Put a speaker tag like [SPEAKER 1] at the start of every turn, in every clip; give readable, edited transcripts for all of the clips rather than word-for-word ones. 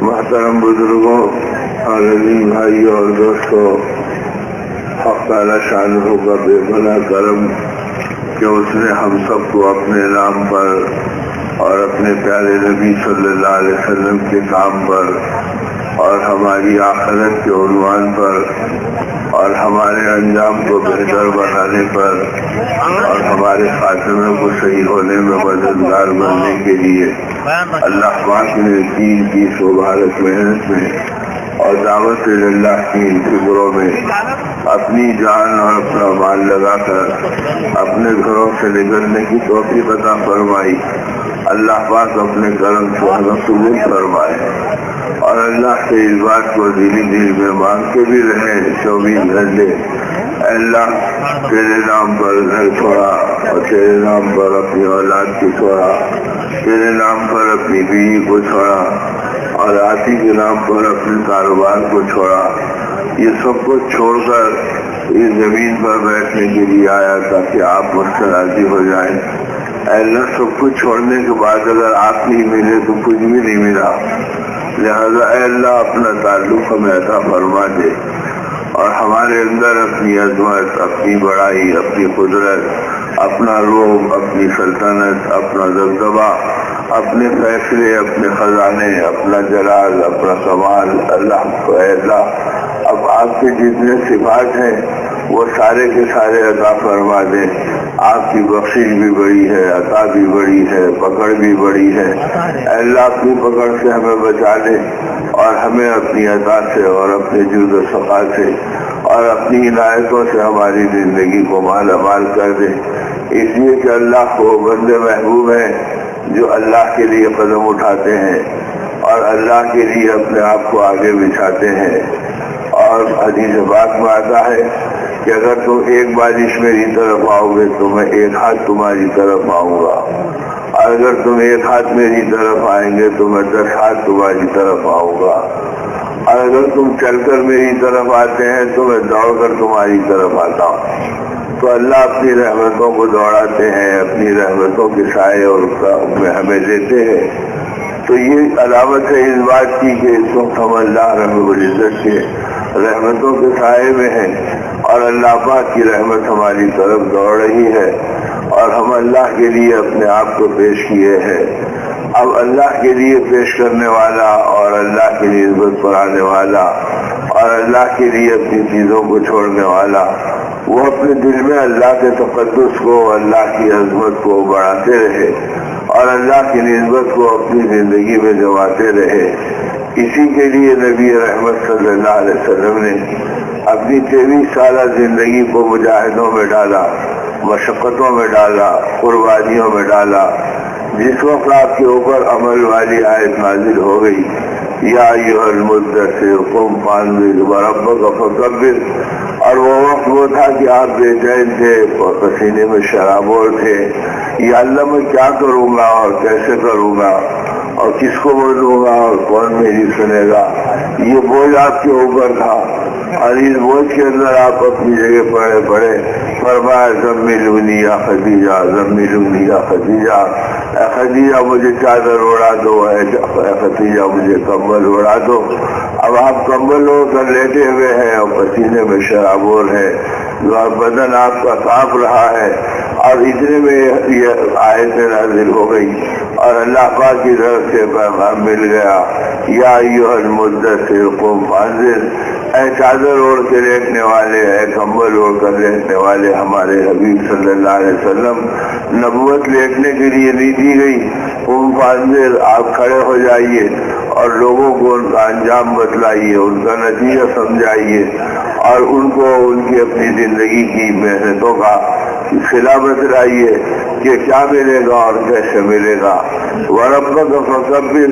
[SPEAKER 1] محترم بزرگوں اور عزیز بھائیوں اور دوستوں، حق تعالی شانہ کا بے پناہ کرم کہ اس نے ہم سب کو اپنے نام پر اور اپنے پیارے نبی صلی اللہ علیہ وسلم کے کام پر اور ہماری آخرت کے عنوان پر اور ہمارے انجام کو بہتر بنانے پر اور ہمارے خاتمے کو صحیح ہونے میں مددگار بننے کے لیے اللہ پاک نے دین کی مبارک محنت میں اور دعوت اللہ کی فکروں میں اپنی جان اور اپنا مال لگا کر اپنے گھروں سے نکلنے کی توفیق عطا فرمائی۔ اللہ پاک اپنے کرم سے ہمیں قبول فرمائے اور اللہ سے اس بات کو دلی دل میں مانگ کے بھی رہے 24 گھنٹے، اے اللہ تیرے نام پر گھر چھوڑا اور تیرے نام پر اپنی اولاد کو چھوڑا، تیرے نام پر اپنی بیوی کو چھوڑا اور آتی کے نام پر اپنے کاروبار کو چھوڑا، یہ سب کو چھوڑ کر اس زمین پر بیٹھنے کے لیے آیا تاکہ آپ مجھ سے راضی ہو جائیں۔ اے اللہ سب کچھ چھوڑنے کے بعد اگر آپ نہیں ملے تو کچھ بھی نہیں ملا، لہذا اے اللہ اپنا تعلق ہمیں عطا فرما دے اور ہمارے اندر اپنی عظمت، اپنی بڑائی، اپنی قدرت، اپنا روب، اپنی سلطنت، اپنا دبدبہ، اپنے فیصلے، اپنے خزانے، اپنا جلال، اپنا کمال، اللہ اے اللہ اب آپ کے جتنے صفات ہیں وہ سارے کے سارے عطا فرما دیں۔ آپ کی بخشش بھی بڑی ہے، عطا بھی بڑی ہے، پکڑ بھی بڑی ہے، اے اللہ اپنی پکڑ سے ہمیں بچا لے اور ہمیں اپنی عطا سے اور اپنے جود و سخا سے اور اپنی عنایتوں سے ہماری زندگی کو مالا مال کر دے، اس لیے کہ اللہ کو بندے محبوب ہیں جو اللہ کے لیے قدم اٹھاتے ہیں اور اللہ کے لیے اپنے آپ کو آگے بچھاتے ہیں۔ اور حدیث پاک میں آتا ہے کہ اگر تم ایک بارش میری طرف آؤ گے تو میں ایک ہاتھ تمہاری طرف آؤں گا، اور اگر تم ایک ہاتھ میری طرف آئیں گے تو میں 10 ہاتھ تمہاری طرف آؤں گا، اور اگر تم چل کر میری طرف آتے ہیں تو میں دوڑ کر تمہاری طرف آتا ہوں۔ تو اللہ اپنی رحمتوں کو دوڑاتے ہیں، اپنی رحمتوں کے سائے اور ہمیں دیتے ہیں۔ تو یہ علامت ہے اس بات کی کہ اس وقت ہم اللہ رب العزت کے رحمتوں کے سائے میں ہیں اور اللہ پاک کی رحمت ہماری طرف دوڑ رہی ہے اور ہم اللہ کے لیے اپنے آپ کو پیش کیے ہیں۔ اب اللہ کے لیے پیش کرنے والا اور اللہ کے لیے عزت پڑھانے والا اور اللہ کے لیے اپنی چیزوں کو چھوڑنے والا وہ اپنے دل میں اللہ کے تقدس کو، اللہ کی عظمت کو بڑھاتے رہے اور اللہ کی نسبت کو اپنی زندگی میں جماتے رہے۔ اسی کے لیے نبی رحمت صلی اللہ علیہ وسلم نے اپنی 23 سالہ زندگی کو مجاہدوں میں ڈالا، مشقتوں میں ڈالا، قربانیوں میں ڈالا۔ جس وقت آپ کے اوپر عمل والی آیت نازل ہو گئی، یا ایھا المدثر قم فانذر وربک فکبر، اور وہ وقت وہ تھا کہ آپ بے چین تھے اور پسینے میں شرابور تھے، یا اللہ میں کیا کروں گا اور کیسے کروں گا اور کس کو بولوں گا اور کون میری سنے گا، یہ بوجھ آپ کے اوپر تھا اور اس بوجھ کے اندر آپ اپنی جگہ پڑے فرمایا زملونی یا خدیجہ، زملونی یا خدیجہ، اے خدیجہ مجھے چادر اڑا دو، اے خدیجہ مجھے کمبل اڑا دو۔ اب آپ کمبل اوڑھ کر لیٹے ہوئے ہیں اور پسینے میں شرابور ہے، بدن آپ کا کانپ رہا ہے، اور اتنے میں یہ آیت نازل ہو گئی اور اللہ پاک کی طرف سے پیغام مل گیا، یا ایھا المدثر قم فانذر، اے چادر اوڑھ کے لیٹنے والے، اے کمبل اوڑھ کر لیٹنے والے، ہمارے حبیب صلی اللہ علیہ وسلم نبوت لیٹنے کے لیے نہیں دی گئی، قم فانذر آپ کھڑے ہو جائیے اور لوگوں کو ان کا انجام بتلائیے، ان کا نتیجہ سمجھائیے اور ان کو ان کی اپنی زندگی کی محنتوں کا صلہ بتلائیے کہ کیا ملے گا اور کیسے ملے گا۔ وَرَبَّكَ فَكَبِّرْ،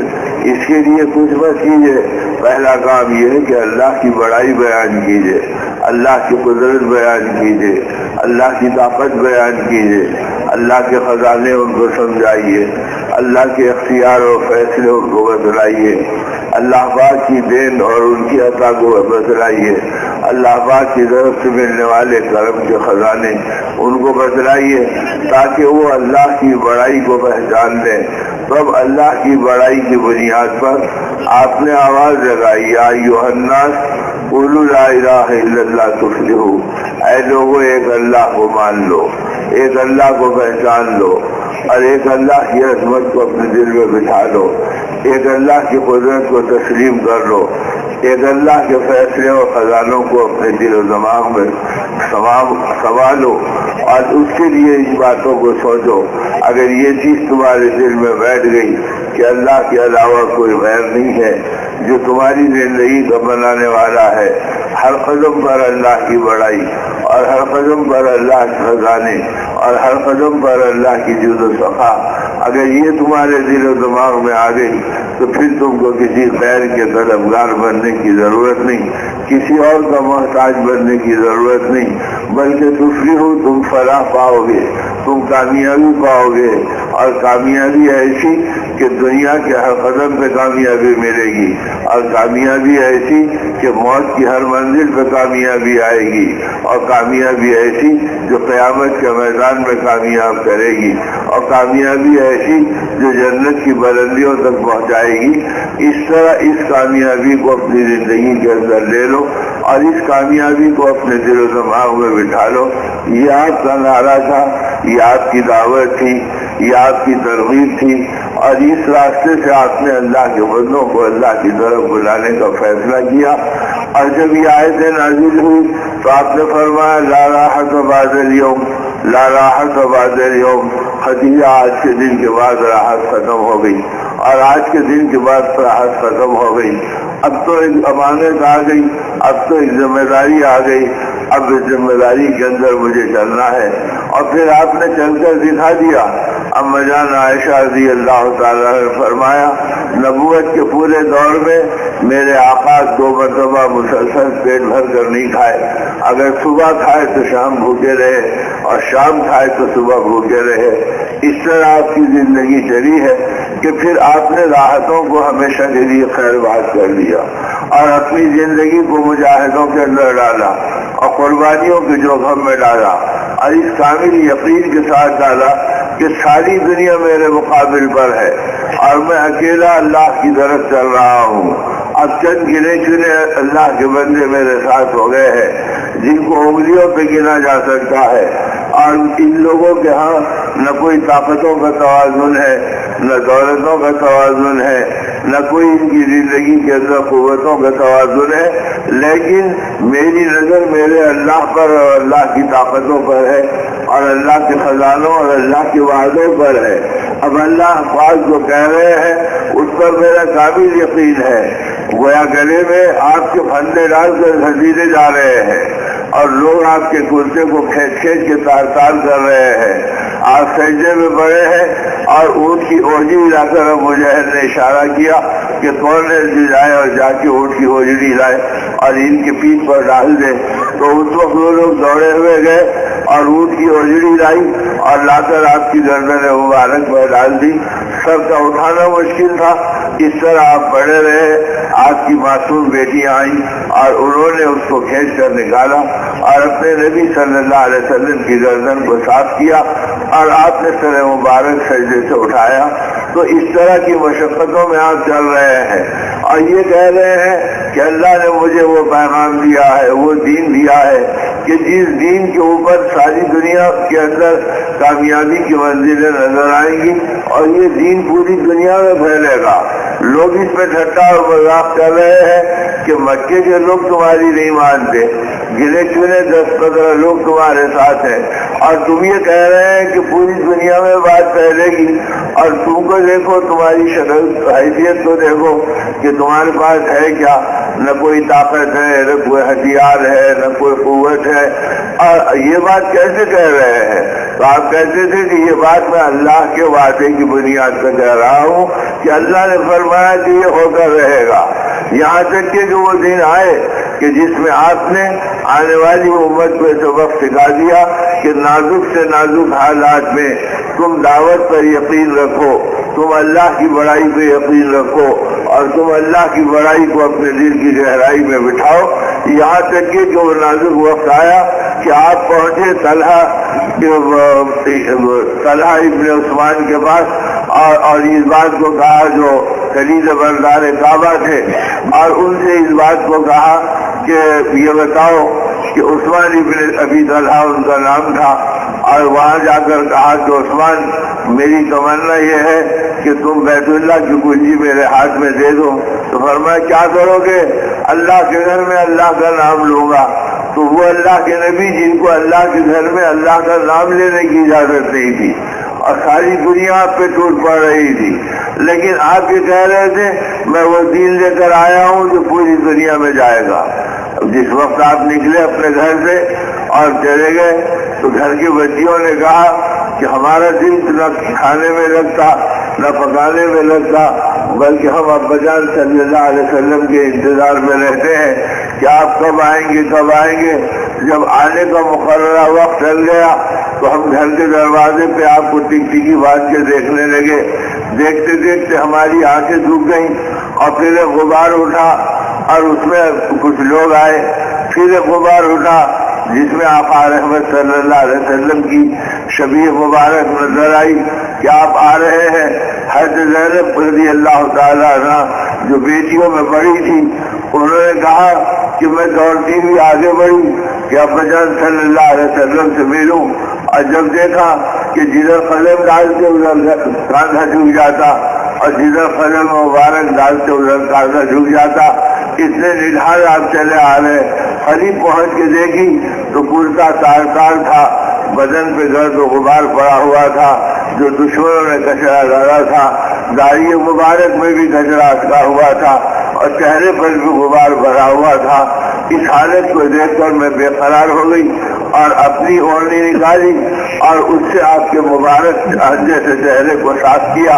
[SPEAKER 1] اس کے لیے کچھ مت کیجیے، پہلا کام یہ ہے کہ اللہ کی بڑائی بیان کیجیے، اللہ کی قدرت بیان کیجیے، اللہ کی طاقت بیان کیجیے، اللہ کے خزانے ان کو سمجھائیے، اللہ کے اختیار و فیصلے ان کو بتلائیے، اللہ پاک کی دین اور ان کی عطا کو بتلائیے، اللہ پاک کی طرف سے ملنے والے کرم کے خزانے ان کو بتلائیے تاکہ وہ اللہ کی بڑائی کو پہچان لیں۔ تو اب اللہ کی بڑائی کی بنیاد پر آپ نے آواز لگائی یا ایھا الناس قولوا لا الہ الا اللہ تفلحوا، اے لوگوں ایک اللہ کو مان لو، ایک اللہ کو پہچان لو، اور ایک اللہ کی عظمت کو اپنے دل میں بٹھا لو، ایک اللہ کی قدرت کو تسلیم کر لو، ایک اللہ کے فیصلے اور خزانوں کو اپنے دل و دماغ میں سنبھالو، اور اس کے لیے ان باتوں کو سوچو۔ اگر یہ چیز تمہارے دل میں بیٹھ گئی کہ اللہ کے علاوہ کوئی غیر نہیں ہے جو تمہاری زندگی کا بنانے والا ہے، ہر قدم پر اللہ کی بڑائی، اور ہر قدم پر اللہ کے خزانے، اور ہر قدم پر اللہ کی جود و سخا، اگر یہ تمہارے دل و دماغ میں آ گئی تو پھر تم کو کسی خیر کے طلبگار بننے کی ضرورت نہیں، کسی اور کا محتاج بننے کی ضرورت نہیں، بلکہ تفلحوا، تم فلاح پاؤ گے، تم کامیابی پاؤ گے، اور کامیابی ایسی کہ دنیا کے ہر قدم پہ کامیابی ملے گی، اور کامیابی ایسی کہ موت کی ہر منزل پہ کامیابی آئے گی، اور کامیابی ایسی جو قیامت کے میدان میں کامیاب کرے گی، اور کامیابی ایسی جو جنت کی بلندیوں تک پہنچائے گی۔ اس طرح اس کامیابی کو اپنی زندگی کے اندر لے لو، اور اس کامیابی کو اپنے دل و دماغ میں بٹھا لو۔ یہ آپ کا نعرہ تھا، یہ آپ کی دعوت تھی، یہ آپ کی ترغیب تھی، اور اس راستے سے آپ نے اللہ کے بندوں کو اللہ کی طرف بلانے کا فیصلہ کیا۔ اور جب یہ آیتیں نازل ہوئی تو آپ نے فرمایا لا راحت بعد اليوم، لا راحت بعد اليوم، خدیجہ آج کے دن کے بعد راحت ختم ہو گئی، اور آج کے دن کے بعد راحت ختم ہو گئی۔ اب تو ایک امانت آ گئی، اب تو ایک ذمہ داری آ گئی، اب اس ذمہ داری کے اندر مجھے چلنا ہے۔ اور پھر آپ نے چل کر دکھا دیا۔ اما جان عائشہ رضی اللہ تعالیٰ نے فرمایا نبوت کے پورے دور میں میرے آقا 2 مرتبہ مسلسل پیٹ بھر کر نہیں کھائے، اگر صبح کھائے تو شام بھوکے رہے، اور شام کھائے تو صبح بھوکے رہے۔ اس طرح آپ کی زندگی چلی ہے کہ پھر آپ نے راحتوں کو ہمیشہ کے لیے خیر بات کر لیا، اور اپنی زندگی کو مجاہدوں کے اندر ڈالا، اور قربانیوں کے جوخم میں ڈالا، اور اس کامل یقین کے ساتھ ڈالا کہ ساری دنیا میرے مقابل پر ہے، اور میں اکیلا اللہ کی طرف چل رہا ہوں۔ اب چند گنے چنے اللہ کے بندے میرے ساتھ ہو گئے ہیں جن کو انگلیوں پہ گنا جا سکتا ہے، اور ان لوگوں کے ہاں نہ کوئی طاقتوں کا توازن ہے، نہ دولتوں کا توازن ہے، نہ کوئی ان کی زندگی کے اندر قوتوں کا توازن ہے، لیکن میری نظر میرے اللہ پر اور اللہ کی طاقتوں پر ہے، اور اللہ کے خزانوں اور اللہ کے وعدوں پر ہے۔ اب اللہ پاک جو کہہ رہے ہیں اس پر میرا کامل یقین ہے۔ گویا گلے میں آپ کے پھندے ڈال کر گھسیٹے جا رہے ہیں، اور لوگ آپ کے کرتے کو کھینچ کھینچ کے تار تار کر رہے ہیں، آپ سجدے میں پڑے ہیں، اور اونٹ کی اوجری لا کر اب مجاہد نے اشارہ کیا کہ کون ہے جائے اور جا کے اونٹ کی اوجری لائے اور ان کی پیٹھ پر ڈال دے۔ تو اس وقت وہ لوگ دوڑے ہوئے گئے اور اونٹ کی اوجری لائی اور لا کر آپ کی گردن مبارک پر ڈال دی۔ سر کا اٹھانا مشکل تھا، اس طرح آپ پڑے رہے، آپ کی معصوم بیٹیاں آئیں اور انہوں نے اس کو کھینچ کر نکالا اور اپنے نبی صلی اللہ علیہ وسلم کی گردن کو صاف کیا، اور آپ نے سر مبارک سجدے سے اٹھایا۔ تو اس طرح کی مشقتوں میں آپ چل رہے ہیں، اور یہ کہہ رہے ہیں کہ اللہ نے مجھے وہ پیغام دیا ہے، وہ دین دیا ہے کہ جس دین کے اوپر ساری دنیا کے اندر کامیابی کی منزلیں نظر آئیں گی، اور یہ دین پوری دنیا میں پھیلے گا۔ لوگ اس پہ ٹھٹا اور مذاق کر رہے ہیں کہ مکے کے لوگ تمہاری نہیں مانتے، گنے چنے 10-15 لوگ تمہارے ساتھ ہیں، اور تم یہ کہہ رہے ہیں کہ پوری دنیا میں بات پھیلے گی، اور تم کو دیکھو، تمہاری شکل حیثیت کو دیکھو کہ تمہارے پاس ہے کیا، نہ کوئی طاقت ہے، نہ کوئی ہتھیار ہے، نہ کوئی قوت ہے، اور یہ بات کیسے کہہ رہے ہیں؟ تو آپ کہتے تھے کہ یہ بات میں اللہ کے وعدے کی بنیاد پر کہہ رہا ہوں کہ اللہ نے فرمایا کہ یہ ہو کر رہے گا، یہاں تک کہ وہ دن آئے کہ جس میں آپ نے آنے والی امت کو سبق سکھا دیا کہ نازک سے نازک حالات میں تم دعوت پر یقین رکھو، تم اللہ کی بڑائی پہ یقین رکھو، اور تم اللہ کی بڑائی کو اپنے دل کی گہرائی میں بٹھاؤ، یہاں تک کہ وہ نازک وقت آیا کہ آپ پہنچے طلحہ ابن عثمان کے پاس، اور اس بات کو کہا جو خلید بردار کعبہ تھے، اور ان سے اس بات کو کہا کہ یہ بتاؤ کہ عثمان ابن ابی طلحہ ان کا نام تھا، اور وہاں جا کر کہا کہ عثمان میری تمنا یہ ہے کہ تم بیت اللہ کی کنجی میرے ہاتھ میں دے دو۔ تو فرمایا کیا کرو گے؟ اللہ کے گھر میں اللہ کا نام لوں گا۔ تو وہ اللہ کے نبی جن کو اللہ کے گھر میں اللہ کا نام لینے کی اجازت نہیں تھی اور ساری دنیا آپ پہ ٹوٹ پڑ رہی تھی، لیکن آپ یہ کہہ رہے تھے میں وہ دین لے کر آیا ہوں جو پوری دنیا میں جائے گا۔ جس وقت آپ نکلے اپنے گھر سے اور چلے گئے تو گھر کی بچیوں نے کہا کہ ہمارا دل نہ کھانے میں لگتا نہ پکانے میں لگتا، بلکہ ہم ابا جان صلی اللہ علیہ وسلم کے انتظار میں رہتے ہیں کہ آپ کب آئیں گے کب آئیں گے۔ جب آنے کا مقررہ وقت چل گیا تو ہم گھر کے دروازے پہ آپ کو ٹکٹکی باندھ کے دیکھنے لگے۔ دیکھتے دیکھتے ہماری آنکھیں سوکھ گئیں اور پھر ایک غبار اٹھا اور اس میں کچھ لوگ آئے، پھر ایک غبار اٹھا جس میں آقا رحمت صلی اللہ علیہ وسلم کی شبیہ مبارک نظر آئی کہ آپ آ رہے ہیں۔ حضرت زینب رضی اللہ تعالیٰ عنہ جو بیٹیوں میں بڑی تھی، انہوں نے کہا کہ میں دوڑتی ہوئی آگے بڑھی کہ ابا جان صلی اللہ علیہ وسلم سے ملوں، اور جب دیکھا کہ جدھر قدم ڈالتے ادھر کاندھا جھک جاتا اور جدھر قدم مبارک ڈالتے ادھر کاندھا جھک جاتا، اتنے نڈھال آپ چلے آ رہے۔ قریب پہنچ کے دیکھی تو کرتا تار تار تھا، بدن پہ گرد و غبار پڑا ہوا تھا جو دشمنوں نے کچرا ڈالا تھا، داڑھی مبارک میں بھی کچرا اٹکا ہوا تھا اور چہرے پر بھی غبار بھرا ہوا تھا۔ اس حالت کو دیکھ کر میں بے قرار ہو گئی اور اپنی اوڑھنی نکالی اور اس سے آپ کے مبارک جیسے چہرے کو صاف کیا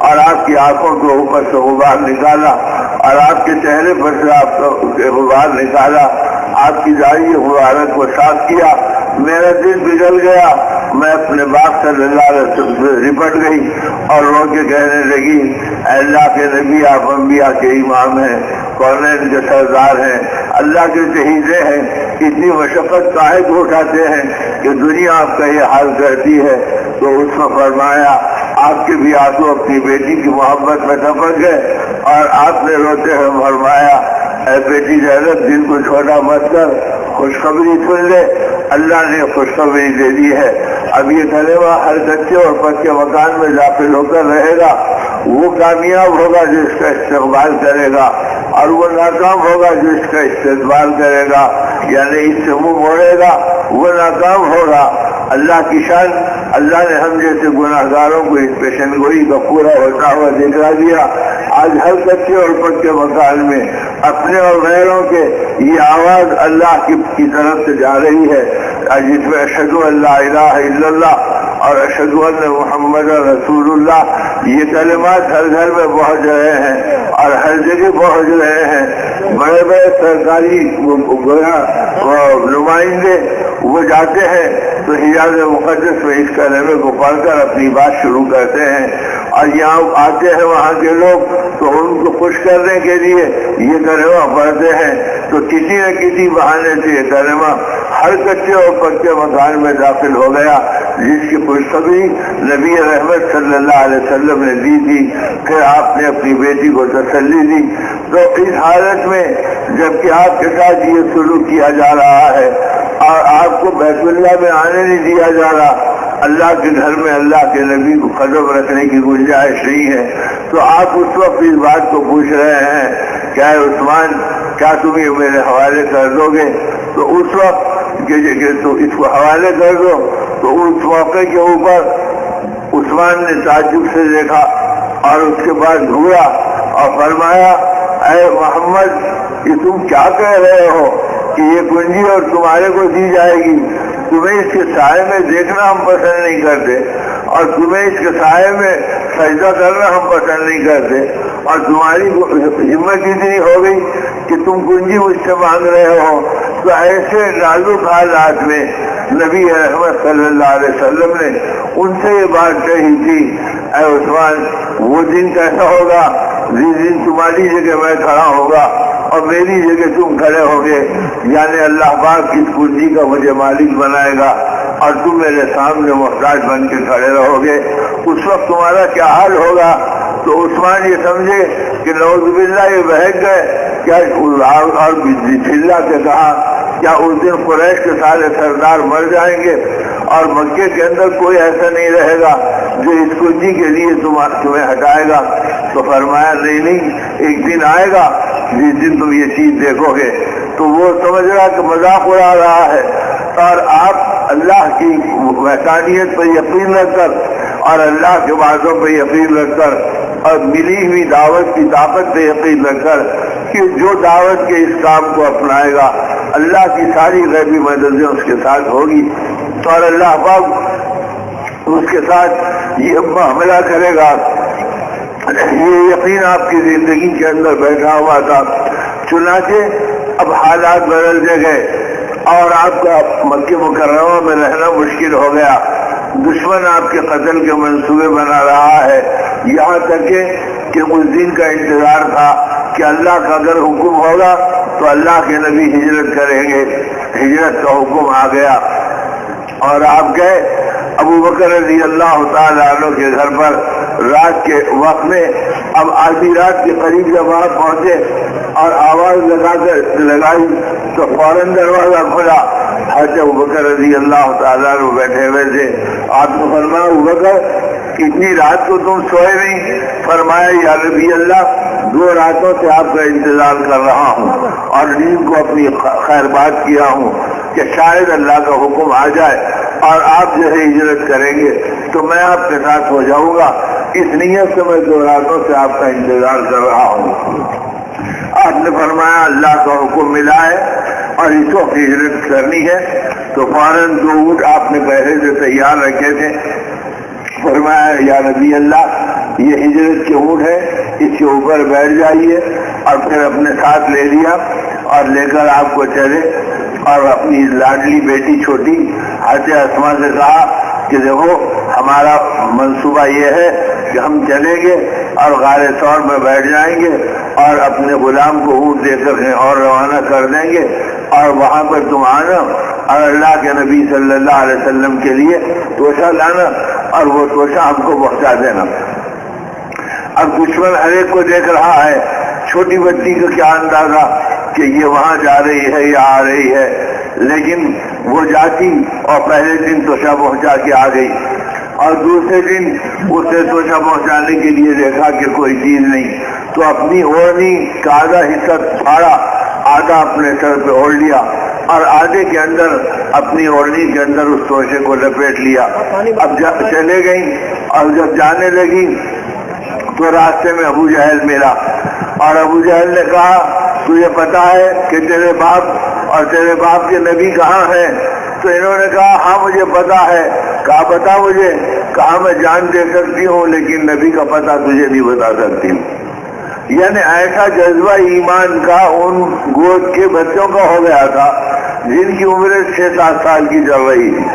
[SPEAKER 1] اور آپ کی آنکھوں کے اوپر سے غبار نکالا اور آپ کے چہرے پر سے آپ کا غبار نکالا، آپ کی داڑھی مبارک کو صاف کیا۔ میرا دل بگڑ گیا، میں اپنے باپ صلی اللہ علیہ وسلم سے لپٹ گئی اور رو کے کہنے لگی اے اللہ کے نبی آپ انبیاء کے امام ہیں، کونین کے سردار ہیں، اللہ کے شہیدے ہیں، اتنی مشقت کاہے کو اٹھاتے ہیں کہ دنیا آپ کا یہ حال کرتی ہے۔ تو اس میں فرمایا آپ کے بھی آنسو اپنی بیٹی کی محبت میں ٹپک گئے اور آپ نے روتے ہوئے فرمایا اے بیٹی زینب دل کو چھوٹا مت کر، خوشخبری سن لے، اللہ نے خوشخبری دے دی ہے۔ اب یہ کلمہ ہر کچے اور پکے مکان میں داخل ہو کر رہے گا، وہ کامیاب ہوگا جو اس کا استقبال کرے گا اور وہ ناکام ہوگا جو اس کا استقبال کرے گا، یعنی اس سے منہ موڑے گا وہ ناکام ہوگا۔ اللہ کی شان، اللہ نے ہم جیسے گناہ گاروں کو اس پیشن گوئی کا پورا ہوتا ہوا دکھا دیا۔ آج ہر کچے اور پکے مکان میں اپنے اور غیروں کے یہ آواز اللہ کی طرف سے جا رہی ہے جس میں اشہد ان لا الہ الا اللہ اور اشہد ان محمد رسول اللہ یہ کلمات ہر گھر میں پہنچ رہے ہیں اور ہر جگہ پہنچ رہے ہیں۔ بڑے بڑے سرکاری نمائندے وہ جاتے ہیں تو حجاز مقدس میں اس کلمے کو پڑھ کر اپنی بات شروع کرتے ہیں، اور یہاں آتے ہیں وہاں کے لوگ تو ان کو خوش کرنے کے لیے یہ کلمہ پڑھتے ہیں، تو کسی نہ کسی بہانے سے یہ کلمہ ہر کچے اور پکے مکان میں داخل ہو گیا جس کی خوشخبری نبی رحمت صلی اللہ علیہ وسلم نے دی تھی۔ پھر آپ نے اپنی بیٹی کو تسلی دی۔ تو اس حالت میں جبکہ آپ کے ساتھ یہ سلوک کیا جا رہا ہے اور آپ کو بیت اللہ میں آنے نہیں دیا جا رہا، اللہ کے گھر میں اللہ کے نبی کو قدم رکھنے کی گنجائش نہیں ہے، تو آپ اس وقت اس بات کو پوچھ رہے ہیں کیا عثمان کیا تم یہ میرے حوالے کر دو گے؟ تو اس وقت تو اس کو حوالے کر دو۔ تو اس موقع کے اوپر عثمان نے تعجب سے دیکھا اور اس کے بعد گھورا اور فرمایا اے محمد یہ تم کیا کہہ رہے ہو کہ یہ کنجی اور تمہارے کو دی جائے گی؟ تمہیں اس کے سائے میں دیکھنا ہم پسند نہیں کرتے اور تمہیں اس کے سائے میں سجدہ کرنا ہم پسند نہیں کرتے، اور تمہاری ہمت اتنی ہو گئی کہ تم کنجی مجھ سے مانگ رہے ہو۔ تو ایسے نازک حالات میں نبی رحمت صلی اللہ علیہ وسلم نے ان سے یہ بات کہی تھی اے عثمان وہ دن کیسا ہوگا جس دن تمہاری جگہ میں کھڑا ہوگا اور میری جگہ تم کھڑے ہوگے، یعنی اللہ پاک اس کنجی کا مجھے مالک بنائے گا اور تم میرے سامنے محتاج بن کے کھڑے رہو گے، اس وقت تمہارا کیا حال ہوگا؟ تو عثمان یہ سمجھے کہ نعوذ باللہ یہ بہک گئے کیا، اور چلا کے کہا کیا اس دن قریش کے سارے سردار مر جائیں گے اور مکے کے اندر کوئی ایسا نہیں رہے گا جو اس کنجی کے لیے تمہیں ہٹائے گا؟ تو فرمایا نہیں، ایک دن آئے گا جس دن تم یہ چیز دیکھو گے۔ تو وہ سمجھ رہا کہ مذاق اڑا رہا ہے، اور آپ اللہ کی وحدانیت پر یقین رکھ کر اور اللہ کے وعدوں پر یقین رکھ کر اور ملی ہوئی دعوت کی طاقت پہ یقین رکھ کر کہ جو دعوت کے اس کام کو اپنائے گا اللہ کی ساری غیبی مددیں اس کے ساتھ ہوگی، اور اللہ پاک اس کے ساتھ یہ معاملہ کرے گا۔ یہ یقین آپ کی زندگی کے اندر بیٹھا ہوا تھا۔ چنانچہ اب حالات بدلتے گئے اور آپ کا مکہ مکرمہ میں رہنا مشکل ہو گیا، دشمن آپ کے قتل کے منصوبے بنا رہا ہے، یہاں تک کہ اس دن کا انتظار تھا کہ اللہ کا اگر حکم ہوگا تو اللہ کے نبی ہجرت کریں گے۔ ہجرت کا حکم آ گیا اور آپ گئے ابو بکر رضی اللہ تعالیٰ عنہ کے گھر پر رات کے وقت میں۔ اب آدھی رات کے قریب جب وہاں پہنچے اور آواز لگائی تو فوراً دروازہ کھلا، حضرت ابو بکر رضی اللہ تعالیٰ عنہ بیٹھے ہوئے تھے۔ آپ نے فرمایا ابو بکر اتنی رات کو تم سوئے نہیں؟ فرمایا یا نبی اللہ 2 راتوں سے آپ کا انتظار کر رہا ہوں اور نیند کو اپنی خیر بات کیا ہوں کہ شاید اللہ کا حکم آ جائے اور آپ جو ہے ہجرت کریں گے تو میں آپ کے ساتھ ہو جاؤں گا، اس نیت سے میں 2 راتوں سے آپ کا انتظار کر رہا ہوں۔ آپ نے فرمایا اللہ کا حکم ملا ہے اور اس وقت ہجرت کرنی ہے، تو فوراً 2 اونٹ آپ نے پہلے سے تیار رکھے تھے۔ فرمایا یا نبی اللہ یہ ہجرت کے اونٹ ہے، اس کے اوپر بیٹھ جائیے، اور پھر اپنے ساتھ لے لیا اور لے کر آپ کو چلے، اور اپنی لاڈلی بیٹی چھوٹی حضرت اسما سے کہا کہ دیکھو ہمارا منصوبہ یہ ہے کہ ہم چلیں گے اور غار ثور میں بیٹھ جائیں گے اور اپنے غلام کو اونٹ دے کر اور روانہ کر دیں گے، اور وہاں پر تم آنا اور اللہ کے نبی صلی اللہ علیہ وسلم کے لیے توشہ لانا اور وہ توشہ ہم کو پہنچا دینا۔ اب دشمن ہر ایک کو دیکھ رہا ہے، چھوٹی بچی کا کیا اندازہ کہ یہ وہاں جا رہی ہے یا آ رہی ہے، لیکن وہ جاتی اور پہلے دن توشہ پہنچا کے آ گئی، اور دوسرے دن اسے توشہ پہنچانے کے لیے دیکھا کہ کوئی چیز نہیں، تو اپنی اوڑھنی کا آدھا حصہ پھاڑا، آدھا اپنے سر پہ اوڑھ لیا اور آدھے کے اندر اپنی اوڑھنی کے اندر اس توشے کو لپیٹ لیا۔ اب چلے گئی اور جب جانے لگی تو راستے میں ابو جہل ملا، اور ابو جہل نے کہا تجھے پتا ہے کہ تیرے باپ اور تیرے باپ کے نبی کہاں ہیں؟ تو انہوں نے کہا ہاں مجھے پتا ہے۔ کہا بتا مجھے؟ کہا میں جان دے سکتی ہوں لیکن نبی کا پتہ تجھے نہیں بتا سکتی ہوں۔ یعنی ایسا جذبہ ایمان کا ان گود کے بچوں کا ہو گیا تھا جن کی عمر 6-7 سال کی چل رہی تھی۔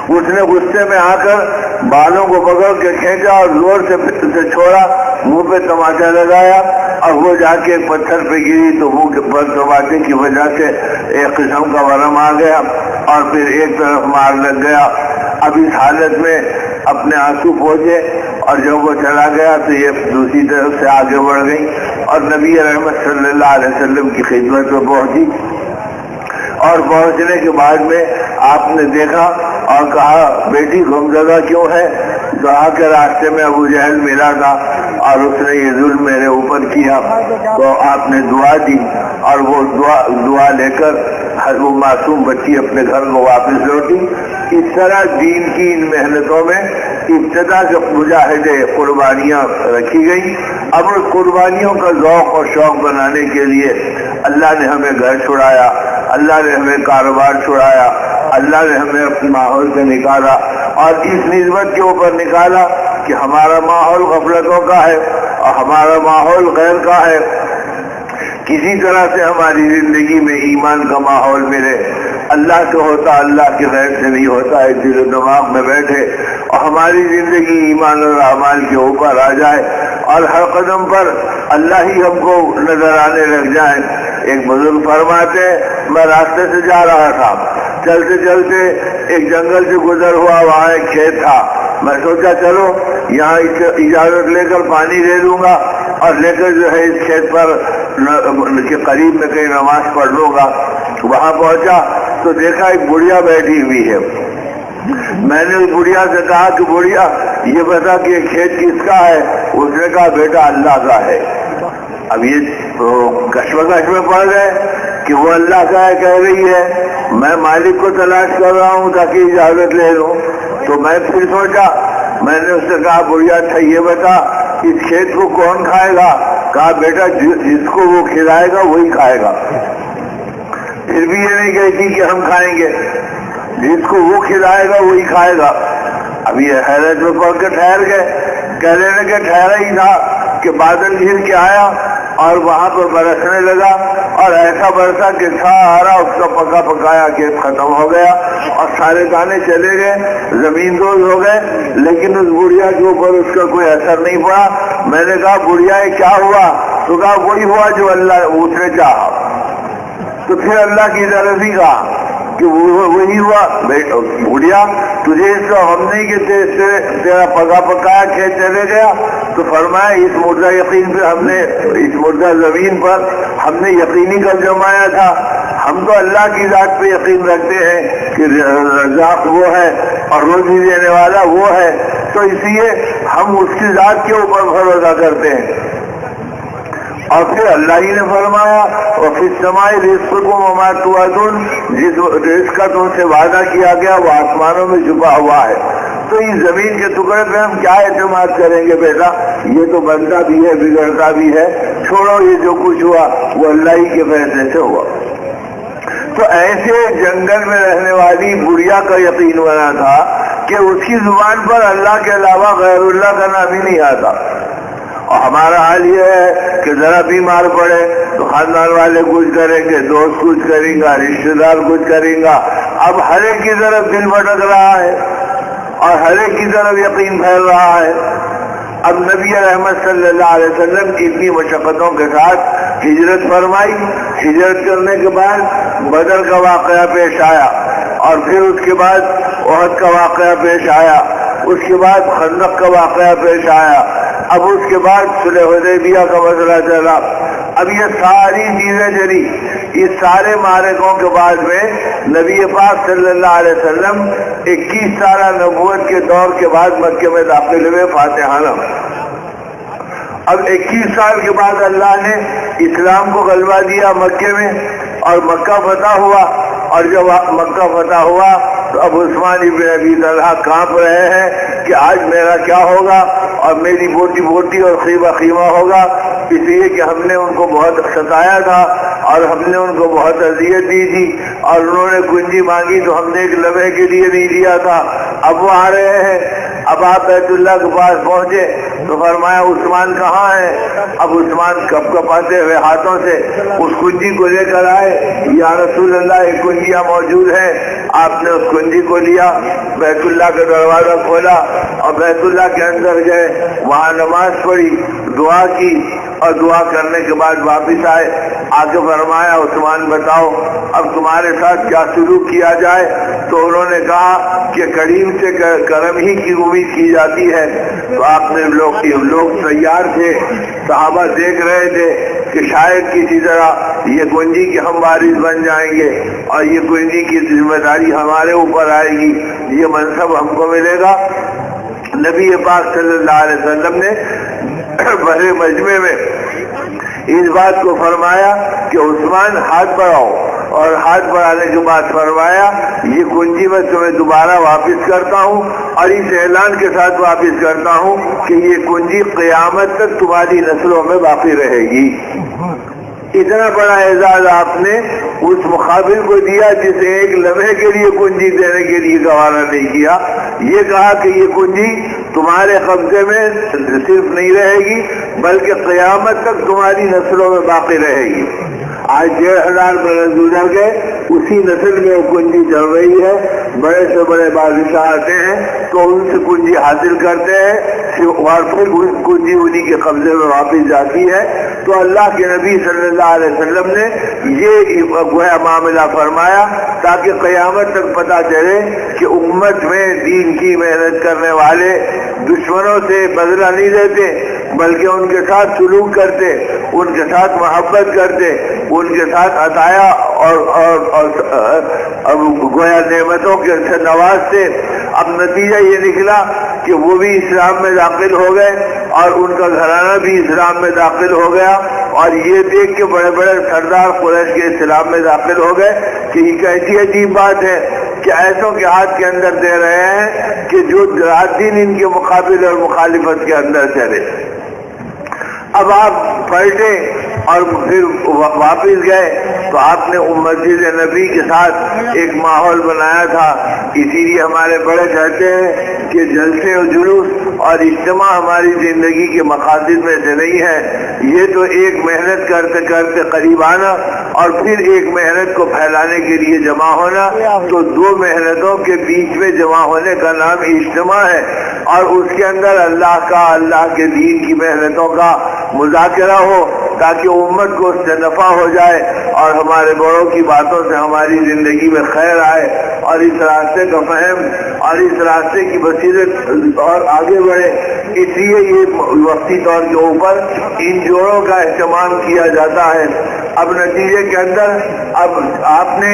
[SPEAKER 1] اس نے غصے میں آ کر بالوں کو پکڑ کے کھینچا اور زور سے چھوڑا، منہ پہ تماچا لگایا اور وہ جا کے ایک پتھر پہ گری تو منہ پر تماچے کی وجہ سے ایک قسم کا ورم آ گیا اور پھر ایک طرف مار لگ گیا۔ اب اس حالت میں اپنے آنسو پہنچے اور جب وہ چلا گیا تو یہ دوسری طرف سے آگے بڑھ گئی اور نبی رحمت صلی اللہ علیہ وسلم کی خدمت میں پہنچی، اور پہنچنے کے بعد میں آپ نے دیکھا اور کہا بیٹی غمزدہ کیوں ہے؟ کہا کہ راستے میں ابو جہل ملا تھا اور اس نے یہ ظلم میرے اوپر کیا، تو آپ نے دعا دی اور وہ دعا لے کر وہ معصوم بچی اپنے گھر کو واپس لوٹی۔ اس طرح دین کی ان محنتوں میں ابتدا سے مجاہدے قربانیاں رکھی گئی۔ اب ان قربانیوں کا ذوق اور شوق بنانے کے لیے اللہ نے ہمیں گھر چھڑایا، اللہ نے ہمیں کاروبار چھڑایا، اللہ نے ہمیں اپنے ماحول سے نکالا اور اس نسبت کے اوپر نکالا کہ ہمارا ماحول غفلتوں کا ہے اور ہمارا ماحول غیر کا ہے۔ کسی طرح سے ہماری زندگی میں ایمان کا ماحول ملے، اللہ سے ہوتا اللہ کے غیر سے نہیں ہوتا ہے، دل و دماغ میں بیٹھے اور ہماری زندگی ایمان اور اعمال کے اوپر آ جائے اور ہر قدم پر اللہ ہی ہم کو نظر آنے لگ جائے۔ ایک بزرگ فرماتے میں راستے سے جا رہا تھا، چلتے چلتے ایک جنگل سے گزر ہوا، وہاں ایک کھیت تھا. میں سوچا چلو یہاں اجازت لے کر پانی دے دوں گا اور لے کر جو ہے اس کھیت پر کے قریب میں کہیں نماز پڑھ لوں گا. وہاں پہنچا تو دیکھا ایک بڑھیا بیٹھی ہوئی ہے. میں نے اس بڑھیا سے کہا کہ بڑھیا یہ بتا کہ یہ کھیت کس کا ہے؟ اس نے کہا بیٹا اللہ کا ہے. اب یہ کشمکش میں پڑ گئے کہ وہ اللہ کا ہے کہہ رہی ہے، میں مالک کو تلاش کر رہا ہوں تاکہ اجازت لے لوں. تو میں پھر سوچا، میں نے اس سے کہا بڑھیا اچھا یہ بتا اس کھیت کو کون کھائے گا؟ کہا بیٹا جس کو وہ کھلائے گا وہی کھائے گا. پھر بھی یہ نہیں کہتی کہ ہم کھائیں گے، جس کو وہ کھلائے گا وہی کھائے گا. اب یہ حیرت میں پڑھ کے ٹھہر گئے. کہنے لگے ٹھہرا ہی تھا کہ بادل گھر کے آیا اور وہاں پر برسنے لگا، اور ایسا برسا کہ سارا اس کا پکا پکایا کھیت ختم ہو گیا اور سارے دانے چلے گئے، زمین دوز ہو گئے. لیکن اس بڑھیا کے اوپر اس کا کوئی اثر نہیں پڑا. میں نے کہا بڑھیا یہ کیا ہوا؟ تو کہا وہی ہوا جو اللہ اس نے چاہا. تو پھر اللہ کی طرف ہی کہا کہ وہی ہوا. بڑھیا تجھے اس کا ہم نہیں کہ تیرا پکا پکایا کھیت چلے گیا. تو فرمایا اس مردہ یقین پہ ہم نے، اس مردہ زمین پر ہم نے یقینی کر جمایا تھا. ہم تو اللہ کی ذات پہ یقین رکھتے ہیں کہ رزاق وہ ہے اور روزی دینے والا وہ ہے، تو اس لیے ہم اس کی ذات کے اوپر بھروسہ کرتے ہیں. اور پھر اللہ ہی نے فرمایا وَفِي السَّمَاءِ رِزْقُكُمْ وَمَا تُوعَدُونَ، جس رزق کا تم سے وعدہ کیا گیا وہ آسمانوں میں چھپا ہوا ہے. تو اس زمین کے ٹکڑے پہ ہم کیا اعتماد کریں گے بیٹا؟ یہ تو بنتا بھی ہے بگڑتا بھی ہے، چھوڑو یہ جو کچھ ہوا وہ اللہ ہی کے فیصلے سے ہوا. تو ایسے جنگل میں رہنے والی بڑھیا کا یقین بنا تھا کہ اس کی زبان پر اللہ کے علاوہ غیر اللہ کا نام ہی نہیں آتا. اور ہمارا حال یہ ہے کہ ذرا بیمار پڑے تو خاندان والے کچھ کریں گے، دوست کچھ کریں گا، رشتہ دار کچھ کریں گا. اب ہر ایک کی طرف دل بھٹک رہا ہے اور ہر ایک کی طرف یقین پھیل رہا ہے. اب نبی رحمت صلی اللہ علیہ وسلم اتنی مشقتوں کے ساتھ ہجرت فرمائی. ہجرت کرنے کے بعد بدر کا واقعہ پیش آیا، اور پھر اس کے بعد احد کا واقعہ پیش آیا، اس کے بعد خندق کا واقعہ پیش آیا، اب اس کے بعد صلح حدیبیہ کا مسئلہ چلا. اب یہ ساری چیزیں چلی. اس سارے معرکوں کے بعد میں نبی پاک صلی اللہ علیہ وسلم 21 سالہ نبوت کے دور کے بعد مکے میں داخل ہوئے فاتحانہ. اب 21 سال کے بعد اللہ نے اسلام کو غلبہ دیا مکے میں اور مکہ فتح ہوا. اور جب مکہ فتح ہوا تو اب عثمان ابن ابی طلحہ کانپ رہے ہیں کہ آج میرا کیا ہوگا اور میری بوٹی بوٹی اور خیمہ خیمہ ہوگا. اس لیے کہ ہم نے ان کو بہت ستایا تھا اور ہم نے ان کو بہت اذیت دی تھی اور انہوں نے کنجی مانگی تو ہم نے ایک لمحے کے لیے نہیں دیا تھا. اب وہ آ رہے ہیں. اب آپ بیت اللہ کے پاس پہنچے تو فرمایا عثمان کہاں ہے؟ اب عثمان کپ کپاتے ہوئے ہاتھوں سے اس کنجی کو لے کر آئے. یا رسول اللہ ایک کنجیاں موجود ہیں. آپ نے اس کنجی کو لیا، بیت اللہ کا دروازہ کھولا اور بیت اللہ کے اندر گئے، وہاں نماز پڑھی، دعا کی اور دعا کرنے کے بعد واپس آئے. آگے فرمایا عثمان بتاؤ اب تمہارے ساتھ کیا سلوک کیا جائے؟ تو انہوں نے کہا کہ کریم سے کرم ہی کی امید کی جاتی ہے. تو آپ نے لوگ تیار تھے، صحابہ دیکھ رہے تھے کہ شاید کسی طرح یہ کنجی کے ہم وارث بن جائیں گے اور یہ کنجی کی ذمہ داری ہمارے اوپر آئے گی، یہ منصب ہم کو ملے گا. نبی پاک صلی اللہ علیہ وسلم نے بڑے مجمع میں اس بات کو فرمایا کہ عثمان ہاتھ بڑھاؤ، اور ہاتھ بڑھانے کے بعد فرمایا یہ کنجی میں تمہیں دوبارہ واپس کرتا ہوں اور اس اعلان کے ساتھ واپس کرتا ہوں کہ یہ کنجی قیامت تک تمہاری نسلوں میں باقی رہے گی. اتنا بڑا اعزاز آپ نے اس مقابل کو دیا جسے ایک لمحے کے لیے کنجی دینے کے لیے گوارا نہیں کیا. یہ کہا کہ یہ کنجی تمہارے قبضے میں صرف نہیں رہے گی بلکہ قیامت تک تمہاری نسلوں میں باقی رہے گی. آج 1500 برس گزر گئے، اسی نسل میں وہ کنجی چل رہی ہے. بڑے سے بڑے بادشاہ آتے ہیں تو ان سے کنجی حاصل کرتے ہیں اور پھر کنجی انہی کے قبضے میں واپس جاتی ہے. تو اللہ کے نبی صلی اللہ علیہ وسلم نے یہ گویا معاملہ فرمایا تاکہ قیامت تک پتہ چلے کہ امت میں دین کی محنت کرنے والے دشمنوں سے بدلہ نہیں لیتے بلکہ ان کے ساتھ سلوک کرتے، ان کے ساتھ محبت کرتے، ان کے ساتھ عطایا اور گویا نعمتوں کے سے نوازتے. اب نتیجہ یہ نکلا کہ وہ بھی اسلام میں داخل ہو گئے اور ان کا گھرانہ بھی اسلام میں داخل ہو گیا. اور یہ دیکھ کے بڑے بڑے سردار قریش کے اسلام میں داخل ہو گئے کہ یہ کیسی عجیب بات ہے کہ ایسوں کے ہاتھ کے اندر دے رہے ہیں کہ جو رات دن ان کے مقابل اور مخالفت کے اندر چلے. اب آپ پلٹے اور پھر واپس گئے تو آپ نے مسجد نبی کے ساتھ ایک ماحول بنایا تھا. اسی لیے ہمارے بڑے کہتے ہیں کہ جلسے و جلوس اور اجتماع ہماری زندگی کے مقاصد میں سے نہیں ہے. یہ تو ایک محنت کرتے کرتے قریب آنا اور پھر ایک محنت کو پھیلانے کے لیے جمع ہونا. تو دو محنتوں کے بیچ میں جمع ہونے کا نام اجتماع ہے اور اس کے اندر اللہ کے دین کی محنتوں کا مذاکرہ ہو تاکہ امت کو اس سے نفع ہو جائے اور ہمارے بڑوں کی باتوں سے ہماری زندگی میں خیر آئے اور اس راستے کا فہم اور اس راستے کی بصیرت اور آگے بڑھے. اس لیے یہ وقتی طور کے اوپر ان جوڑوں کا اہتمام کیا جاتا ہے. اب نتیجے کے اندر اب آپ نے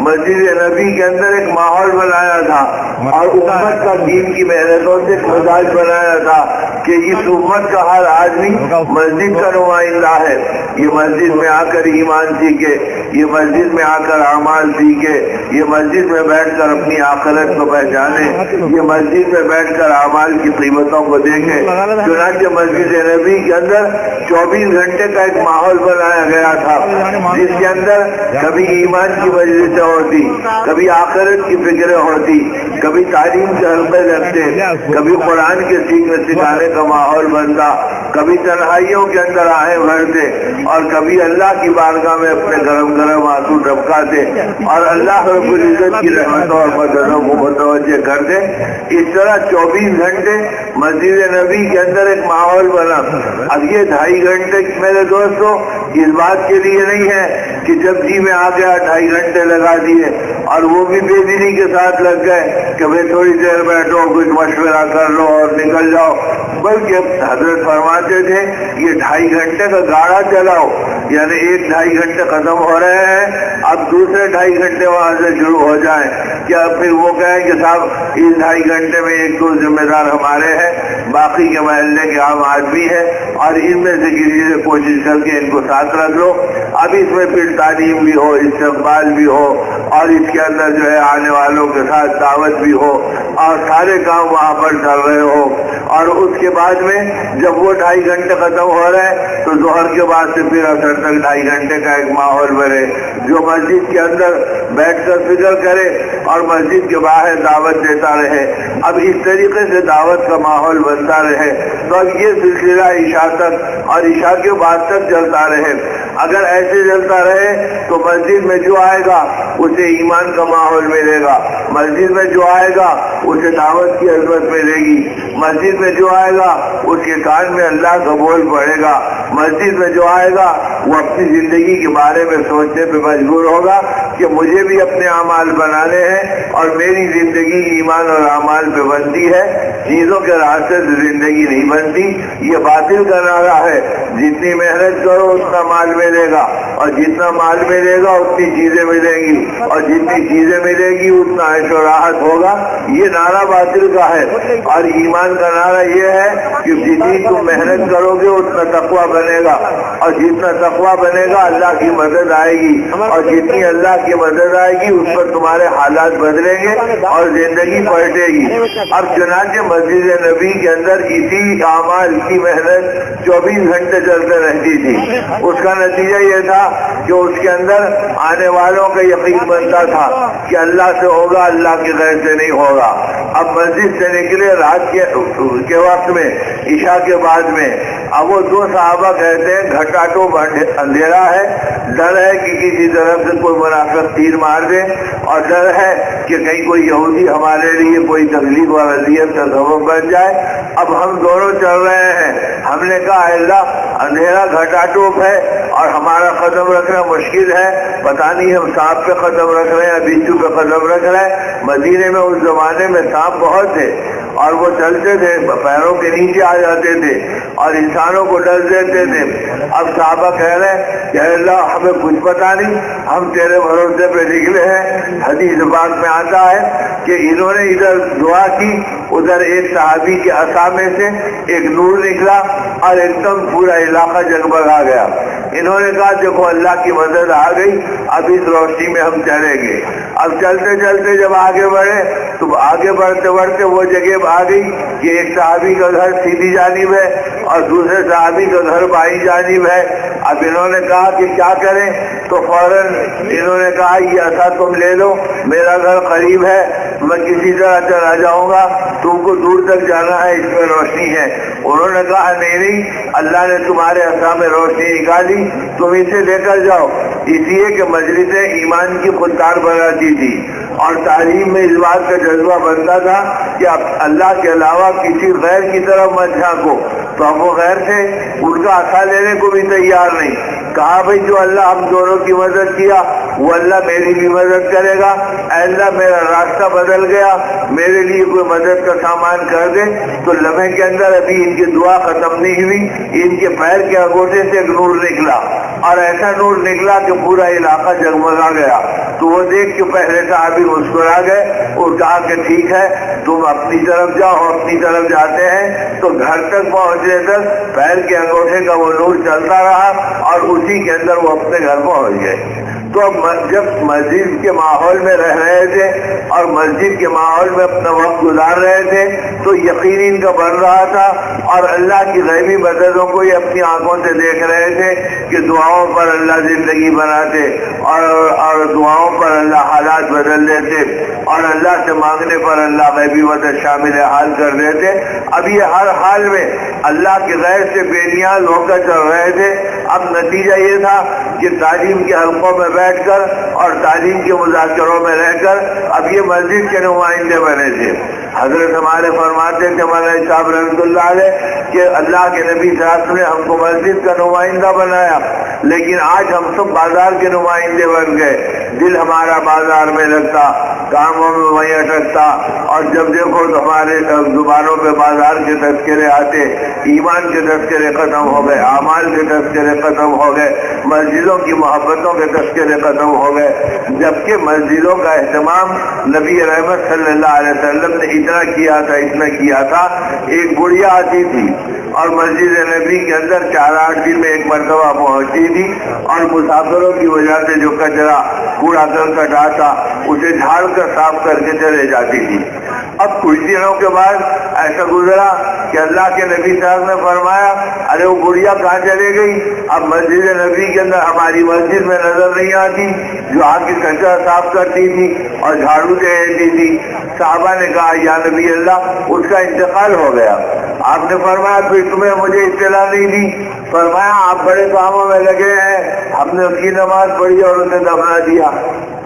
[SPEAKER 1] مسجد نبی کے اندر ایک ماحول بنایا تھا اور امت کا دین کی محنتوں سے مزاج بنایا تھا کہ اس امت کا ہر آدمی مسجد کا نمائندہ ہے. یہ مسجد میں آ کر ایمان سیکھے، یہ مسجد میں آ کر اعمال سیکھے، یہ مسجد میں بیٹھ کر اپنی آخرت کو پہچانے، یہ مسجد میں بیٹھ کر اعمال کی قیمتوں کو دیکھے. چنانچہ مسجد نبی کے اندر 24 گھنٹے کا ایک ماحول بنایا گیا تھا جس کے اندر کبھی ایمان کی مجلسیں ہوتی، کبھی آخرت کی فکریں ہوتی، کبھی تعلیم کے حلقے لگتے، کبھی قرآن کے سیکھنے سکھانے کا ماحول بنتا، کبھی تنہائیوں کے اندر آہیں بھرتے اور کبھی اللہ کی بارگاہ میں اپنے گرم گرم آنسو ٹپکاتے اور اللہ رب العزت کی رحمتوں اور مددوں کو متوجہ کرتے. اس طرح 24 گھنٹے مسجد نبی کے اندر ایک ماحول بنا. اب یہ 2.5 گھنٹے میرے دوستوں اس بات کے لیے نہیں ہے کہ جب جی میں آ گیا 2.5 گھنٹے لگا دیے اور وہ بھی بے دلی کے ساتھ لگ گئے کہ بھائی تھوڑی دیر بیٹھو کچھ مشورہ کر لو اور نکل جاؤ. بلکہ حضرت فرماتے تھے یہ 2.5 گھنٹے کا گاڑا چلاؤ، یعنی 1-2.5 گھنٹے ختم ہو رہے ہیں اب دوسرے 2.5 گھنٹے وہاں سے شروع ہو جائیں. کیا پھر وہ کہیں کہ صاحب اس 2.5 گھنٹے میں 1-2 ذمہ دار ہمارے ہیں، باقی کے محلے کے عام آدمی ہیں اور ان میں سے کسی سے کوشش کر کے ان کو ساتھ رکھ لو. اب اس میں پھر تعلیم بھی ہو، استقبال بھی ہو اور اس کے اندر جو ہے آنے والوں کے ساتھ دعوت بھی ہو اور سارے کام وہاں پر چل رہے ہو. اور اس کے بعد میں جب وہ 2.5 گھنٹے ختم ہو رہے ہیں تو ظہر کے بعد سے پھر اثر تک 2.5 گھنٹے کا ایک ماحول بنے جو مسجد کے اندر بیٹھ کر فکر کرے اور مسجد کے باہر دعوت دیتا رہے. اب اس طریقے سے دعوت کا ماحول بنتا رہے تو اب یہ سلسلہ عشاء تک اور عشاء کے بعد تک چلتا رہے. اگر ایسے چلتا رہے تو مسجد میں جو آئے گا اسے ایمان کا ماحول ملے گا، مسجد میں جو آئے گا اسے دعوت کی عظمت ملے گی، مسجد میں جو آئے گا اس کے کان میں اللہ کا بول پڑے گا، مسجد میں جو آئے گا وہ اپنی زندگی کے بارے میں سوچنے پہ مجبور ہوگا کہ مجھے بھی اپنے اعمال بنانے ہیں اور میری زندگی ایمان اور اعمال پہ بنتی ہے، چیزوں کے راستے سے زندگی نہیں بنتی. یہ باطل کا نعرہ ہے. جتنی محنت کرو اتنا مال ملے گا اور جتنا مال ملے گا اتنی چیزیں ملیں گی اور جتنی چیزیں ملے گی اتنا عیش و راحت ہوگا. یہ نعرہ باطل کا ہے. اور ایمان کا نعرہ یہ ہے کہ جتنی تم محنت کرو گے اتنا تقویٰ بنے گا اور جتنا تقویٰ بنے گا اللہ کی مدد آئے گی اور جتنی اللہ کی مدد آئے گی اس پر تمہارے حالات بدلیں گے اور زندگی پلٹے گی. اب چنانچہ مسجد نبی کے اندر اسی اعمال کی محنت 24 گھنٹے چلتے رہتی تھی. اس کا نتیجہ یہ تھا کہ اس کے اندر آنے والوں کا یقین بنتا تھا کہ اللہ سے ہوگا، اللہ کے غیر سے نہیں ہوگا. اب مسجد سے نکلے رات کے کے وقت میں عشاء کے بعد میں۔ اب وہ دو صحابہ کہتے ہیں گھٹاٹوپ اندھیرا ہے، ڈر ہے کہ کسی طرف سے کوئی منافق تیر مار دے، اور ڈر ہے کہ کہیں کوئی یہودی ہمارے لیے کوئی تکلیف اور اذیت کا سبب بن جائے۔ اب ہم دونوں چل رہے ہیں۔ ہم نے کہا اے اللہ اندھیرا گھٹاٹوپ ہے اور ہمارا قدم رکھنا مشکل ہے، پتہ نہیں ہم سانپ پہ قدم رکھ رہے ہیں یا بچھو پہ قدم رکھ رہے ہیں۔ مدینے میں اس زمانے میں سانپ بہت تھے اور وہ چلتے تھے، پیروں کے نیچے آ جاتے تھے اور انسانوں کو ڈر دیتے تھے۔ اب صحابہ کہہ رہے ہیں کہ اللہ ہمیں کچھ پتہ نہیں، ہم تیرے بھروسے پہ نکلے ہیں۔ حدیث پاک میں آتا ہے کہ انہوں نے ادھر دعا کی، ادھر ایک صحابی کے عصا میں سے ایک نور نکلا اور ایک دم پورا علاقہ جگمگا گیا۔ انہوں نے کہا دیکھو اللہ کی مدد آ گئی، اب اس روشنی میں ہم چلیں گے۔ اب چلتے چلتے جب آگے بڑھے تو آگے بڑھتے بڑھتے وہ جگہ آ گئی کہ ایک صحابی کا گھر سیدھی جانب ہے اور دوسرے صحابی کا گھر بائیں جانب ہے۔ اب انہوں نے کہا کہ کیا کریں، تو فوراً انہوں نے کہا یہ عصا تم لے لو، میرا گھر قریب ہے، میں کسی طرح چلا جاؤں گا، تم کو دور تک جانا ہے، اس میں روشنی ہے۔ انہوں نے کہا نہیں، اللہ نے تمہارے عصا میں روشنی نکالی، تم اسے لے کر جاؤ۔ اس لیے کہ مجلس ایمان کی خودکار بناتی تھی اور تعلیم میں اس بات کا جذبہ بنتا تھا کہ اب اللہ کے علاوہ کسی غیر کی طرف مت جھانکو۔ تو اب وہ غیر تھے، ان کا عصا لینے کو بھی تیار نہیں۔ کہا بھائی جو اللہ ہم دونوں کی مدد کیا وہ اللہ میری بھی مدد کرے گا۔ اے اللہ میرا راستہ بدل گیا، میرے لیے کوئی مدد کا سامان کر دے۔ تو لمحے کے اندر ابھی ان کی دعا ختم نہیں ہوئی، ان کے پیر کے انگوٹھے سے ایک نور نکلا اور ایسا نور نکلا کہ پورا علاقہ جگمگا گیا۔ تو وہ دیکھ کے پہلے صحابی مسکرا گئے اور کہا کہ ٹھیک ہے تم اپنی طرف جاؤ۔ اپنی طرف جاتے ہیں تو گھر تک پہنچنے تک پیر کے انگوٹھے کا وہ نور چلتا رہا اور اسی کے اندر وہ اپنے گھر پہنچ گئے۔ تو جب مسجد کے ماحول میں رہ رہے تھے اور مسجد کے ماحول میں اپنا وقت گزار رہے تھے تو یقین ان کا بڑھ رہا تھا اور اللہ کی غیبی مددوں کو یہ اپنی آنکھوں سے دیکھ رہے تھے کہ دعاؤں پر اللہ زندگی بناتے اور دعاؤں پر اللہ حالات بدل دیتے اور اللہ سے مانگنے پر اللہ غیبی مدد شامل حال کر دیتے۔ اب یہ ہر حال میں اللہ کے غیر سے بے نیاز ہو کر چل رہے تھے۔ اب نتیجہ یہ تھا کہ تعلیم کے حلقوں میں بیٹھ کر اور تعلیم کے مذاکروں میں رہ کر اب یہ مسجد کے نمائندے بنے تھے۔ حضرت ہمارے فرماتے تھے مولانا صاحب رحمۃ اللہ علیہ کہ اللہ کے نبی صلی اللہ علیہ وسلم نے ہم کو مسجد کا نمائندہ بنایا، لیکن آج ہم سب بازار کے نمائندے بن گئے۔ دل ہمارا بازار میں لگتا، کاموں میں وہیں اٹکتا، اور جب دیکھو تو ہمارے زبانوں پہ بازار کے تذکرے آتے، ایمان کے تذکرے ختم ہو گئے، اعمال کے تذکرے ختم ہو گئے، مسجدوں کی محبتوں کے تذکرے ختم ہو گئے، جبکہ مسجدوں کا اہتمام نبی رحمت صلی اللہ علیہ وسلم نے اتنا کیا تھا۔ ایک گڑیا آتی تھی اور مسجد نبی کے اندر 4-8 دن میں ایک مرتبہ پہنچتی تھی اور مسافروں کی وجہ سے جو کچرا کوڑا کرکٹ آتا اسے جھاڑ کر صاف کر کے چلے جاتی تھی۔ اب کچھ دنوں کے بعد ایسا گزرا کہ اللہ کے نبی صاحب نے فرمایا ارے وہ گڑیا کہاں چلے گئی؟ اب مسجد نبی کے اندر ہماری مسجد میں نظر نہیں آتی، جو آ کے کچرا صاف کرتی تھی اور جھاڑو دے دیتی تھی۔ صحابہ نے کہا یا نبی اللہ اس کا انتقال ہو گیا۔ آپ نے فرمایا پھر تمہیں مجھے اطلاع نہیں دی؟ فرمایا آپ بڑے کاموں میں لگے ہیں، ہم نے اس کی نماز پڑھی اور اسے دفنا دیا۔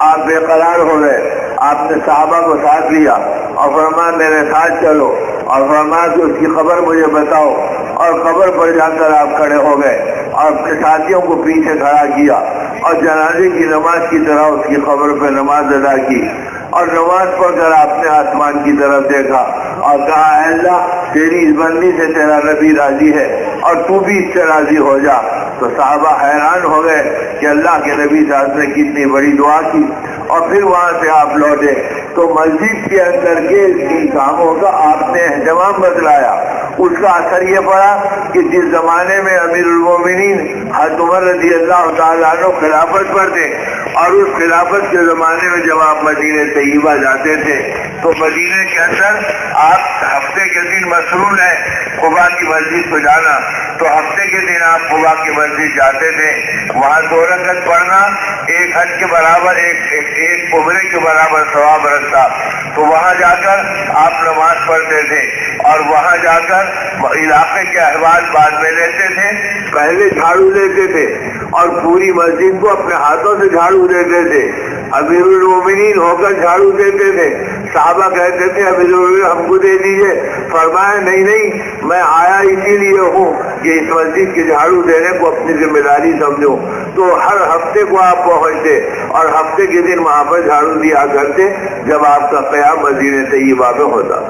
[SPEAKER 1] آپ بے قرار ہو گئے، آپ نے صحابہ کو ساتھ لیا اور فرمایا میرے ساتھ چلو، اور فرمایا کہ اس کی خبر مجھے بتاؤ، اور قبر پر جا کر آپ کھڑے ہو گئے اور اپنے ساتھیوں کو پیچھے کھڑا کیا اور جنازے کی نماز کی طرح اس کی قبر پہ نماز ادا کی، اور نماز پڑھ کر آپ نے آسمان کی طرف دیکھا اور کہا اے اللہ تیری اس بندی سے تیرا نبی راضی ہے اور تو بھی اس سے راضی ہو جا۔ تو صحابہ حیران ہو گئے کہ اللہ کے نبی صاحب نے کتنی بڑی دعا کی، اور پھر وہاں سے آپ لوٹے تو مسجد کے اندر کے کاموں کا آپ نے اہتمام بتلایا اس کا اثر یہ پڑا کہ جس زمانے میں امیر المومنین حضرت عمر رضی اللہ تعالیٰ عنہ خلافت پر تھے، اور اس خلافت کے زمانے میں جب آپ مدینہ طیبہ جاتے تھے تو مدینہ کے اندر آپ ہفتے کے دن مصروف ہیں قباء کی مسجد کو جانا، تو ہفتے کے دن آپ قباء کی مسجد جاتے تھے، وہاں 2 رکعت پڑھنا ایک حج کے برابر، ایک عمرے کے برابر ثواب رکھتا، تو وہاں جا کر آپ نماز پڑھتے تھے اور وہاں جا کر علاقے کے احوال بعد میں لیتے تھے، پہلے جھاڑو لیتے تھے اور پوری مسجد کو اپنے ہاتھوں سے جھاڑو دیتے تھے، امیر المومنین ہو کر جھاڑو دیتے تھے۔ صحابہ کہتے تھے امیر المومنین ہم کو دے دیجئے، فرمایا نہیں میں آیا اسی لیے ہوں کہ اس مسجد کے جھاڑو دینے کو اپنی ذمہ داری سمجھو، تو ہر ہفتے کو آپ پہنچتے اور ہفتے کے دن وہاں پر جھاڑو دیا کرتے جب آپ کا قیام مدینہ طیبہ میں ہوتا۔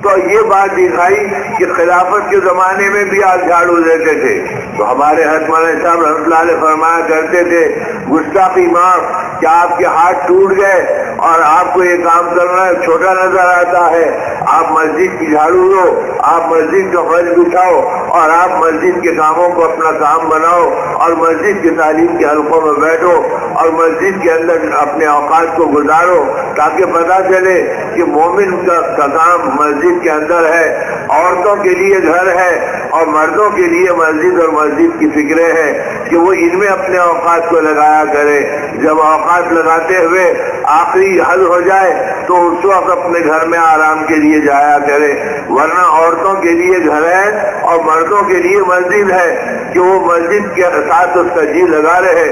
[SPEAKER 1] تو یہ بات دکھائی کہ خلافت کے زمانے میں بھی آپ جھاڑو دیتے تھے، تو ہمارے حضرت مولانا صاحب رحمۃ اللہ علیہ فرمایا کرتے تھے گستاخی معاف، کہ آپ کے ہاتھ ٹوٹ گئے اور آپ کو یہ کام کرنا چھوٹا نظر آتا ہے، آپ مسجد کی جھاڑو دو، آپ مسجد کا فرش بچھاؤ اور آپ مسجد کے کاموں کو اپنا کام بناؤ اور مسجد کی تعلیم کے حلقوں میں بیٹھو اور مسجد کے اندر اپنے اوقات کو گزارو، تاکہ پتہ چلے کہ مومن کا کام مسجد کے اندر ہے، عورتوں کے لیے گھر ہے اور مردوں کے لیے مسجد اور مسجد کی فکریں ہیں کہ وہ ان میں اپنے اوقات کو لگایا کرے، جب اوقات لگاتے ہوئے آخری حل ہو جائے تو اس وقت اپنے گھر میں آرام کے لیے جایا کرے، ورنہ عورتوں کے لیے گھر ہے اور مردوں کے لیے مسجد ہے کہ وہ مسجد کے ساتھ اس کا جی لگا رہے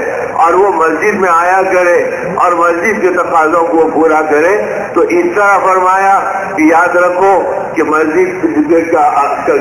[SPEAKER 1] اور وہ مسجد میں آیا کرے اور مسجد کے تقاضوں کو پورا کرے۔ تو اس طرح فرمایا کہ یاد رکھو کہ مسجد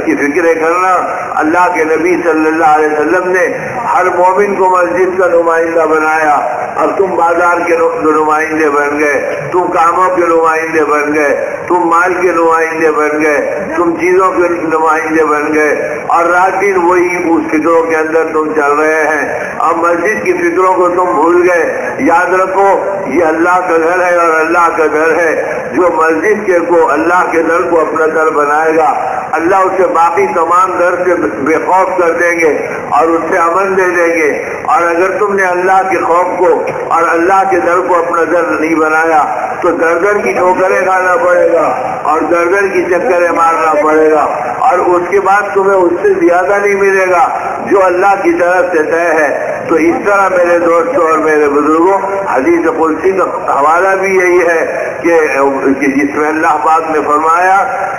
[SPEAKER 1] کی فکریں کرنا، اللہ کے نبی صلی اللہ علیہ وسلم نے ہر مومن کو مسجد کا نمائندہ بنایا، اب تم بازار کے نمائندے بن گئے، تم کاموں کے نمائندے بن گئے، تم مال کے نمائندے بن گئے، تم چیزوں کے نمائندے بن گئے اور رات دن وہی اس فکروں کے اندر تم چل رہے ہیں، اب مسجد کی فکروں کو تم بھول گئے۔ یاد رکھو یہ اللہ کا گھر ہے اور اللہ کا گھر ہے، جو مسجد کے کو اللہ کے در کو اپنا در بنائے گا اللہ اسے باقی تمام در سے بے خوف کر دیں گے اور اس سے امن دے دیں گے، اور اگر تم نے اللہ کے خوف کو اور اللہ کے در کو اپنا در نہیں بنایا تو در در کی ٹھوکریں کھانا پڑے گا اور در در کی چکریں مارنا پڑے گا، اور اس کے بعد تمہیں اس سے زیادہ نہیں ملے گا جو اللہ کی طرف سے طے ہے۔ تو اس طرح میرے دوستوں اور میرے بزرگوں، حدیث قدسی کا حوالہ بھی یہی ہے کہ جس میں اللہ پاک نے فرمایا،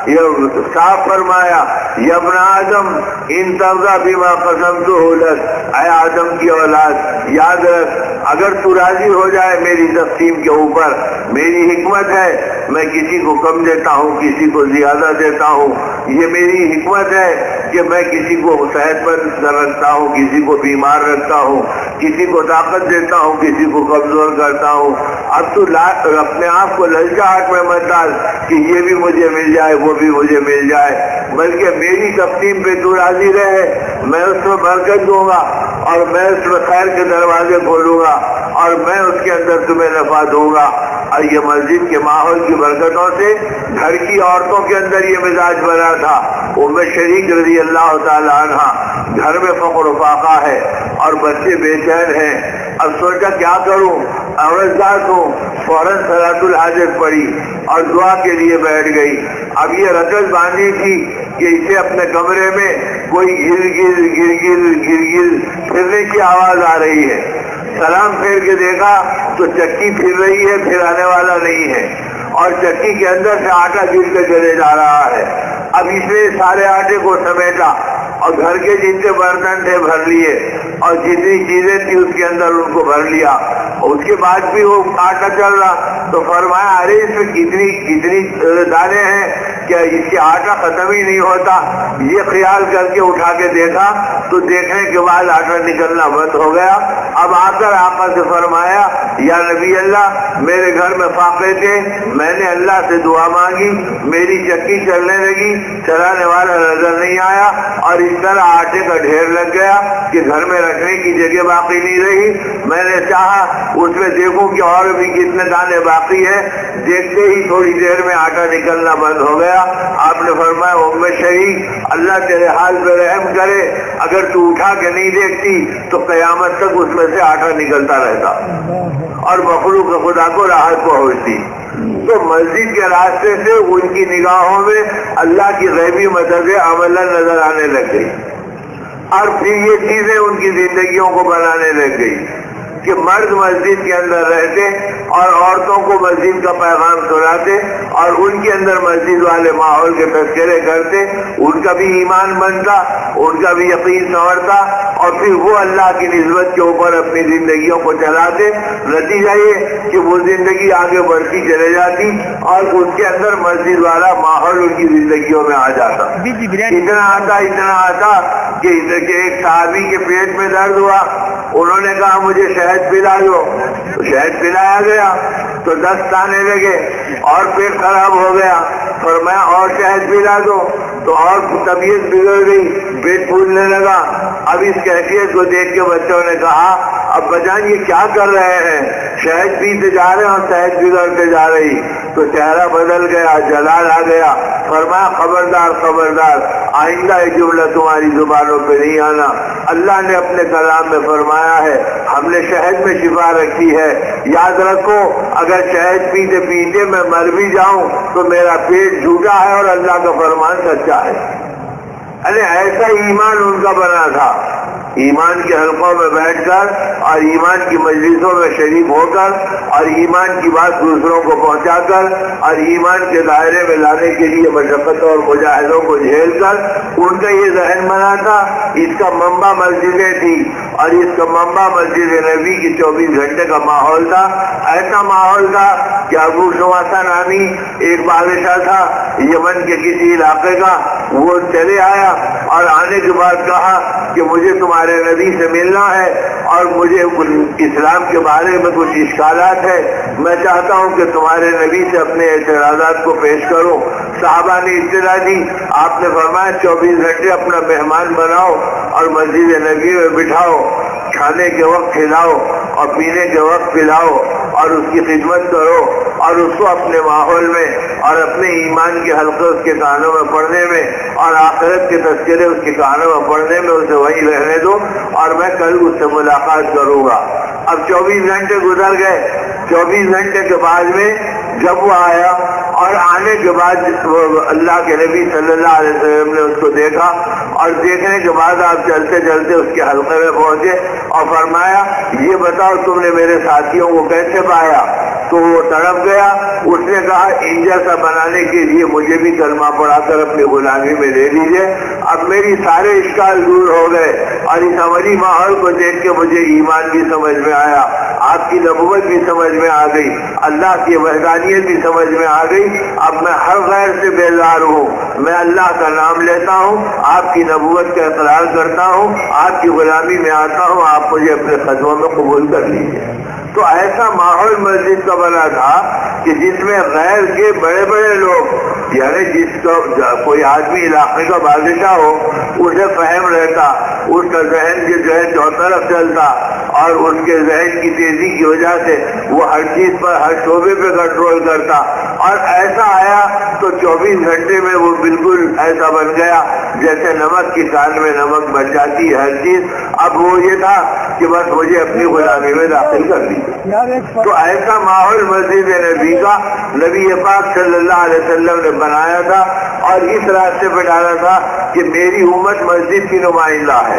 [SPEAKER 1] یہ صاف فرمایا، یا ابن آدم ان ترضى بما قسمته لك، اے آدم کی اولاد یاد رکھ اگر تو راضی ہو جائے میری تقسیم کے اوپر، میری حکمت ہے میں کسی کو کم دیتا ہوں کسی کو زیادہ دیتا ہوں، یہ میری حکمت ہے کہ میں کسی کو صحت مند رکھتا ہوں کسی کو بیمار رکھتا ہوں، کسی کو طاقت دیتا ہوں کسی کو کمزور کرتا ہوں۔ اب تو اپنے آپ کو للچاہٹ میں مت ڈال کہ یہ بھی مجھے مل جائے وہ بھی مجھے مل جائے، بلکہ میری تقسیم پہ تو راضی رہے، میں اس میں برکت دوں گا اور میں اس میں خیر کے دروازے کھولوں گا اور میں اس کے اندر تمہیں نفع دوں گا۔ اور یہ مسجد کے ماحول کی برکتوں سے گھر کی عورتوں کے اندر یہ مزاج بنا تھا۔ ام شریک رضی اللہ تعالی عنہ گھر میں فقر و فاقہ ہے اور بچے بے چین ہیں، اب سوچا کیا کروں، عورت ہوں، فوراً صلاۃ الحاجت پڑھی اور دعا کے لیے بیٹھ گئی۔ اب یہ رکعت باندھی تھی کہ اسے اپنے کمرے میں کوئی گر گر پھرنے کی آواز آ رہی ہے، سلام پھیر کے دیکھا تو چکی پھر رہی ہے، پھرانے والا نہیں ہے اور چکی کے اندر سے آٹا گر کے چلے جا رہا ہے۔ اب اس نے سارے آٹے کو سمیٹا اور گھر کے جتنے برتن تھے بھر لیے اور جتنی چیزیں تھی اس کے اندر ان کو بھر لیا، اس کے بعد بھی وہ آٹا چل رہا تو فرمایا ارے اس میں کتنی دانے ہیں کیا اس کے آٹا ختم ہی نہیں ہوتا، یہ خیال کر کے اٹھا کے دیکھا تو دیکھنے کے بعد آٹا نکلنا بند ہو گیا۔ اب آ کر آقا سے فرمایا یا نبی اللہ میرے گھر میں فاقے تھے، میں نے اللہ سے دعا مانگی، میری چکی چلنے لگی، چلانے والا نظر نہیں آیا اور اس طرح آٹے کا ڈھیر لگ گیا کہ گھر میں رکھنے کی جگہ باقی نہیں رہی۔ میں نے چاہا اس میں دیکھوں کہ اور بھی کتنے دانے باقی ہیں، دیکھتے ہی تھوڑی دیر میں آٹا نکلنا بند ہو گیا۔ گیا. آپ نے فرمایا ام شریک اللہ تیرے حال پہ رحم کرے, اگر تو اٹھا کے نہیں دیکھتی تو قیامت تک اس میں سے آٹا نکلتا رہتا اور مخلوق خدا کو راحت پہنچتی. تو مسجد کے راستے سے ان کی نگاہوں میں اللہ کی غیبی مدد عملہ نظر آنے لگ گئی, اور پھر یہ چیزیں ان کی زندگیوں کو بنانے لگ گئی کہ مرد مسجد کے اندر رہتے اور عورتوں کو مسجد کا پیغام سناتے اور ان کے اندر مسجد والے ماحول کے تذکرے کرتے, ان کا بھی ایمان بنتا, ان کا بھی یقین سنورتا, اور پھر وہ اللہ کی نسبت کے اوپر اپنی زندگیوں کو چلاتے. نتیجہ یہ کہ وہ زندگی آگے بڑھتی چلے جاتی اور ان کے اندر مسجد والا ماحول ان کی زندگیوں میں آ جاتا. اتنا آتا کہ ایک صحابی کے پیٹ میں درد ہوا, انہوں نے کہا مجھے شہد پلا دو, تو شہد پلایا گیا تو دست آنے لگے اور پیٹ خراب ہو گیا. فرمایا اور شہد پلا دو, تو اور طبیعت بگڑ گئی, پیٹ پھولنے لگا. اب اس کیفیت کو دیکھ کے بچوں نے کہا اب بجان یہ کیا کر رہے ہیں, شہد پیتے جا رہے ہیں اور صحت بگڑتے جا رہی. تو چہرہ بدل گیا, جلال آ گیا. فرمایا خبردار خبردار, آئندہ یہ جملہ تمہاری زبانوں پہ نہیں آنا. اللہ نے اپنے کلام میں فرمایا ہے ہم نے شہد میں شفا رکھی ہے, یاد رکھو اگر شہد پیتے پیتے میں مر بھی جاؤں تو میرا پیٹ جھوٹا ہے اور اللہ کا فرمان سچا ہے. ارے ایسا ایمان ان کا بنا تھا. ایمان کے حلقوں میں بیٹھ کر اور ایمان کی مجلسوں میں شریک ہو کر اور ایمان کی بات دوسروں کو پہنچا کر اور ایمان کے دائرے میں لانے کے لیے مشقتوں اور مجاہدوں کو جھیل کر ان کا یہ ذہن بنا تھا. اس کا منبع مسجدیں تھی اور اس کا منبع مسجد نبی کی 24 گھنٹے کا ماحول تھا. ایسا ماحول تھا کہ ابو شواسا نامی ایک بادشاہ تھا یمن کے کسی علاقے کا, وہ چلے آیا اور آنے کے بعد کہا کہ مجھے تمہارے نبی سے ملنا ہے اور مجھے اسلام کے بارے میں کچھ اشکالات ہے, میں چاہتا ہوں کہ تمہارے نبی سے اپنے اعتراضات کو پیش کروں. صحابہ نے اطلاع دی. آپ نے فرمایا 24 گھنٹے اپنا مہمان بناؤ اور مسجد نبی میں بٹھاؤ, کھانے کے وقت کھلاؤ اور پینے کے وقت پلاؤ اور اس کی خدمت کرو اور اس کو اپنے ماحول میں اور اپنے ایمان کے حلقے اس کے کانوں میں پڑھنے میں اور آخرت کے تذکرے اس کے کانوں میں پڑھنے میں اسے وہی رہنے دو اور میں کل اس سے ملاقات کروں گا. اب 24 گھنٹے گزر گئے. 24 گھنٹے کے بعد میں جب وہ آیا اور آنے کے بعد اللہ کے نبی صلی اللہ علیہ وسلم نے اس کو دیکھا اور دیکھنے کے بعد آپ چلتے چلتے اس کے حلقے میں پہنچے اور فرمایا یہ بتاؤ تم نے میرے ساتھیوں کو کیسے پایا. تو وہ تڑپ گیا. اس نے کہا ان جیسا بنانے کے لیے مجھے بھی کلمہ پڑھا کر اپنی غلامی میں لے لیجیے. اب میری سارے اشکال دور ہو گئے اور اس عملی ماحول کو دیکھ کے مجھے ایمان بھی سمجھ میں آیا, آپ کی نبوت بھی سمجھ میں آ گئی, اللہ کی وحدانیت بھی سمجھ میں آ گئی. اب میں ہر غیر سے بیزار ہوں, میں اللہ کا نام لیتا ہوں, آپ کی نبوت کا اقرار کرتا ہوں, آپ کی غلامی میں آتا ہوں, آپ مجھے اپنے قدموں میں قبول کر لیجیے. تو ایسا ماحول مسجد کا بنا تھا کہ جس میں غیر کے بڑے بڑے لوگ یعنی جس کا کوئی آدمی علاقے کا بادشاہ ہو اسے فہم رہتا, اس کا ذہن جو ہے چوطرف چلتا اور اس کے ذہن کی تیزی کی وجہ سے وہ ہر چیز پر ہر شعبے پہ کنٹرول کرتا. اور ایسا آیا تو 24 گھنٹے میں وہ بالکل ایسا بن گیا جیسے نمک کی کان میں نمک بن جاتی ہے ہر چیز. اب وہ یہ تھا کہ بس مجھے اپنی غلامی میں داخل کر دی. تو ایسا ماحول مسجد نبی کا نبی پاک صلی اللہ علیہ وسلم نے بنایا تھا اور اس راستے پہ ڈالا تھا کہ میری امت مسجد کی نمائندہ ہے.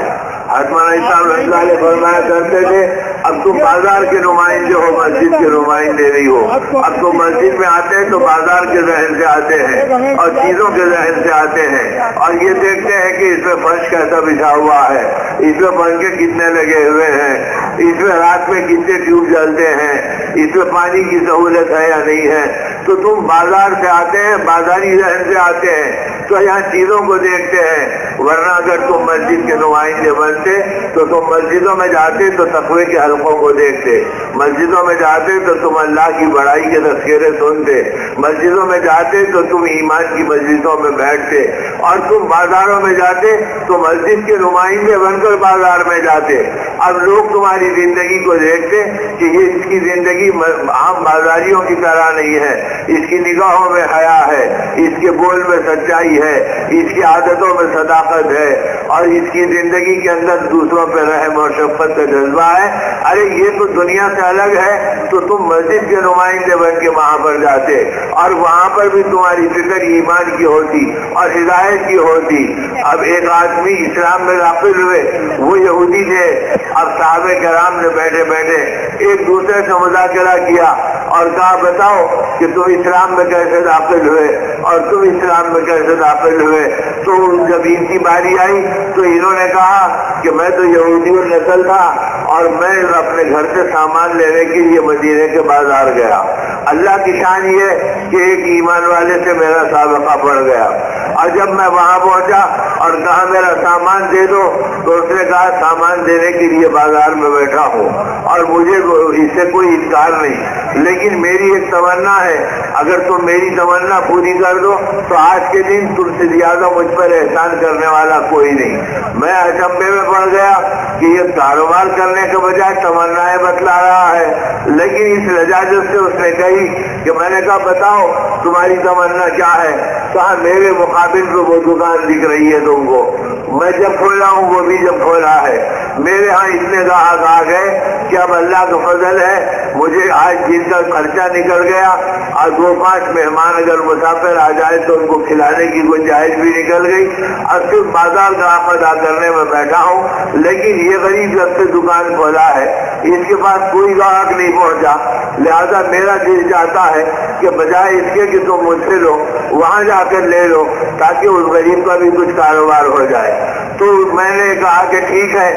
[SPEAKER 1] فرمایا کرتے تھے اب تم بازار کے نمائندے ہو, مسجد کے نمائندے نہیں ہو. اب تم مسجد میں آتے ہیں تو بازار کے ذہن سے آتے ہیں اور چیزوں کے ذہن سے آتے ہیں اور یہ دیکھتے ہیں کہ اس میں فرش کیسا بچھا ہوا ہے, اس میں پنکھے کتنے لگے ہوئے ہیں, اس میں رات میں کتنے ٹیوب جلتے ہیں, اس میں پانی کی سہولت ہے یا نہیں ہے. تو تم بازار سے آتے ہیں, بازاری ذہن سے آتے ہیں تو یہاں چیزوں کو دیکھتے ہیں. ورنہ اگر تم مسجد کے نمائندے بنتے تو تم مسجدوں میں جاتے تو تقوی کے حلقوں کو دیکھتے, مسجدوں میں جاتے تو تم اللہ کی بڑائی کے تذکرے سنتے, مسجدوں میں جاتے تو تم ایمان کی مجلسوں میں بیٹھتے, اور تم بازاروں میں جاتے تو مسجد کے نمائندے بن کر بازار میں جاتے. اب لوگ تمہاری زندگی کو دیکھتے کہ یہ اس کی زندگی عام بازاریوں کی طرح نہیں ہے، اس کی نگاہوں میں حیا ہے، اس کے بول میں سچائی ہے، اس کی عادتوں میں صداقت ہے، اور اس کی زندگی کے اندر دوسروں پہ رحم اور شفقت کا جذبہ ہے۔ ارے یہ تو دنیا سے الگ ہے، تو تم مسجد کے نمائندے بن کے وہاں پر جاتے اور وہاں پر بھی تمہاری فکر ایمان کی ہوتی اور ہدایت کی ہوتی۔ اب ایک آدمی اسلام میں داخل ہوئے، وہ یہودی تھے۔ اب صحابہ کرام نے بیٹھے بیٹھے ایک دوسرے سے مذاکرہ کیا اور کہا بتاؤ کہ تم اسلام میں کیسے داخل ہوئے اور تم اسلام میں کیسے داخل ہوئے۔ تو جب ان کی باری آئی تو انہوں نے کہا کہ میں تو یہودی نسل تھا اور میں اپنے گھر سے سامان لینے کے لیے مدینے کے بازار گیا۔ اللہ کی شان یہ کہ ایک ایمان والے سے میرا سابقہ بڑھ گیا، اور جب میں وہاں پہنچا اور کہا میرا سامان دے دو تو اس نے کہا سامان دینے کے لیے بازار میں بیٹھا ہوں اور مجھے اس سے کوئی انکار نہیں، لیکن میری ایک تمنا ہے، اگر تم میری تمنا پوری کر دو تو آج کے دن تم سے زیادہ مجھ پر احسان کرنے والا کوئی نہیں۔ میں اچنبھے میں پڑ گیا کہ یہ کاروبار کرنے کے بجائے تمنائیں بتلا رہا ہے، لیکن اس لجاجت سے اس نے کہی کہ میں نے کہا بتاؤ تمہاری تمنا کیا ہے؟ کہا میرے مقابل پہ وہ دکان دکھ رہی ہے تم کو، میں جب کھولا ہوں وہ بھی جب کھولا ہے، میرے ہاں اتنے گاہک آ گئے کہ اب اللہ کا فضل ہے مجھے آج جن کا خرچہ نکل گیا، اور 2-5 مہمان اگر مسافر آ جائے تو ان کو کھلانے کی گنجائش بھی نکل گئی، اور صرف بازار گاہک ادا کرنے میں بیٹھا ہوں، لیکن یہ غریب جب سے دکان کھولا ہے اس کے پاس کوئی گاہک نہیں پہنچا، لہذا میرا دل چاہتا ہے کہ بجائے اس کے کہ تم مجھ سے لو وہاں جا کر لے لو تاکہ اس غریب کا بھی کچھ کاروبار ہو جائے۔ تو میں نے کہا کہ ٹھیک ہے،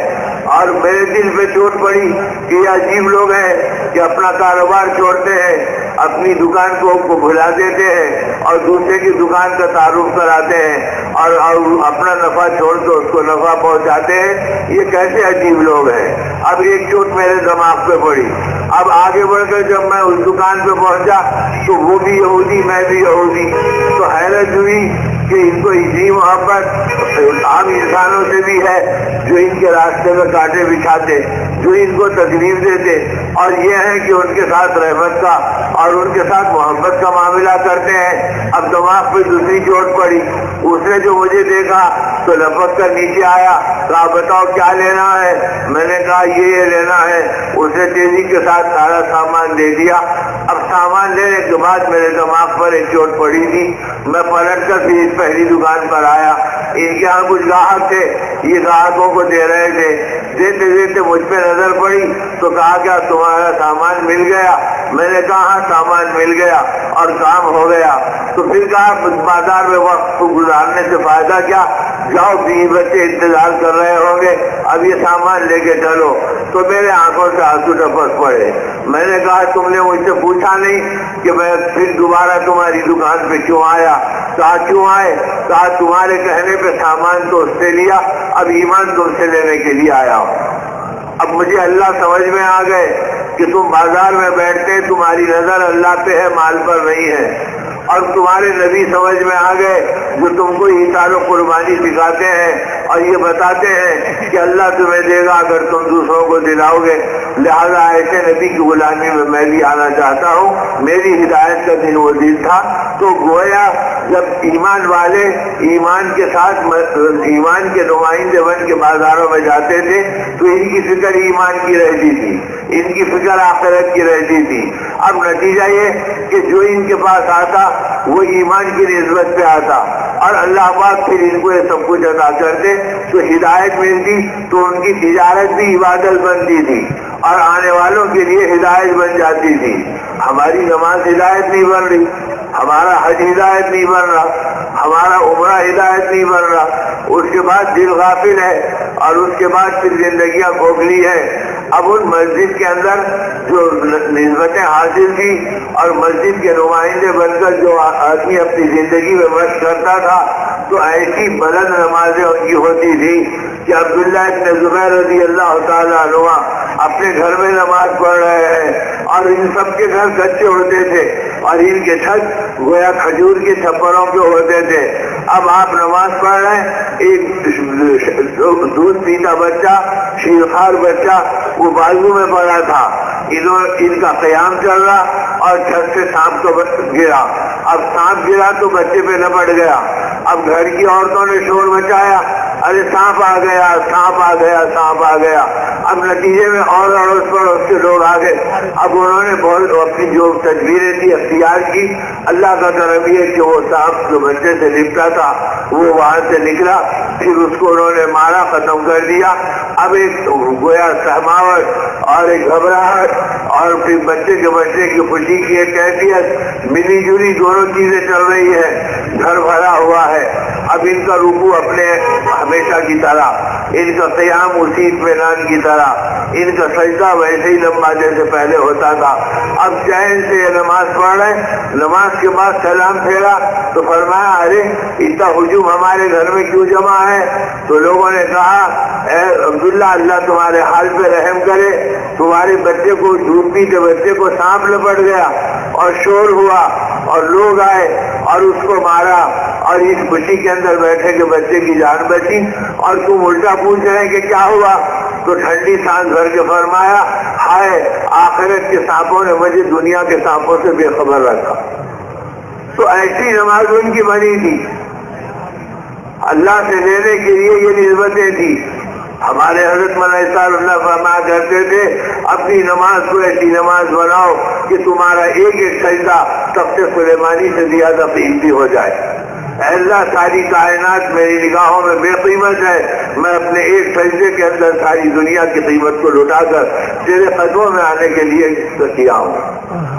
[SPEAKER 1] اور میرے دل پہ چوٹ پڑی کہ یہ عجیب لوگ ہیں کہ اپنا کاروبار چھوڑتے ہیں، اپنی دکان کو بھلا دیتے ہیں اور دوسرے کی دکان کا تعارف کراتے ہیں اور اپنا نفع چھوڑ کے اس کو نفع پہنچاتے ہیں، یہ کیسے عجیب لوگ ہیں۔ اب ایک چوٹ میرے دماغ پہ پڑی۔ اب آگے بڑھ کر جب میں اس دکان پہ پہنچا تو وہ بھی یہودی میں بھی یہودی، تو حیرت ہوئی کہ ان کو اتنی محبت عام انسانوں سے بھی ہے جو ان کے راستے میں کانٹے بچھاتے، جو ان کو تکلیف دیتے، اور یہ ہے کہ ان کے ساتھ رحمت کا اور ان کے ساتھ محبت کا معاملہ کرتے ہیں۔ اب دماغ پہ دوسری چوٹ پڑی، اس نے جو مجھے دیکھا تو لپک کر نیچے آیا، کہا بتاؤ کیا لینا ہے؟ میں نے کہا یہ لینا ہے۔ اس نے تیزی کے ساتھ سارا سامان دے دیا۔ اب سامان لینے کے بعد میرے دماغ پر ایک چوٹ پڑی تھی، میں پلٹ کر پھر اس پہلی دکان پر آیا، ان کے یہاں کچھ گاہک تھے، یہ گاہکوں کو دے رہے تھے، دیتے دیتے مجھ پہ نظر پڑی تو کہا کیا تمہارا سامان مل گیا؟ میں نے کہا ہاں سامان مل گیا اور کام ہو گیا۔ تو پھر کہا بازار میں وقت کو گزارنے سے فائدہ کیا، جاؤ 20 بچے انتظار کر رہے ہوں گے، اب یہ سامان لے کے چلو۔ تو میرے آنکھوں سے آنسو ٹپک پڑے۔ میں نے کہا تم نے مجھ سے پوچھا نہیں کہ میں پھر دوبارہ تمہاری دکان پہ کیوں آیا؟ کہا کیوں آئے؟ کہا تمہارے کہنے پہ سامان تو اس سے لیا، اب ایمان تم سے لینے کے لیے آیا ہوں۔ اب مجھے اللہ سمجھ میں آ گئے کہ تم بازار میں بیٹھتے، تمہاری نظر اللہ پہ ہے، مال پر نہیں ہے، اور تمہارے نبی سمجھ میں آ گئے جو تم کو ایثار و قربانی سکھاتے ہیں اور یہ بتاتے ہیں کہ اللہ تمہیں دے گا اگر تم دوسروں کو دلاؤ گے، لہذا ایسے نبی کی غلامی میں میں بھی آنا چاہتا ہوں۔ میری ہدایت کا دن وہ دن تھا۔ تو گویا جب ایمان والے ایمان کے ساتھ ایمان کے نمائندے بن کے بازاروں میں جاتے تھے تو ان کی فکر ایمان کی رہتی تھی، ان کی فکر آخرت کی رہتی تھی۔ اب نتیجہ یہ کہ جو ان کے پاس آتا وہ ایمان کی نسبت پہ آتا اور اللہ پاک پھر ان کو یہ سب کچھ عطا کرتے تو ہدایت ملتی، تو ان کی تجارت بھی عبادت بنتی تھی اور آنے والوں کے لیے ہدایت بن جاتی تھی۔ ہماری نماز ہدایت نہیں بن رہی، ہمارا حج ہدایت نہیں بن رہا، ہمارا عمرہ ہدایت نہیں بن رہا، اس کے بعد دل غافل ہے اور اس کے بعد پھر زندگیاں کھوکھلی ہے۔ اب ان مسجد کے اندر جو نسبتیں حاصل تھی اور مسجد کے نمائندے بن کر جو آدمی اپنی زندگی میں مشق کرتا تھا تو ایسی بلند نمازیں ان کی ہوتی تھی کہ عبداللہ ابن زبیر رضی اللہ تعالیٰ عنہ اپنے گھر میں نماز پڑھ رہے ہیں اور ان سب کے گھر کچے ہوتے تھے اور ان کے چھت گویا کھجور کے چھپروں کے ہوتے تھے۔ اب آپ نماز پڑھ رہے ہیں، ایک دودھ پیتا بچہ، شیرخوار بچہ وہ بازو میں پڑا تھا، ان کا قیام چل رہا اور چھت سے سانپ تو گرا۔ اب سانپ گرا تو بچے پہ لپٹ گیا۔ اب گھر کی عورتوں نے شور مچایا، ارے سانپ آ گیا، سانپ آ گیا، سانپ آ گیا۔ اب نتیجے میں اور اڑوس پڑوس کے لوگ آ گئے۔ اب انہوں نے بہت اپنی جو تدبیریں تھی اختیار کی۔ اللہ کا کرم یہ کہ وہ سانپ جو بچے سے لپٹا تھا وہ وہاں سے نکلا، پھر اس کو انہوں نے مارا، ختم کر دیا۔ اب ایک گویا سہماوٹ اور ایک گھبراہٹ اور پھر بچے کے بچے کی خوشی کی ایک کیفیت، ملی جلی دونوں چیزیں چل رہی ہے، گھر بھرا ہوا ہے۔ اب ان کا رکوع اپنے ہمیشہ کی طرح، ان کا قیام اسی اطمینان کی طرح، ان کا سجدہ ویسے ہی لمبا جیسے پہلے ہوتا تھا۔ اب چین سے یہ نماز پڑھ رہے، نماز کے بعد سلام پھیرا تو فرمایا ارے اتنا ہجوم ہمارے گھر میں کیوں جمع ہے؟ تو لوگوں نے کہا اے عبداللہ اللہ تمہارے حال پہ رحم کرے، تمہارے بچے کو دودھ پیتے بچے کو سانپ لپٹ گیا اور شور ہوا اور لوگ آئے اور اس کو مارا اور اس خوشی کے اندر بیٹھے کہ بچے کی جان بچی اور تم الٹا پوچھ رہے ہیں کہ کیا ہوا؟ تو ٹھنڈی سانس بھر کے فرمایا ہائے آخرت کے سانپوں نے مجھے دنیا کے سانپوں سے بے خبر رکھا۔ تو ایسی نماز ان کی بنی تھی، اللہ سے لینے کے لیے یہ نسبتیں تھی۔ ہمارے حضرت مولانا صاحب اللہ فرمایا کرتے تھے اپنی نماز کو ایسی نماز بناؤ کہ تمہارا ایک ایک سجدہ تخت سلیمانی سے زیادہ قیمتی ہو جائے۔ اے اللہ ساری کائنات میری نگاہوں میں بے قیمت ہے، میں اپنے ایک سجدے کے اندر ساری دنیا کی قیمت کو لٹا کر تیرے قدموں میں آنے کے لیے کیا ہوں۔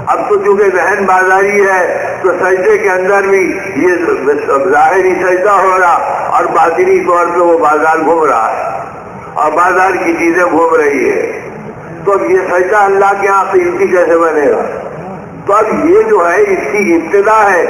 [SPEAKER 1] اب تو چونکہ ذہن بازاری ہے تو سجدے کے اندر بھی یہ ظاہری سجدہ ہو رہا اور باطنی طور پہ وہ بازار گھوم رہا ہے اور بازار کی چیزیں گھوم رہی ہے۔ تو اب یہ سجدہ اللہ کے یہاں قیمتی کیسے بنے گا؟ تو اب یہ جو ہے اس کی ابتدا ہے